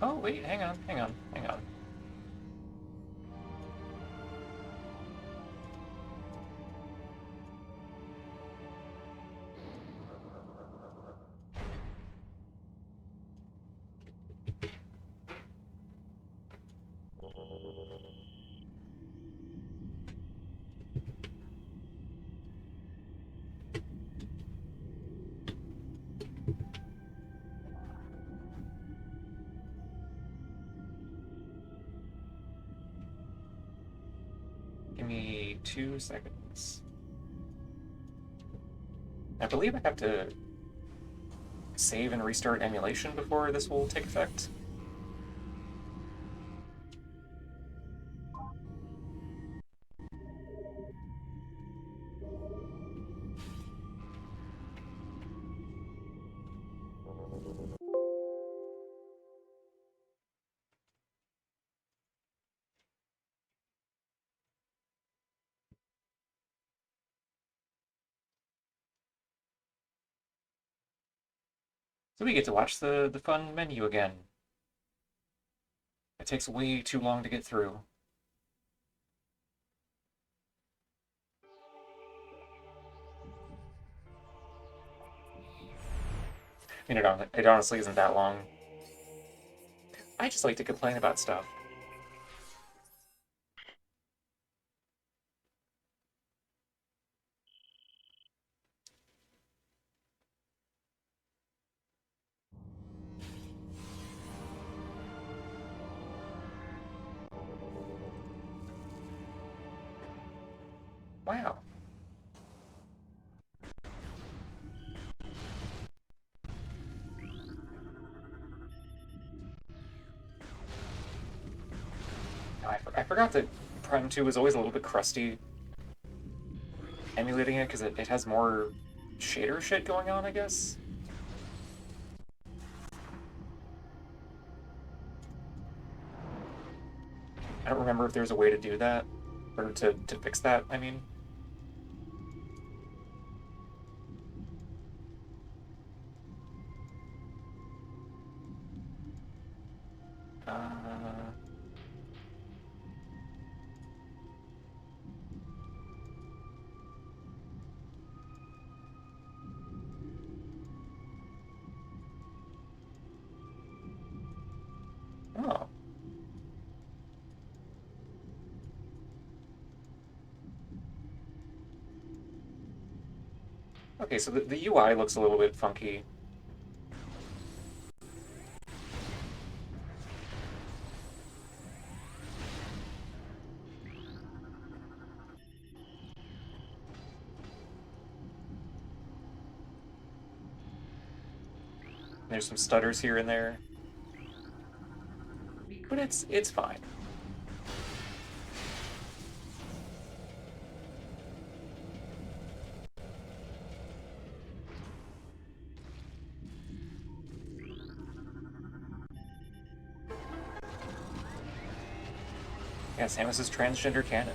Speaker 1: Oh wait, hang on. Give me 2 seconds. I believe I have to save and restart emulation before this will take effect. So we get to watch the fun menu again. It takes way too long to get through. I mean, it honestly isn't that long. I just like to complain about stuff. Wow. I forgot that Prime 2 was always a little bit crusty emulating it because it has more shader shit going on, I guess. I don't remember if there's a way to do that, or to fix that, I mean. Uh, oh. Okay, so the UI looks a little bit funky. There's some stutters here and there, but it's fine. Yeah, Samus is transgender canon.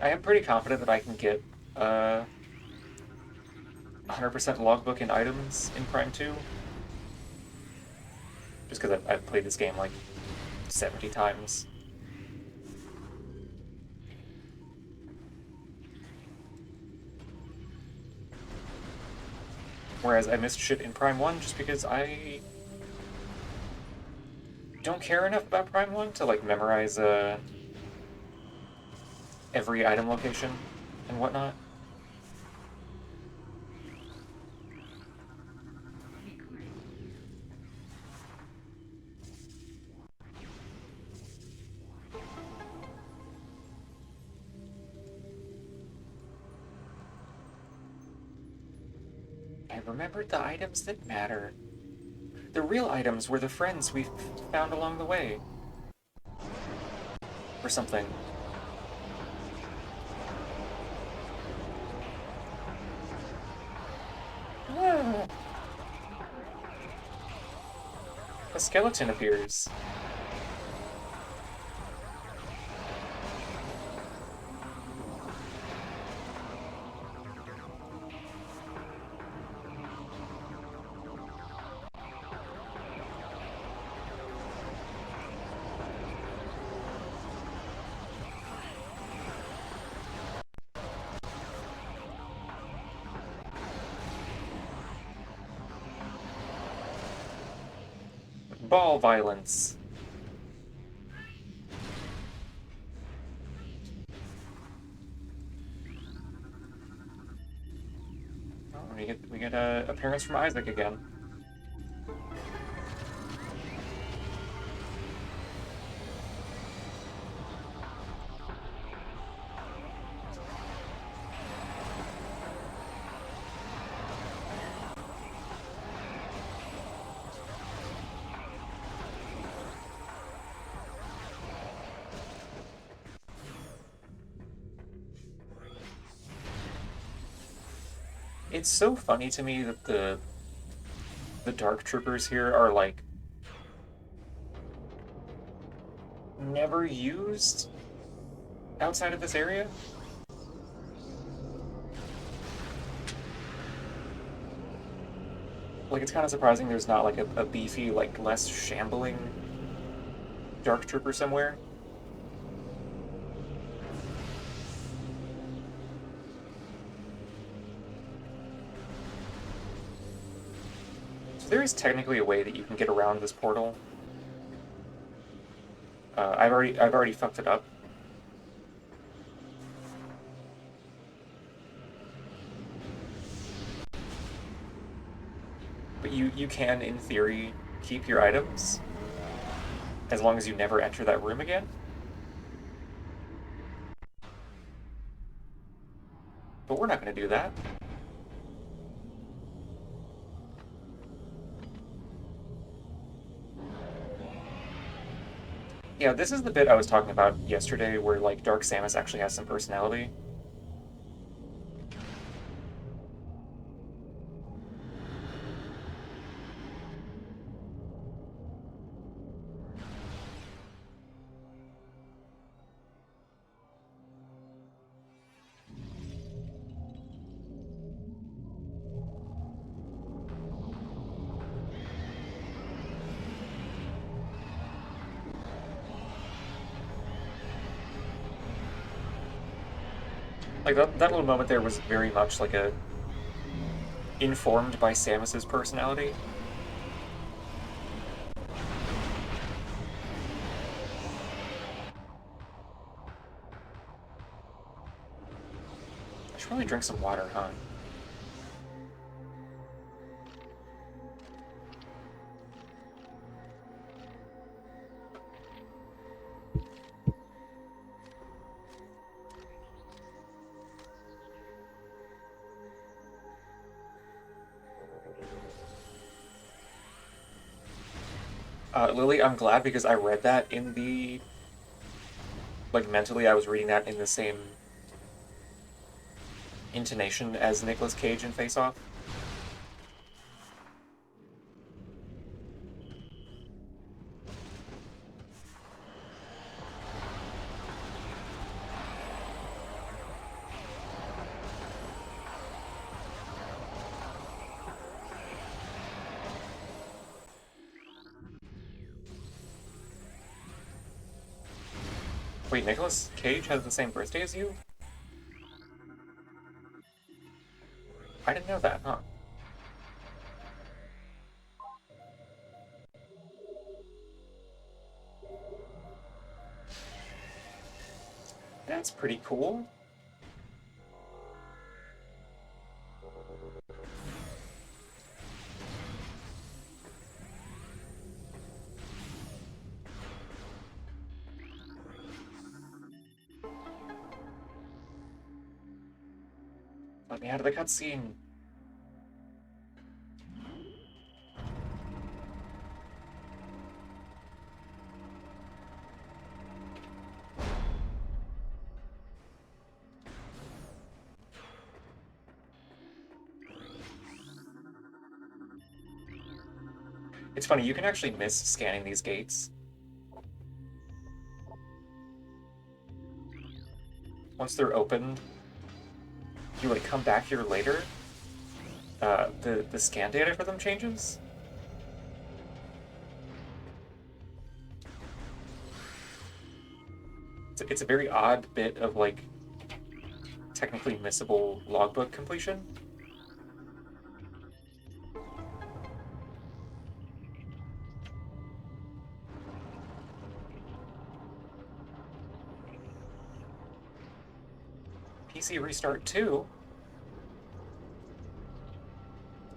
Speaker 1: I am pretty confident that I can get 100% logbook in items in Prime 2. Just because I've played this game like 70 times. Whereas I missed shit in Prime 1 just because I don't care enough about Prime 1 to like memorize every item location and whatnot. I remembered the items that matter. The real items were the friends we found along the way. Or something. Ah. A skeleton appears. Ball violence. Oh, we get a appearance from Isaac again. It's so funny to me that the Dark Troopers here are like never used outside of this area. Like, it's kind of surprising there's not like a beefy, like less shambling Dark Trooper somewhere. So there is technically a way that you can get around this portal. I've already fucked it up. But you can, in theory, keep your items as long as you never enter that room again. But we're not going to do that. Yeah, this is the bit I was talking about yesterday where, like, Dark Samus actually has some personality. Like, that little moment there was very much like a informed by Samus's personality. I should probably drink some water, huh? Lily, I'm glad because I read that in the... Like, mentally, I was reading that in the same intonation as Nicolas Cage in Face Off. Wait, Nicolas Cage has the same birthday as you? I didn't know that, huh? That's pretty cool. Let me out of the cutscene. It's funny, you can actually miss scanning these gates. Once they're opened, you like come back here later, the scan data for them changes. It's a very odd bit of like technically missable logbook completion. PC Restart 2.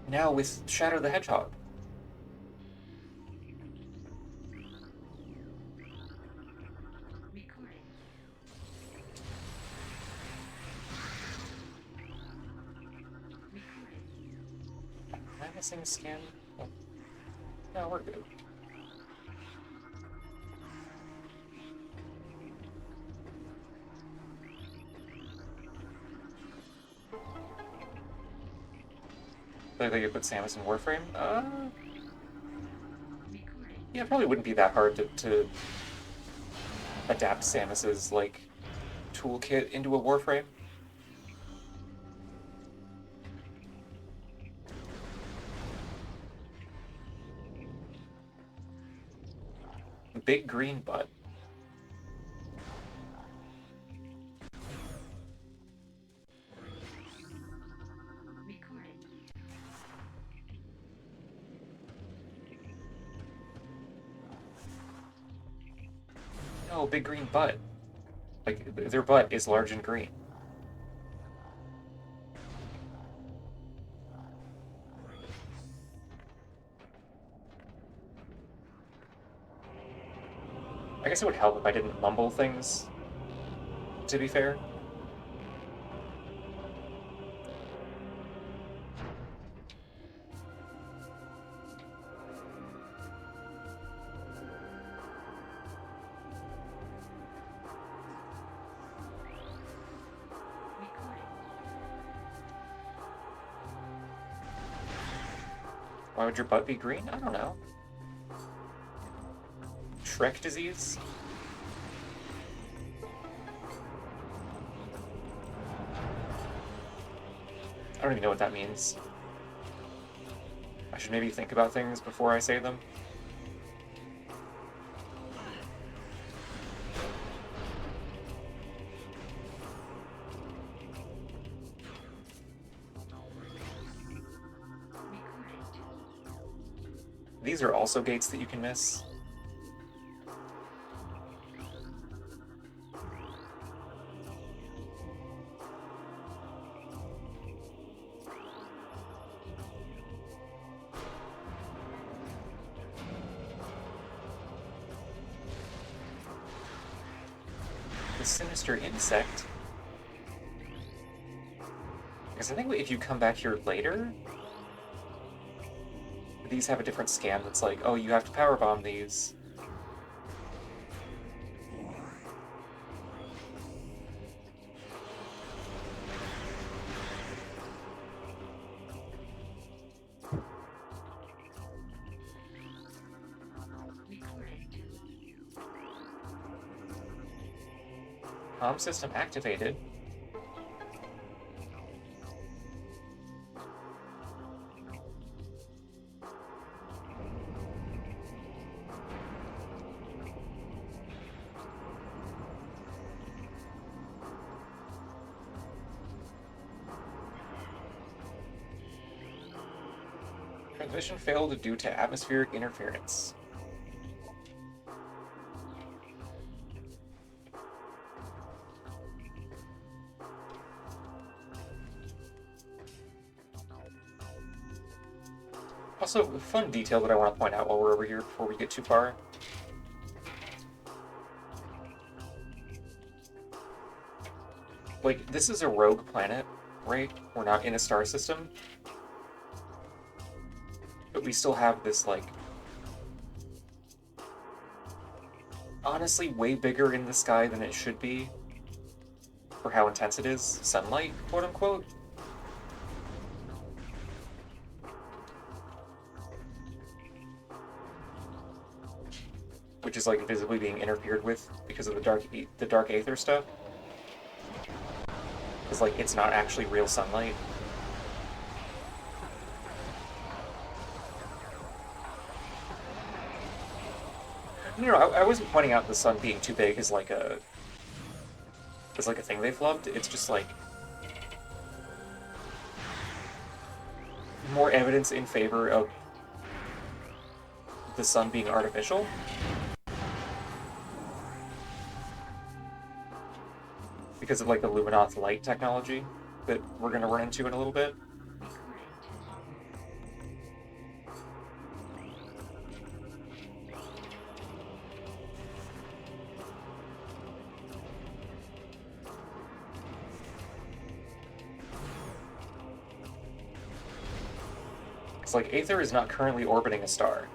Speaker 1: Now with Shadow the Hedgehog. Am I missing a scan? Oh. No, we're good. Like they could put Samus in Warframe? Yeah, it probably wouldn't be that hard to adapt Samus's, like, toolkit into a Warframe. Big green butt. No, big green butt. Like, their butt is large and green. I guess it would help if I didn't mumble things, to be fair. Why would your butt be green? I don't know. Shrek disease? I don't even know what that means. I should maybe think about things before I say them. These are also gates that you can miss. The sinister insect. Because I think if you come back here later, these have a different scan that's like, oh, you have to powerbomb these. Comm system activated. Transmission failed due to atmospheric interference. Also, a fun detail that I want to point out while we're over here before we get too far. Like, this is a rogue planet, right? We're not in a star system. But we still have this, like, honestly way bigger in the sky than it should be for how intense it is. Sunlight, quote unquote. Which is like visibly being interfered with because of the dark aether stuff. Because like it's not actually real sunlight. No, I wasn't pointing out the sun being too big as like a thing they flubbed. It's just like more evidence in favor of the sun being artificial. Because of like the Luminoth light technology that we're going to run into in a little bit. It's like Aether is not currently orbiting a star.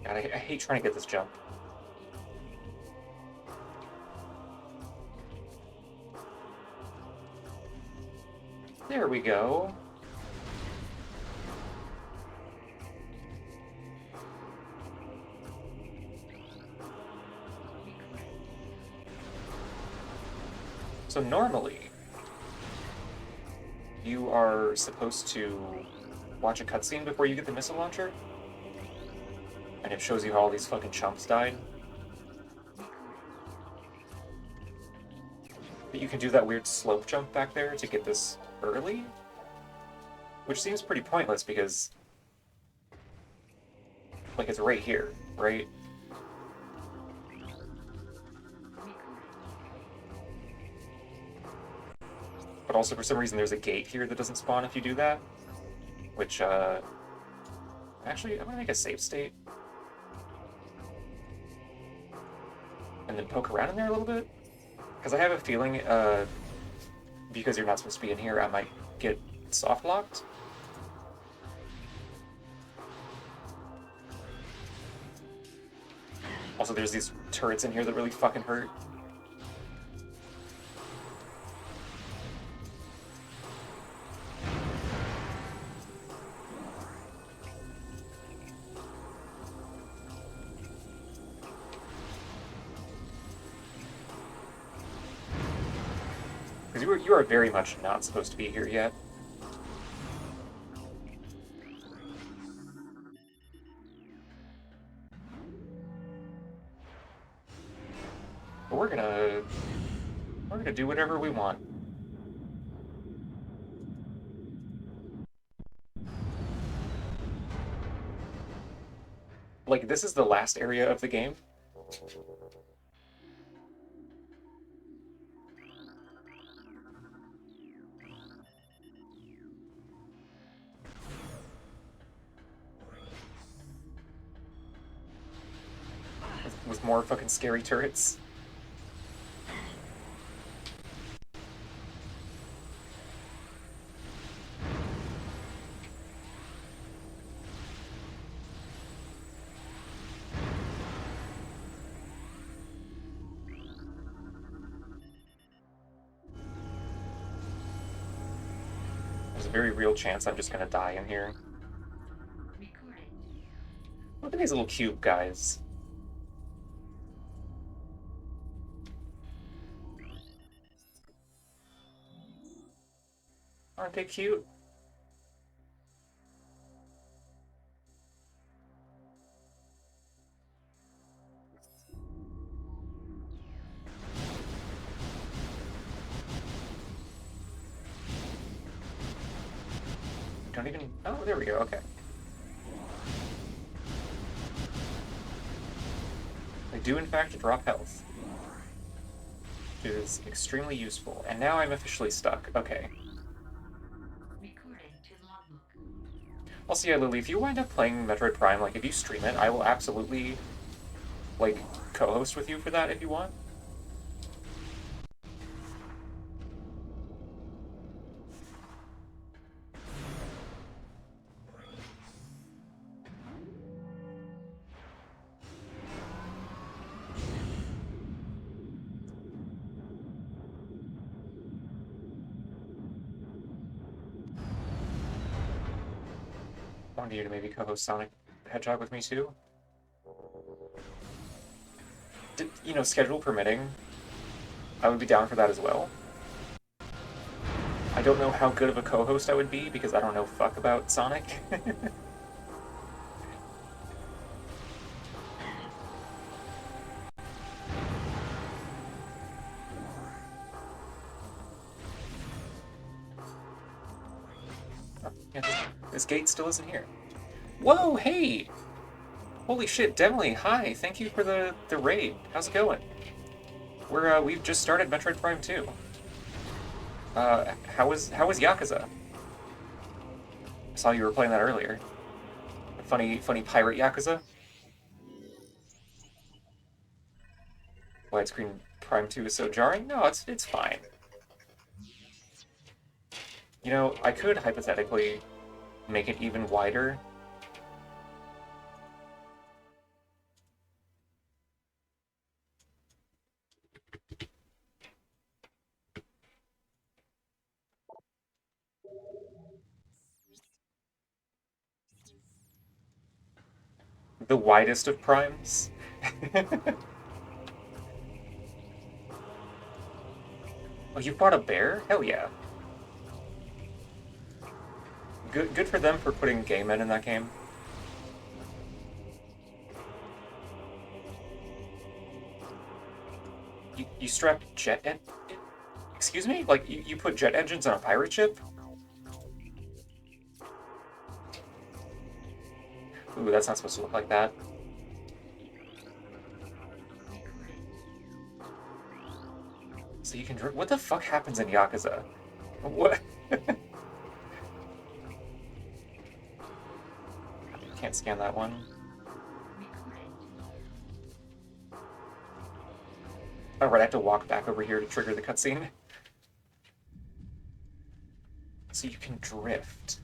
Speaker 1: God, I hate trying to get this jump. There we go. So normally, you are supposed to watch a cutscene before you get the missile launcher, and it shows you how all these fucking chumps died. But you can do that weird slope jump back there to get this early, which seems pretty pointless because, like, it's right here, right? But also, for some reason, there's a gate here that doesn't spawn if you do that. Which, actually, I'm gonna make a save state. And then poke around in there a little bit. Because I have a feeling, because you're not supposed to be in here, I might get soft locked. Also, there's these turrets in here that really fucking hurt. Because you are very much not supposed to be here yet. But we're gonna do whatever we want. Like, this is the last area of the game. With more fucking scary turrets. There's a very real chance I'm just gonna die in here. Look at these little cube guys. Aren't they cute? don't even... Oh, there we go, okay. They do, in fact, drop health. Which is extremely useful. And now I'm officially stuck. Okay. Also, yeah, Lily, if you wind up playing Metroid Prime, like, if you stream it, I will absolutely, like, co-host with you for that if you want. Wanted you to maybe co-host Sonic the Hedgehog with me too. You know, schedule permitting, I would be down for that as well. I don't know how good of a co-host I would be because I don't know fuck about Sonic. Oh, yeah, this gate still isn't here. Whoa, hey! Holy shit, Demily, hi, thank you for the raid. How's it going? We've just started Metroid Prime 2. How was Yakuza? I saw you were playing that earlier. Funny pirate Yakuza? Widescreen Prime 2 is so jarring? No, it's fine. You know, I could hypothetically make it even wider. The widest of primes? Oh, you brought a bear? Hell yeah. Good for them for putting gay men in that game. You strapped excuse me? Like, you put jet engines on a pirate ship? Ooh, that's not supposed to look like that. So you can what the fuck happens in Yakuza? What? Can't scan that one. Alright, I have to walk back over here to trigger the cutscene. So you can drift.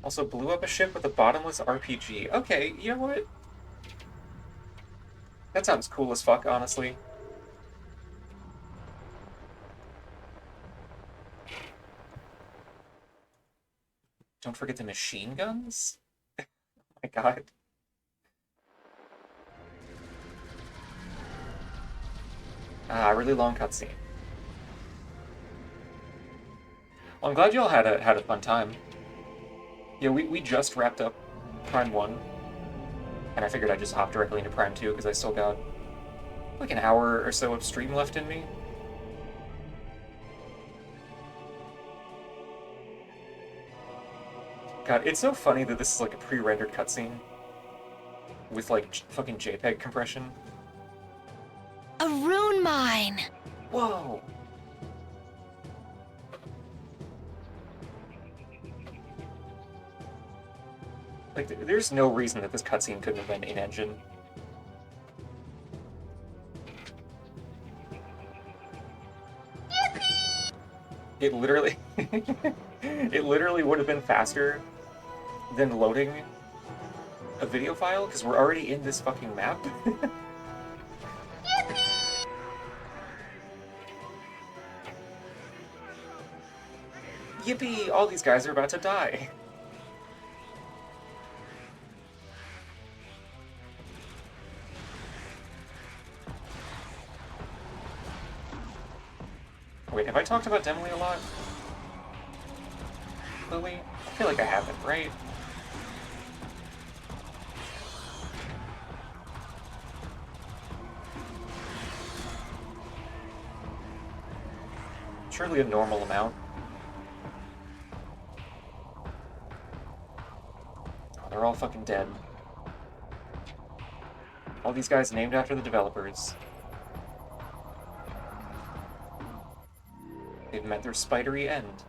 Speaker 1: Also blew up a ship with a bottomless RPG. Okay, you know what? That sounds cool as fuck, honestly. Don't forget the machine guns? Oh my god. Ah, really long cutscene. Well, I'm glad y'all had a fun time. Yeah, we just wrapped up Prime 1, and I figured I'd just hop directly into Prime 2 because I still got like an hour or so of stream left in me. God, it's so funny that this is like a pre-rendered cutscene with like fucking JPEG compression.
Speaker 2: A rune mine!
Speaker 1: Whoa! Like, there's no reason that this cutscene couldn't have been in-engine. It literally... it literally would have been faster than loading a video file, because we're already in this fucking map. Yippee! All these guys are about to die. Wait, have I talked about Demily a lot? Lily? I feel like I haven't, right? surely a normal amount. Oh, they're all fucking dead. All these guys named after the developers. They've met their spidery end.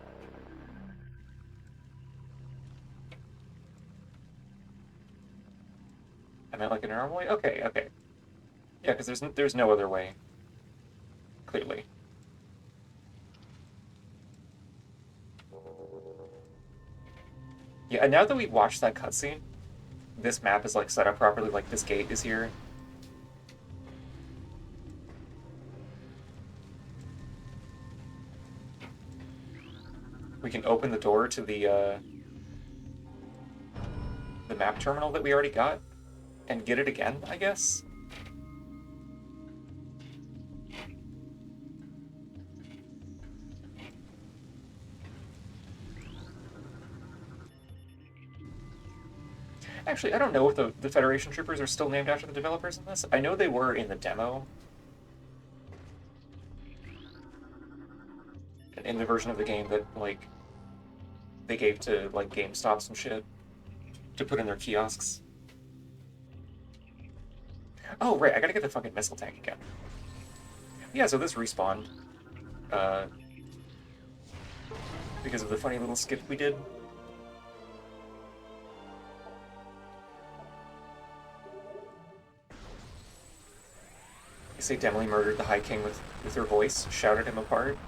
Speaker 1: I meant like a normal way? Okay, okay. Yeah, because there's no other way. Clearly. Yeah, and now that we've watched that cutscene, this map is like set up properly, like this gate is here. We can open the door to the map terminal that we already got and get it again, I guess. Actually, I don't know if the Federation troopers are still named after the developers in this. I know they were in the demo. In the version of the game that, like, they gave to, like, GameStops and shit to put in their kiosks. Oh, right, I gotta get the fucking missile tank again. Yeah, so this respawned. Because of the funny little skip we did. You say Demily murdered the High King with her voice, shouted him apart.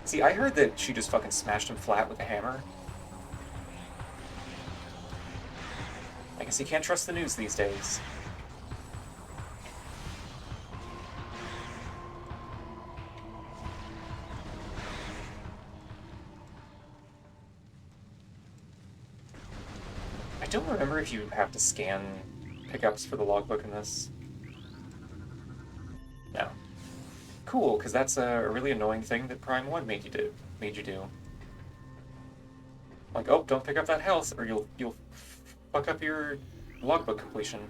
Speaker 1: See, I heard that she just fucking smashed him flat with a hammer. I guess you can't trust the news these days. I don't remember if you have to scan pickups for the logbook in this. No. Cool, because that's a really annoying thing that Prime 1 made you do. Like, oh, don't pick up that health, or you'll fuck up your logbook completion.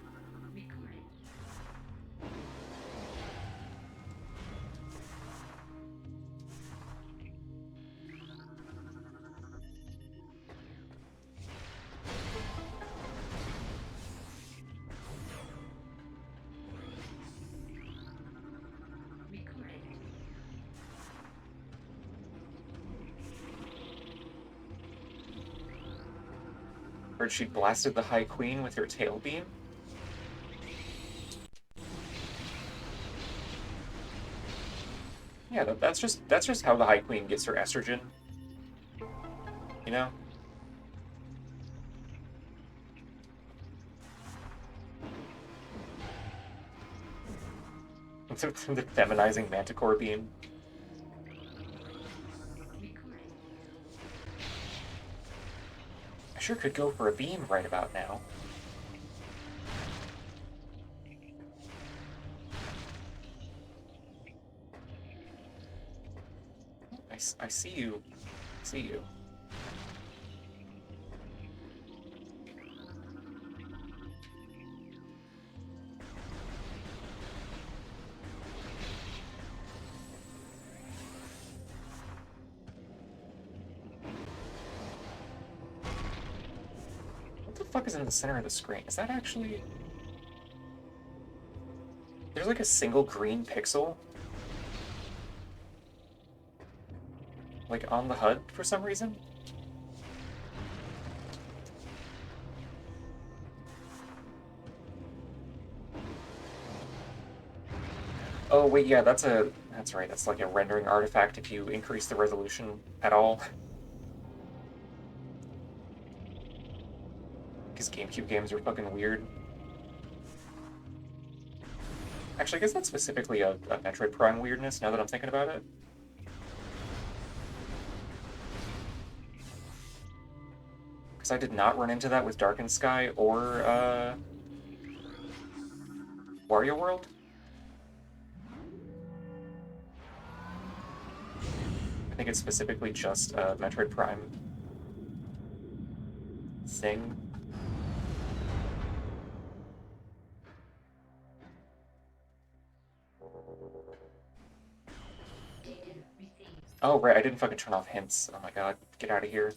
Speaker 1: Heard she blasted the High Queen with her tail beam. Yeah, that's just how the High Queen gets her estrogen. You know? The feminizing manticore beam. I sure could go for a beam right about now. I see you. See you. What the fuck is in the center of the screen? Is that actually... There's like a single green pixel? Like on the HUD for some reason? Oh wait, yeah, that's right, that's like a rendering artifact if you increase the resolution at all. Because GameCube games are fucking weird. Actually, I guess that's specifically a Metroid Prime weirdness, now that I'm thinking about it. Because I did not run into that with Darkened Sky or, Wario World? I think it's specifically just a Metroid Prime thing. Oh, right, I didn't fucking turn off hints. Oh my god, get out of here.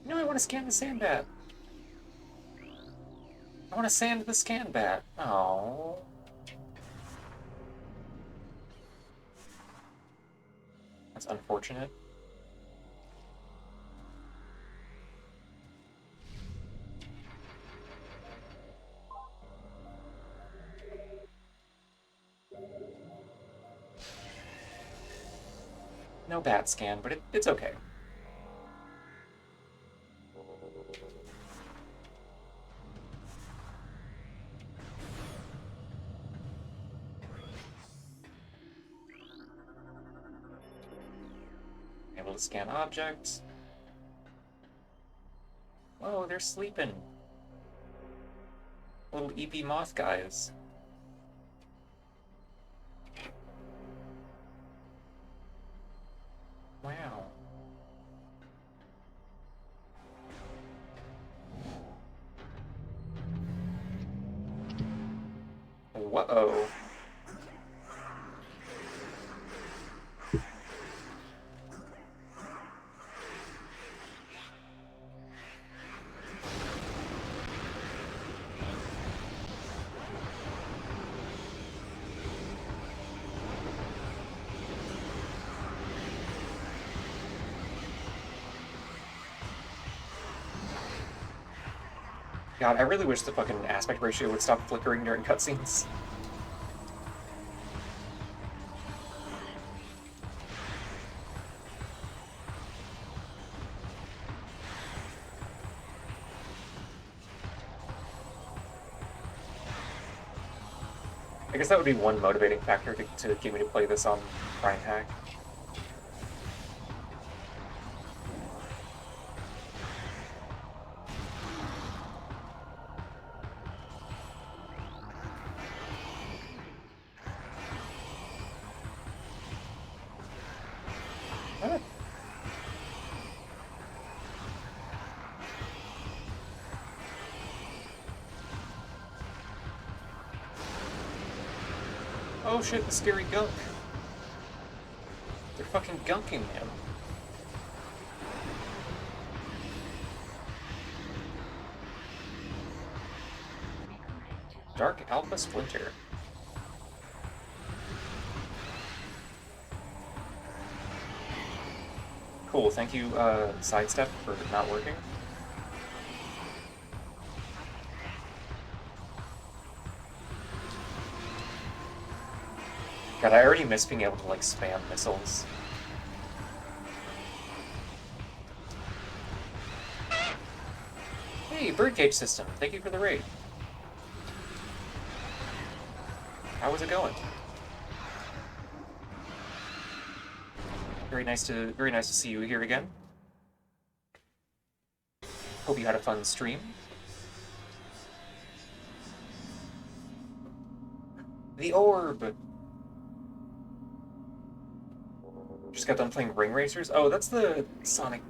Speaker 1: No, I want to scan the sandbat. I want to sand the scan bat. Oh. That's unfortunate. No bat scan, but it's okay. Able to scan objects. Whoa, they're sleeping. Little EP moth guys. Wow. Whoa. God, I really wish the fucking aspect ratio would stop flickering during cutscenes. I guess that would be one motivating factor to get me to play this on Prime Hack. Ah. Oh shit, the scary gunk. They're fucking gunking him. Dark Alpha Splinter. Cool, thank you, Sidestep, for not working. God, I already miss being able to, like, spam missiles. Hey, Birdcage System, thank you for the raid. How was it going? Very nice to see you here again. Hope you had a fun stream. The orb. Just got done playing Ring Racers. Oh, that's the Sonic.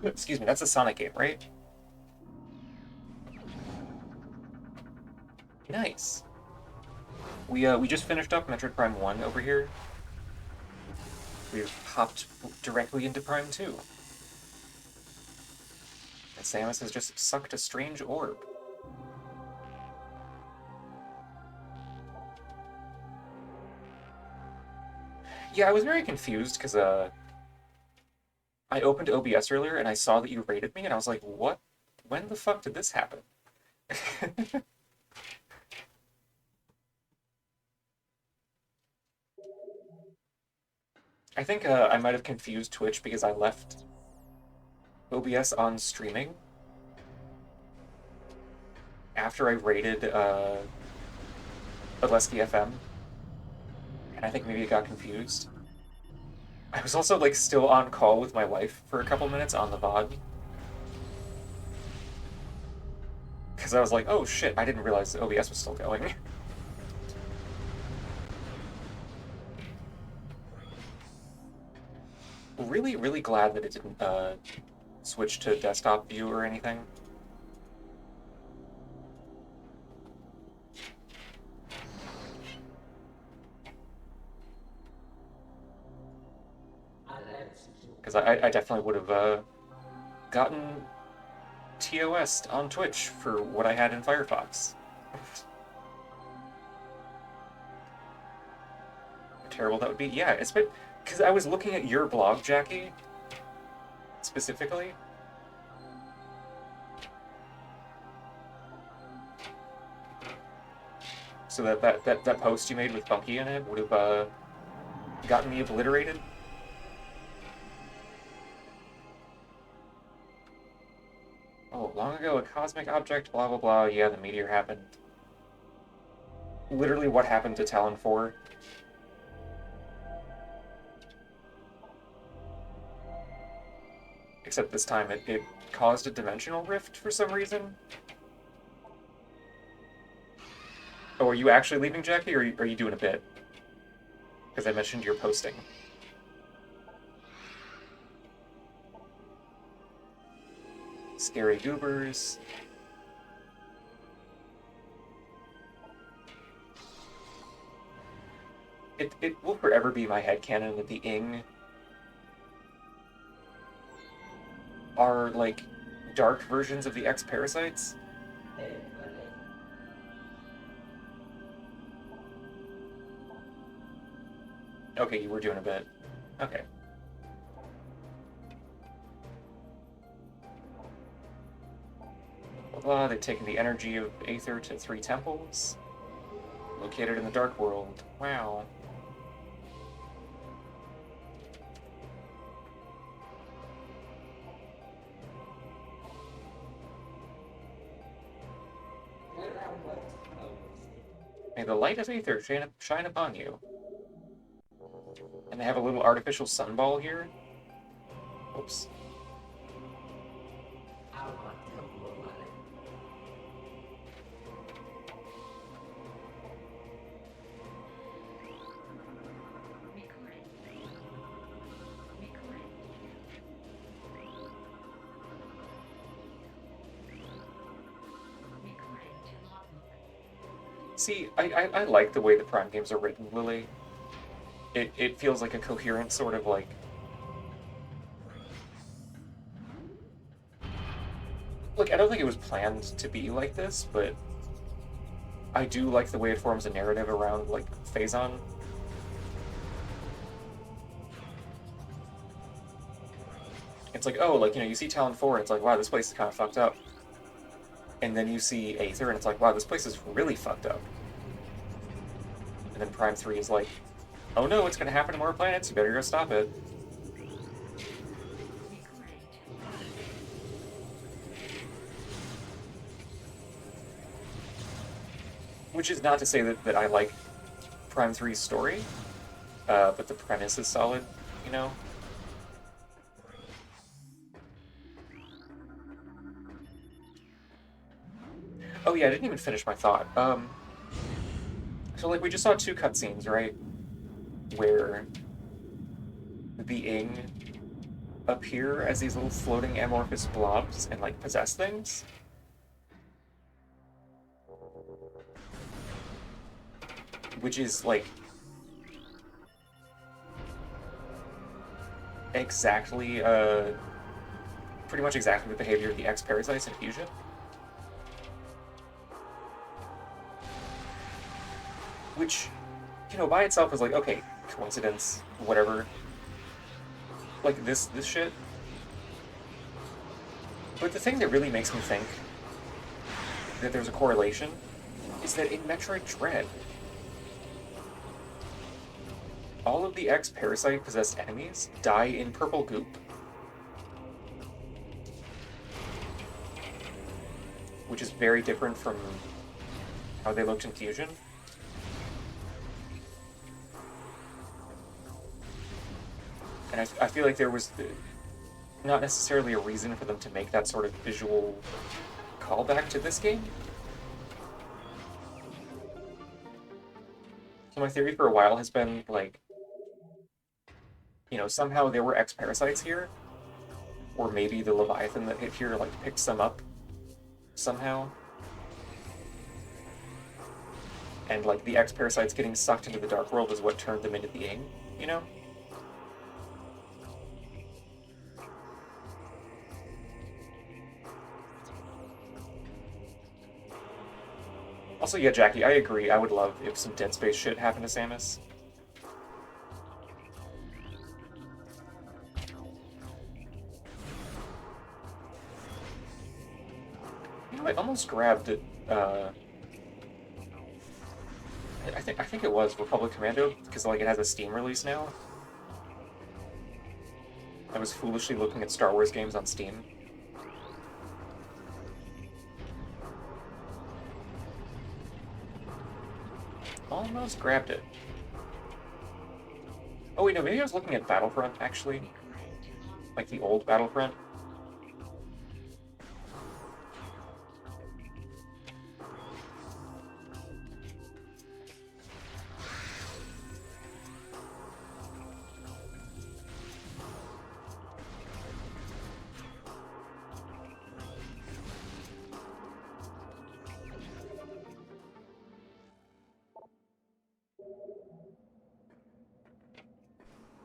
Speaker 1: Excuse me, that's the Sonic game, right? Nice. We just finished up Metroid Prime 1 over here. We've hopped directly into Prime 2. And Samus has just sucked a strange orb. Yeah, I was very confused because I opened OBS earlier and I saw that you rated me and I was like, what? When the fuck did this happen? I think I might have confused Twitch because I left OBS on streaming after I rated Adleski FM, and I think maybe it got confused. I was also like still on call with my wife for a couple minutes on the VOD. Because I was like, oh shit, I didn't realize the OBS was still going. Really, really glad that it didn't switch to desktop view or anything. Because I definitely would have gotten TOS'd on Twitch for what I had in Firefox. How terrible that would be. Yeah, it's been... Because I was looking at your blog, Jackie, specifically. So that post you made with Bunky in it would have gotten me obliterated. Oh, long ago, a cosmic object, blah blah blah, yeah, the meteor happened. Literally what happened to Talon 4. Except this time it caused a dimensional rift for some reason. Oh, are you actually leaving, Jackie, or are you doing a bit? Because I mentioned you're posting. Scary goobers. It will forever be my headcanon that the Ing are, like, dark versions of the X-Parasites. Okay, you were doing a bit. Okay. Blah, blah, they've taken the energy of Aether to 3 temples. Located in the Dark World. Wow. May the light of Aether shine upon you. And they have a little artificial sunball here. Oops. See, I like the way the Prime games are written, Lily. It feels like a coherent sort of, like... Look, I don't think it was planned to be like this, but I do like the way it forms a narrative around, like, Phazon. It's like, oh, like, you know, you see Talon 4 and it's like, wow, this place is kind of fucked up. And then you see Aether and it's like, wow, this place is really fucked up. And then Prime 3 is like, oh no, it's gonna happen to more planets, you better go stop it. Which is not to say that I like Prime 3's story, but the premise is solid, you know? Oh yeah, I didn't even finish my thought. So like we just saw 2 cutscenes, right? Where the Ing appear as these little floating amorphous blobs and like possess things. Which is like exactly, pretty much exactly the behavior of the X-Parasites in Fusion. Which, you know, by itself is like, okay, coincidence, whatever. Like, this shit. But the thing that really makes me think that there's a correlation is that in Metroid Dread, all of the X-Parasite-possessed enemies die in purple goop. Which is very different from how they looked in Fusion. And I feel like there was not necessarily a reason for them to make that sort of visual callback to this game? So my theory for a while has been, like, you know, somehow there were X-Parasites here, or maybe the Leviathan that hit here, like, picked some up somehow. And, like, the X-Parasites getting sucked into the Dark World is what turned them into being, you know? Also, yeah, Jackie, I agree. I would love if some Dead Space shit happened to Samus. You know, I almost grabbed it, I think it was Republic Commando, because, like, it has a Steam release now. I was foolishly looking at Star Wars games on Steam. Almost grabbed it. Oh wait, no, maybe I was looking at Battlefront, actually. Like the old Battlefront.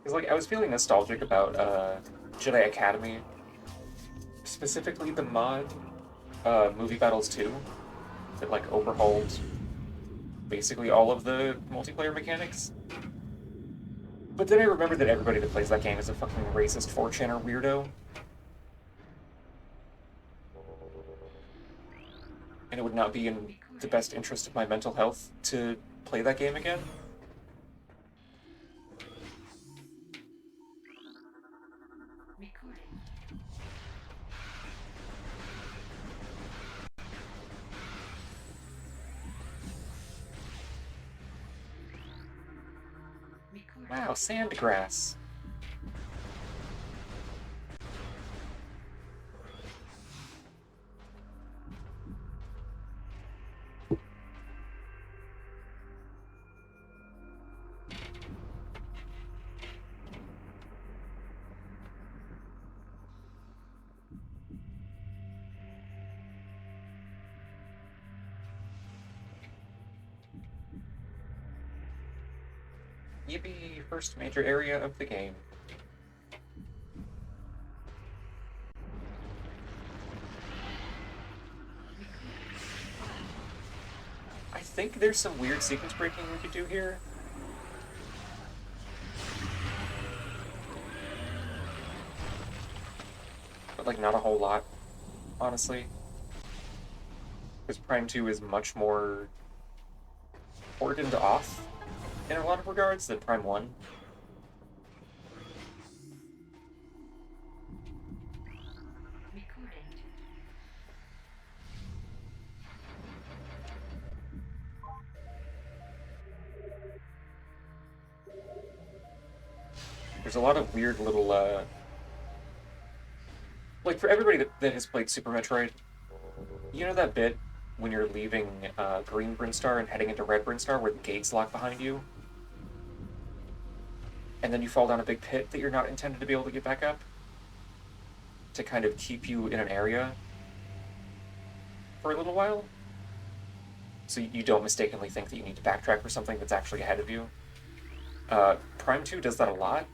Speaker 1: Because, like, I was feeling nostalgic about Jedi Academy. Specifically the mod, Movie Battles 2, that, like, overhauled basically all of the multiplayer mechanics. But then I remembered that everybody that plays that game is a fucking racist 4chaner weirdo. And it would not be in the best interest of my mental health to play that game again. Wow, sandgrass. Yippee, first major area of the game. I think there's some weird sequence breaking we could do here. But, like, not a whole lot, honestly. Because Prime 2 is much more ported into off in a lot of regards than Prime 1. There's a lot of weird little, like, for everybody that has played Super Metroid, you know that bit when you're leaving Green Brinstar and heading into Red Brinstar where the gates lock behind you? And then you fall down a big pit that you're not intended to be able to get back up? To kind of keep you in an area for a little while? So you don't mistakenly think that you need to backtrack for something that's actually ahead of you. Prime 2 does that a lot.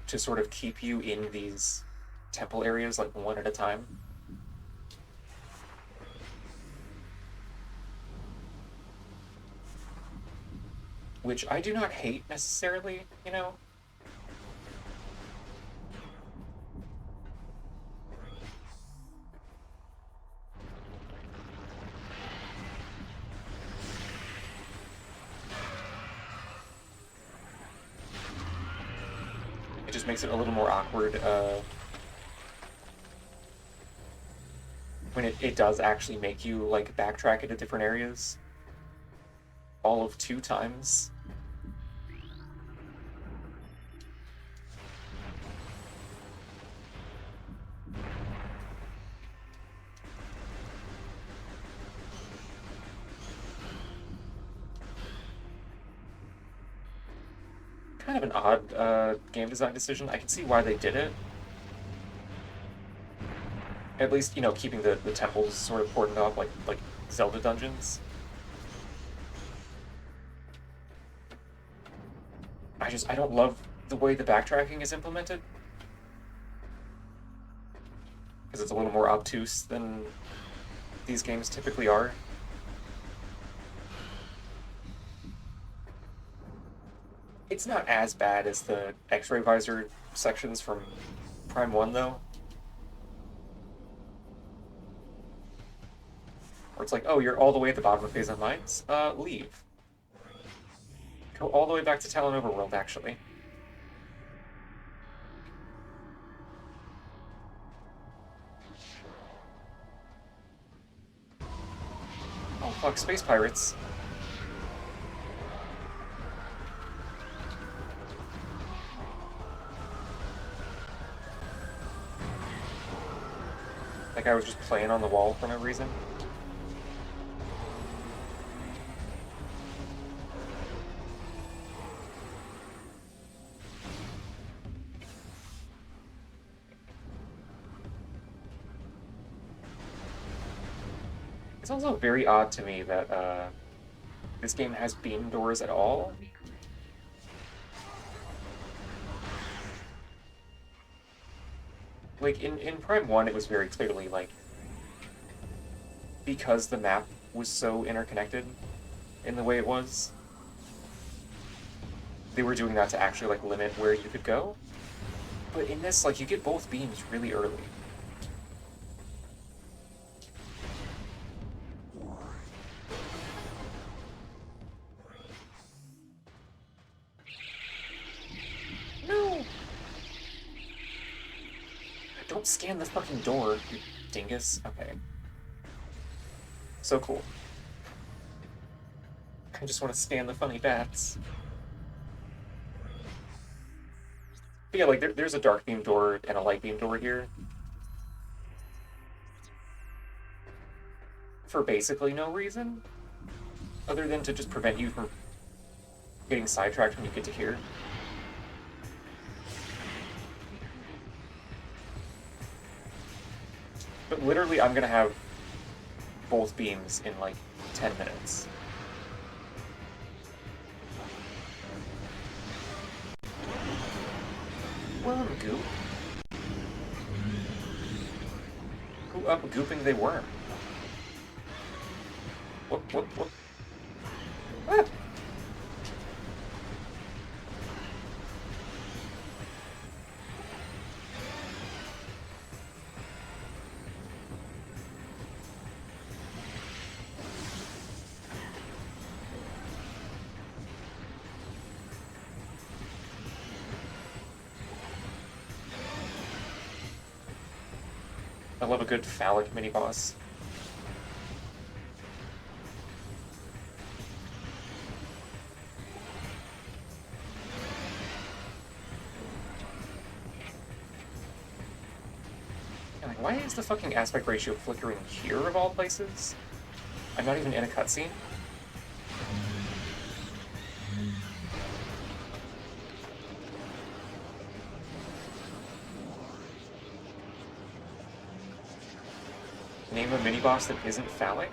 Speaker 1: To sort of keep you in these temple areas, like, one at a time. Which I do not hate, necessarily, you know? It just makes it a little more awkward, when it does actually make you, like, backtrack into different areas. All of 2 times. kind of an odd game design decision. I can see why they did it. At least, you know, keeping the temples sort of cordoned off like Zelda dungeons. I don't love the way the backtracking is implemented. Because it's a little more obtuse than these games typically are. It's not as bad as the X-ray visor sections from Prime 1, though. Where it's like, oh, you're all the way at the bottom of Phase on Mines? Leave. Go all the way back to Talon Overworld, actually. Oh, fuck, space pirates. That guy was just playing on the wall for no reason. It's also very odd to me that this game has beam doors at all. Like, in Prime 1, it was very clearly, like, because the map was so interconnected in the way it was, they were doing that to actually, like, limit where you could go. But in this, like, you get both beams really early. No! Don't scan the fucking door, you dingus. Okay. So cool. I just want to scan the funny bats. But yeah, like, there's a dark beam door and a light beam door here. For basically no reason. Other than to just prevent you from getting sidetracked when you get to here. But literally, I'm gonna have both beams in like 10 minutes. Worm goop. Who up gooping they worm? Whoop, whoop, whoop. Ah! I love a good phallic mini-boss. And like, why is the fucking aspect ratio flickering here of all places? I'm not even in a cutscene. Name a mini-boss that isn't phallic?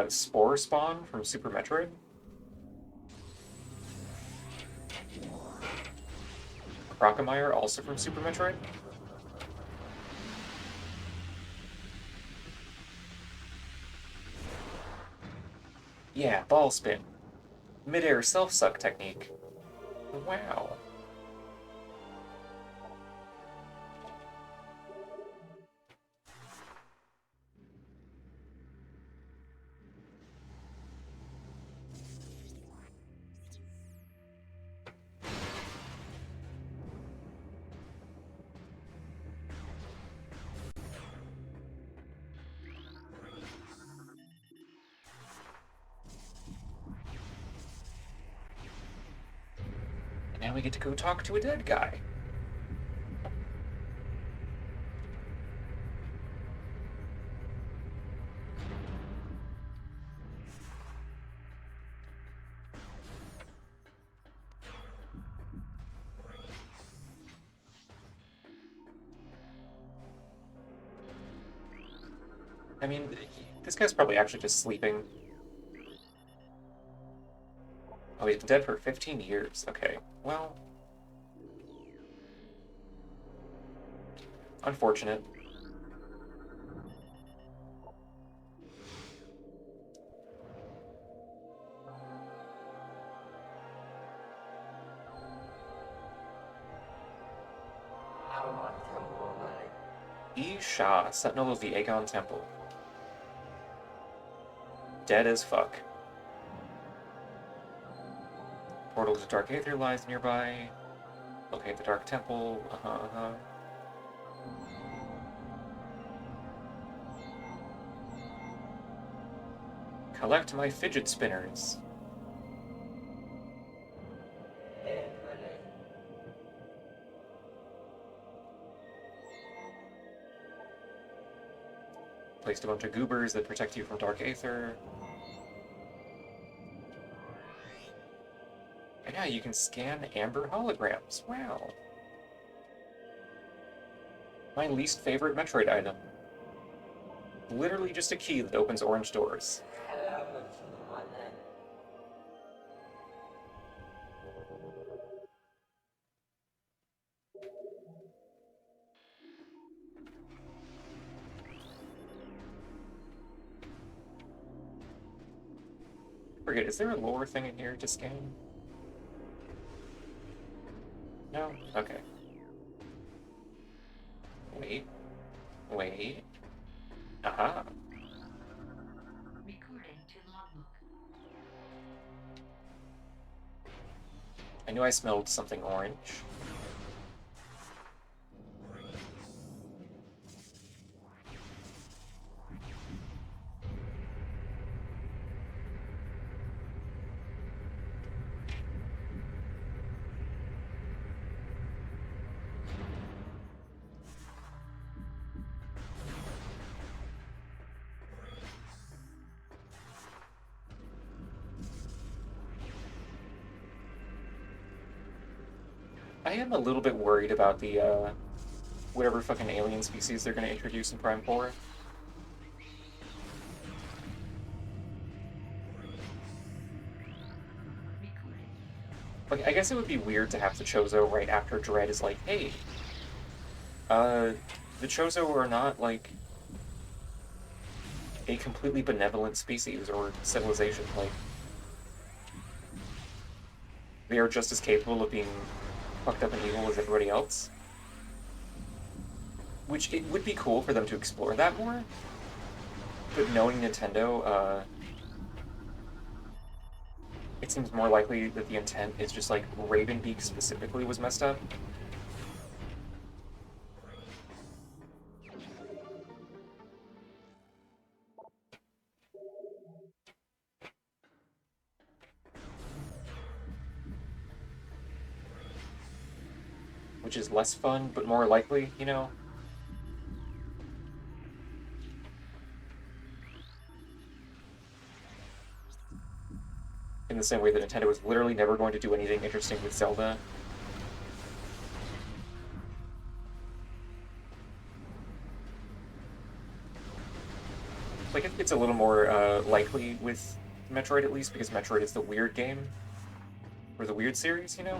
Speaker 1: Spore Spawn from Super Metroid? Crocomire, also from Super Metroid? Yeah, ball spin. Mid-air self-suck technique. Wow. And now we get to go talk to a dead guy. I mean, this guy's probably actually just sleeping. Oh, he's been dead for 15 years. Okay, well... unfortunate. E. Shah, Sentinel of the Aegon Temple. Dead as fuck. Portal to Dark Aether lies nearby. Locate the Dark Temple. Collect my fidget spinners. Placed a bunch of goobers that protect you from Dark Aether. And yeah, you can scan amber holograms. Wow. My least favorite Metroid item. Literally just a key that opens orange doors. Forget, is there a lore thing in here to scan? No? Okay. Wait. Wait. Aha.
Speaker 2: Recording to logbook.
Speaker 1: I knew I smelled something orange. I am a little bit worried about the, whatever fucking alien species they're gonna introduce in Prime 4. Like, I guess it would be weird to have the Chozo right after Dread is like, hey, the Chozo are not, like, a completely benevolent species or civilization. Like, they are just as capable of being fucked up and evil as everybody else. Which, it would be cool for them to explore that more. But knowing Nintendo, it seems more likely that the intent is just, like, Ravenbeak specifically was messed up. Which is less fun, but more likely, you know? In the same way that Nintendo was literally never going to do anything interesting with Zelda. Like, it's a little more likely with Metroid, at least, because Metroid is the weird game. Or the weird series, you know?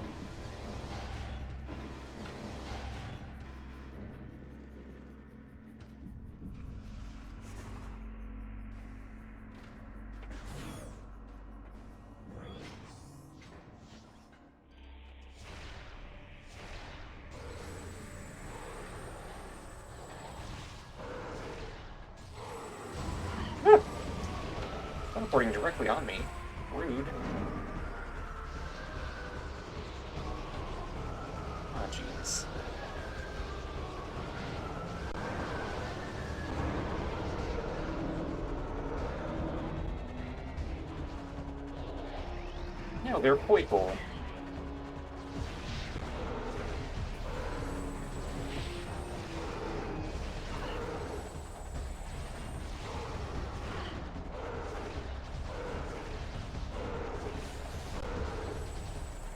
Speaker 1: Teleporting directly on me. Rude. Ah, jeez. No, they're playful.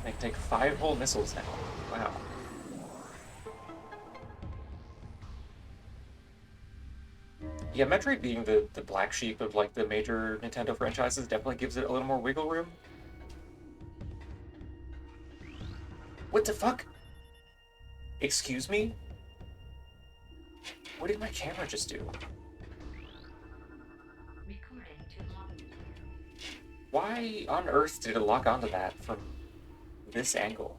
Speaker 1: They take 5 whole missiles now. Wow. Yeah, Metroid being the black sheep of like the major Nintendo franchises definitely gives it a little more wiggle room. What the fuck? Excuse me? What did my camera just do? Why on earth did it lock onto that from this angle?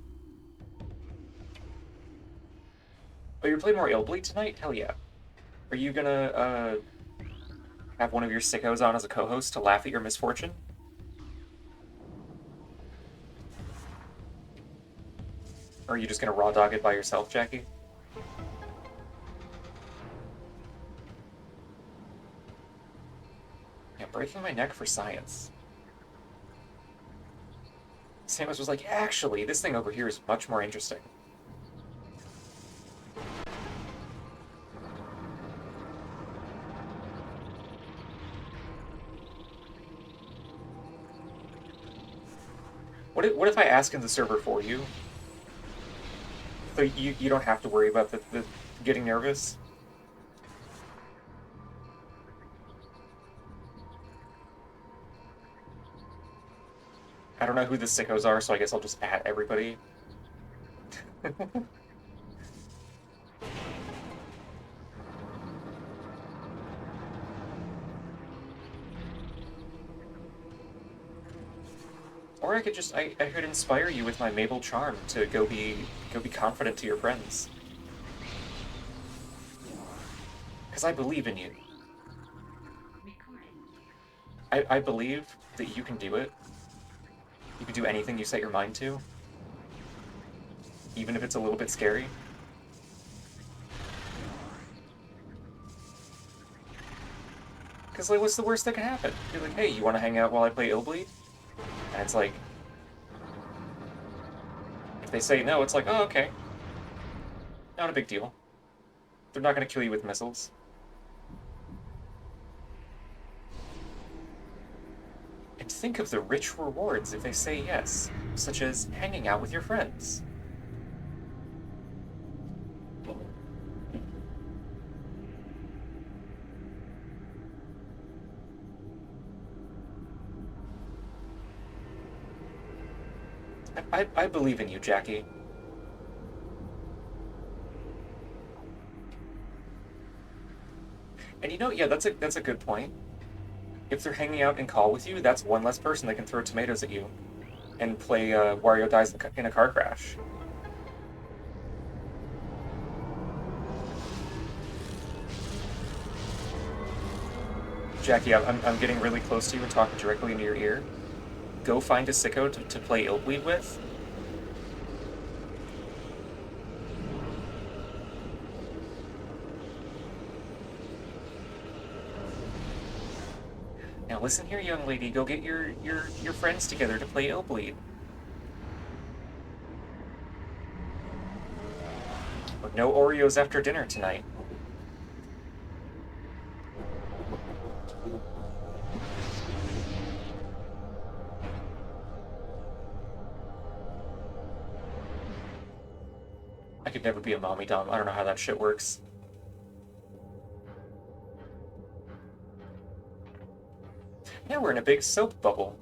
Speaker 1: Oh, you're playing more Illbleed tonight? Hell yeah. Are you gonna, have one of your sickos on as a co-host to laugh at your misfortune? Or are you just gonna raw dog it by yourself, Jackie? Yeah, breaking my neck for science. Samus was like, actually, this thing over here is much more interesting. What if I ask in the server for you? So you don't have to worry about the getting nervous? I don't know who the sickos are, so I guess I'll just add everybody. Or I could just I could inspire you with my Mabel charm to go be confident to your friends. Because I believe in you. I believe that you can do it. You can do anything you set your mind to. Even if it's a little bit scary. Because, like, what's the worst that can happen? You're like, hey, you want to hang out while I play Illbleed? And it's like... If they say no, it's like, oh, okay. Not a big deal. They're not going to kill you with missiles. And think of the rich rewards if they say yes, such as hanging out with your friends. I believe in you, Jackie. And you know, yeah, that's a good point. If they're hanging out in call with you, that's one less person that can throw tomatoes at you and play Wario Dies in a car crash. Jackie, I'm getting really close to you and talking directly into your ear. Go find a sicko to play Illbleed with. Now listen here, young lady. Go get your friends together to play Illbleed. But no Oreos after dinner tonight. I could never be a mommy dom. I don't know how that shit works. Now we're in a big soap bubble.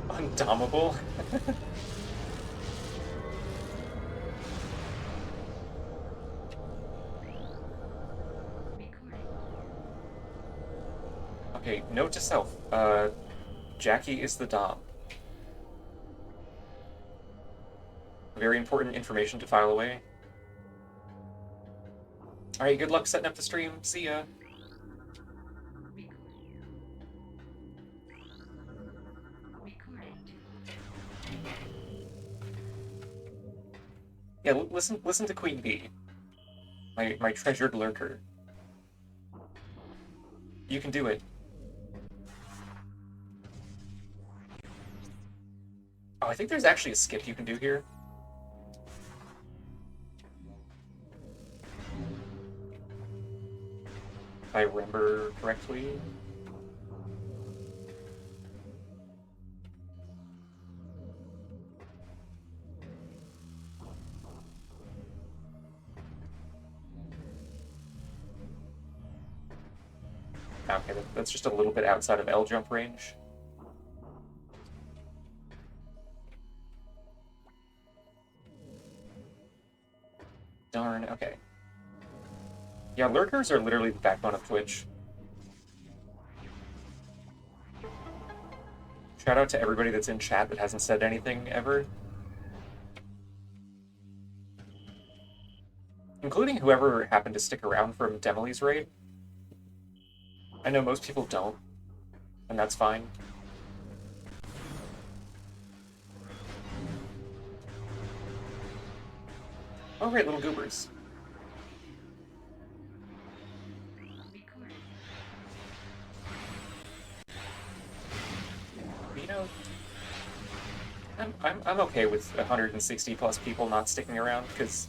Speaker 1: Undomable? Okay, note to self. Jackie is the dom. Very important information to file away. Alright, good luck setting up the stream. See ya. Yeah, listen to Queen Bee. My treasured lurker. You can do it. Oh, I think there's actually a skip you can do here. If I remember correctly. Okay, that's just a little bit outside of L jump range. Darn, okay. Yeah, lurkers are literally the backbone of Twitch. Shout out to everybody that's in chat that hasn't said anything ever. Including whoever happened to stick around from Demily's raid. I know most people don't, and that's fine. Oh, right, little goobers. You know, I'm okay with 160 plus people not sticking around, because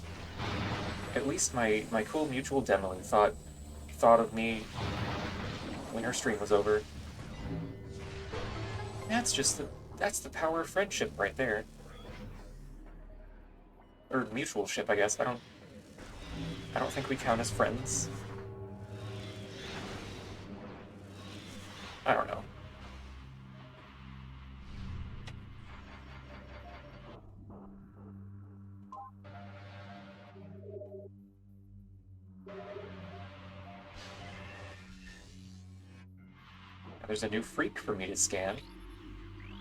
Speaker 1: at least my cool mutual Demily thought of me when her stream was over. That's the power of friendship right there. Or mutual ship, I guess. I don't think we count as friends. I don't know. There's a new freak for me to scan.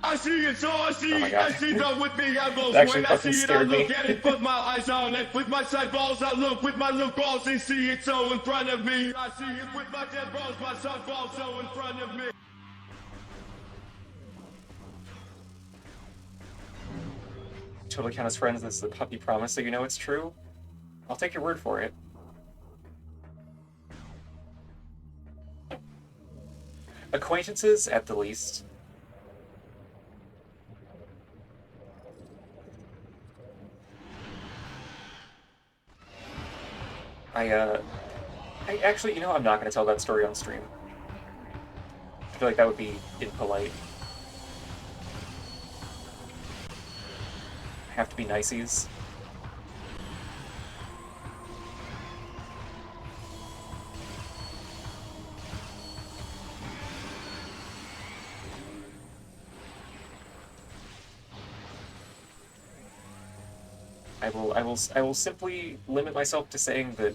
Speaker 3: I see it, so I see it. I see that with me, I will
Speaker 1: actually
Speaker 3: when I
Speaker 1: fucking
Speaker 3: see it, I
Speaker 1: scared me.
Speaker 3: look at it, put my eyes on it. With my side balls, I look with my look balls and see it so in front of me. I see it with my dead balls, my side balls so in front of me.
Speaker 1: Totally count as friends. This is a puppy promise, so you know it's true. I'll take your word for it. Acquaintances, at the least. I actually, you know, I'm not going to tell that story on stream. I feel like that would be impolite. I have to be niceys. I will simply limit myself to saying that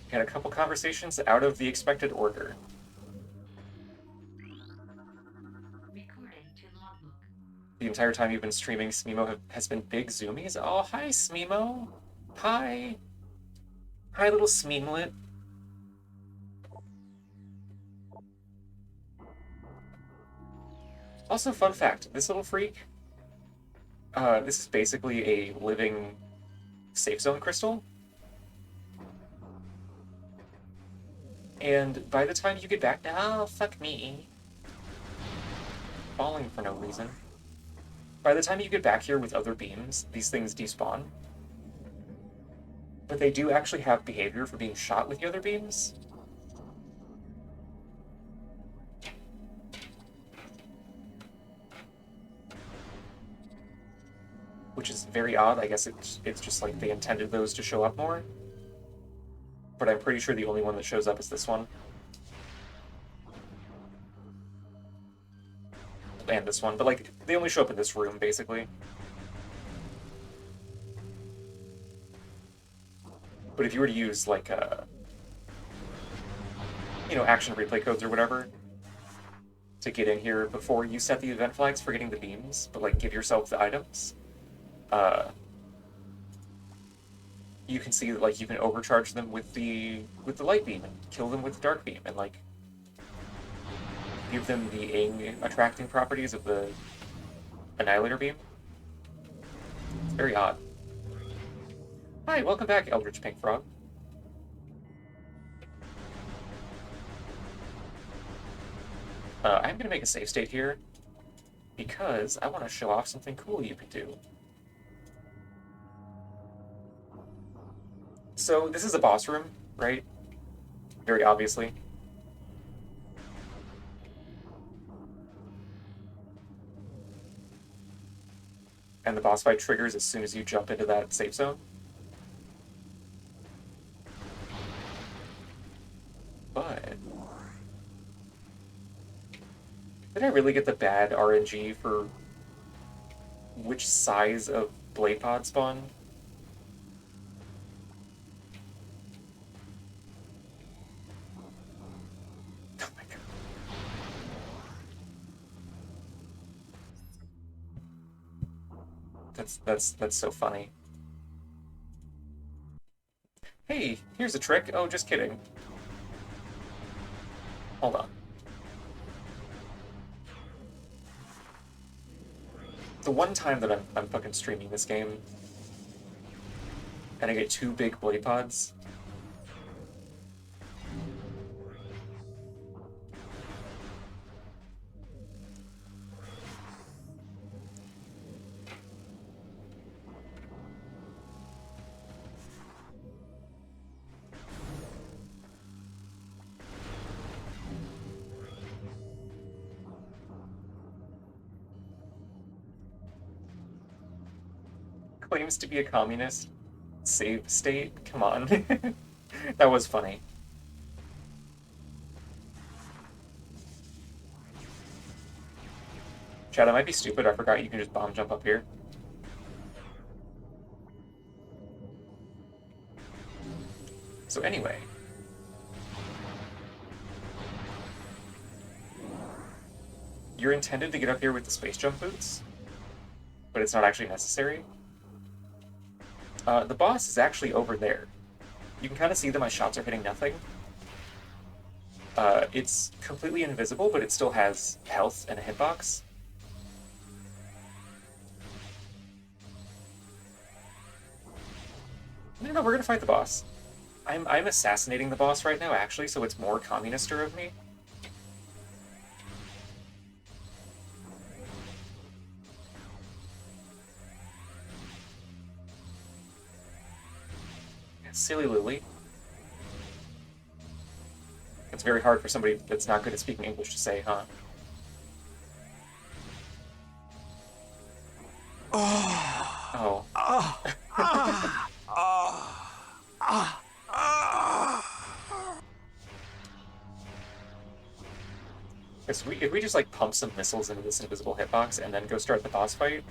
Speaker 1: had a couple conversations out of the expected order. The entire time you've been streaming, Smemo has been big zoomies. Oh, hi, Smemo. Hi. Hi, little Smeemlet. Also, fun fact, this little freak, this is basically a living safe zone crystal. And by the time you get back, oh, fuck me. Falling for no reason. By the time you get back here with other beams, these things despawn. But they do actually have behavior for being shot with the other beams. Which is very odd. I guess it's just like they intended those to show up more. But I'm pretty sure the only one that shows up is this one. And this one. But, like, they only show up in this room, basically. But if you were to use, like, you know, action replay codes or whatever to get in here before you set the event flags for getting the beams, but, like, give yourself the items, you can see that, like, you can overcharge them with the light beam and kill them with the dark beam and, like, give them the aim attracting properties of the annihilator beam. It's very odd. Hi, welcome back, Eldritch Pink Frog. I'm gonna make a save state here because I want to show off something cool you can do. So this is a boss room, right? very obviously. And the boss fight triggers as soon as you jump into that safe zone. But did I really get the bad RNG for which size of blade pod spawn? Oh my god. That's so funny. Hey, here's a trick. Oh, just kidding. Hold on. The one time that I'm fucking streaming this game and I get 2 big blade pods. Claims to be a communist. Save state? Come on. That was funny. Chad, I might be stupid. I forgot you can just bomb jump up here. So anyway. You're intended to get up here with the space jump boots, but it's not actually necessary. The boss is actually over there. You can kind of see that my shots are hitting nothing. It's completely invisible, but it still has health and a hitbox. No, we're gonna fight the boss. I'm assassinating the boss right now, actually, so it's more communister of me. Silly Lily. It's very hard for somebody that's not good at speaking English to say, huh? Oh. If we just like pump some missiles into this invisible hitbox and then go start the boss fight.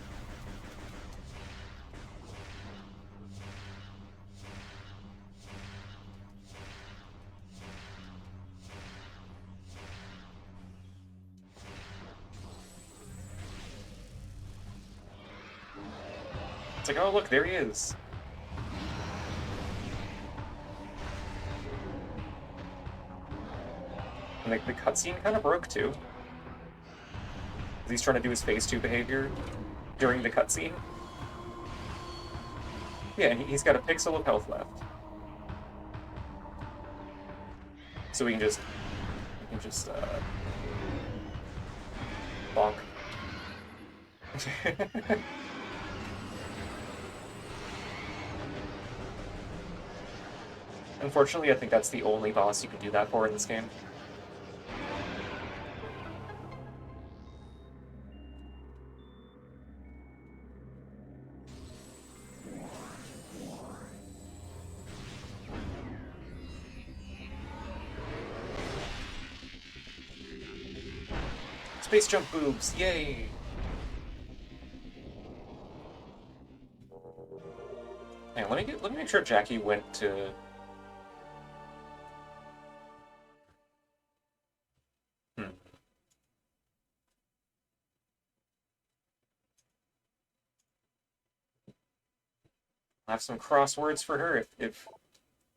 Speaker 1: It's like, oh look, there he is. And like the cutscene kind of broke too. He's trying to do his phase 2 behavior during the cutscene. Yeah, and he's got a pixel of health left. So we can just bonk. Unfortunately, I think that's the only boss you can do that for in this game. Space jump boobs, yay! Hey, let me make sure Jackie went to. I'll have some crosswords for her if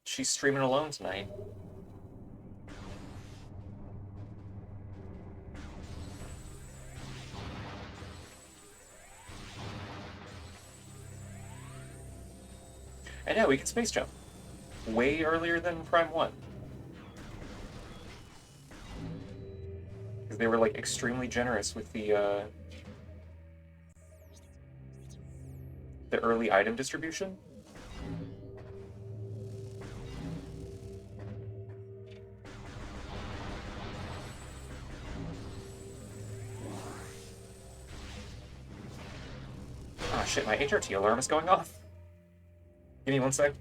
Speaker 1: she's streaming alone tonight. And yeah, we can space jump. Way earlier than Prime 1. Because they were, like, extremely generous with the early item distribution. shit, my HRT alarm is going off. Give me one sec.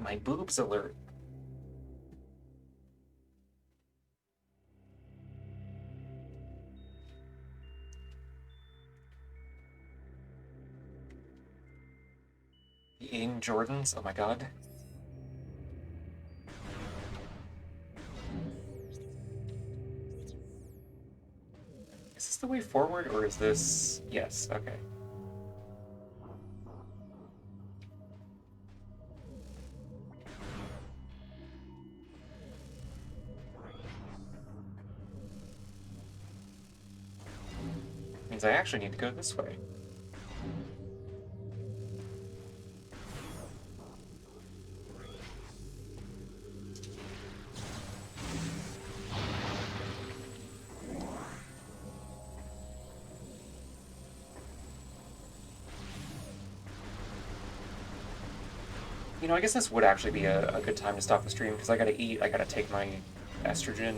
Speaker 1: My boobs alert. The Aim Jordans, oh my god. Is this the way forward, or is this... Yes, okay. Means I actually need to go this way. You know, I guess this would actually be a good time to stop the stream, because I gotta eat, I gotta take my estrogen,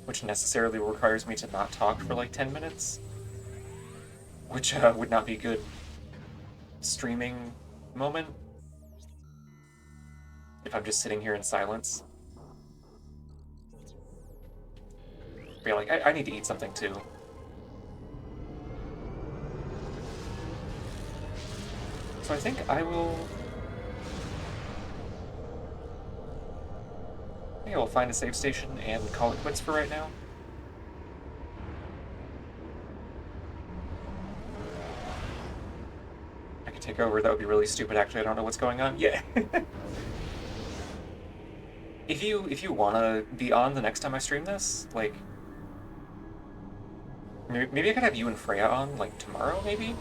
Speaker 1: which necessarily requires me to not talk for like 10 minutes, which would not be a good streaming moment if I'm just sitting here in silence. But yeah, like, I need to eat something too. So I think I will... I think I will find a save station and call it quits for right now. I could take over, that would be really stupid actually, I don't know what's going on. Yeah. If you wanna be on the next time I stream this, like... Maybe I could have you and Freya on, like, tomorrow, maybe?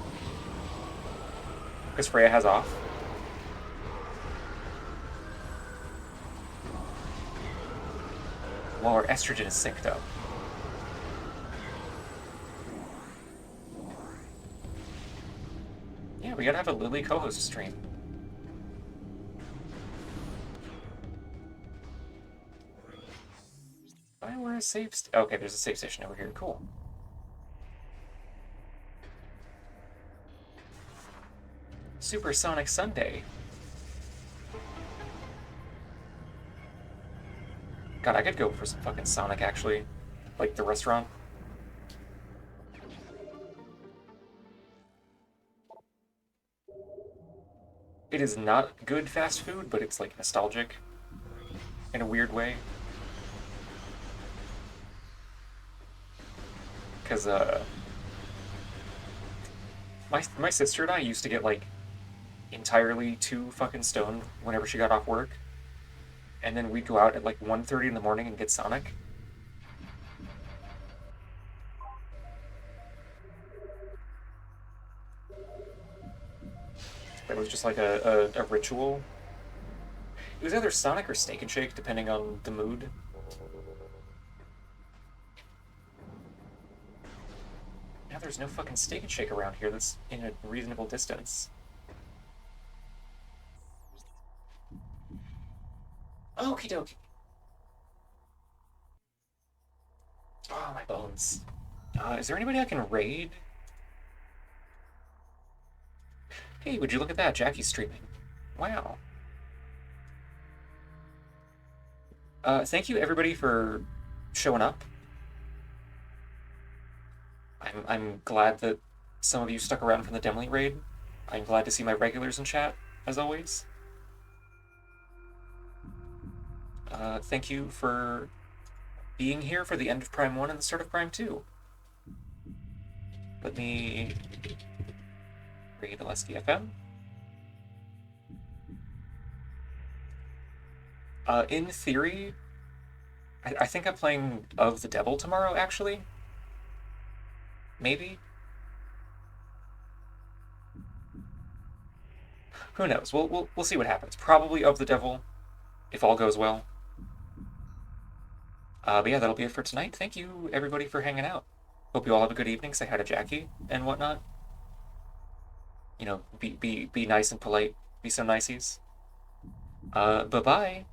Speaker 1: Because Freya has off. While our estrogen is synced up. Yeah, we gotta have a Lily co-host stream. Where is save okay, there's a save station over here. Cool. Supersonic Sunday. God, I could go for some fucking Sonic, actually. Like, the restaurant. It is not good fast food, but it's, like, nostalgic. In a weird way. Because, my sister and I used to get, like, entirely too fucking stoned whenever she got off work. And then we'd go out at like 1:30 in the morning and get Sonic. That was just like a ritual. It was either Sonic or Steak and Shake, depending on the mood. Now there's no fucking Steak and Shake around here that's in a reasonable distance. Okie dokie. Oh, my bones. Is there anybody I can raid? Hey, would you look at that? Jackie's streaming. Wow. Thank you everybody for showing up. I'm glad that some of you stuck around from the Demley raid. I'm glad to see my regulars in chat, as always. Thank you for being here for the end of Prime 1 and the start of Prime 2. Let me read Aleski FM. In theory, I think I'm playing Of the Devil tomorrow, actually. Maybe? Who knows? We'll see what happens. Probably Of the Devil, if all goes well. But yeah, that'll be it for tonight. Thank you, everybody, for hanging out. Hope you all have a good evening. Say hi to Jackie and whatnot. You know, be nice and polite Be so niceys. Bye-bye.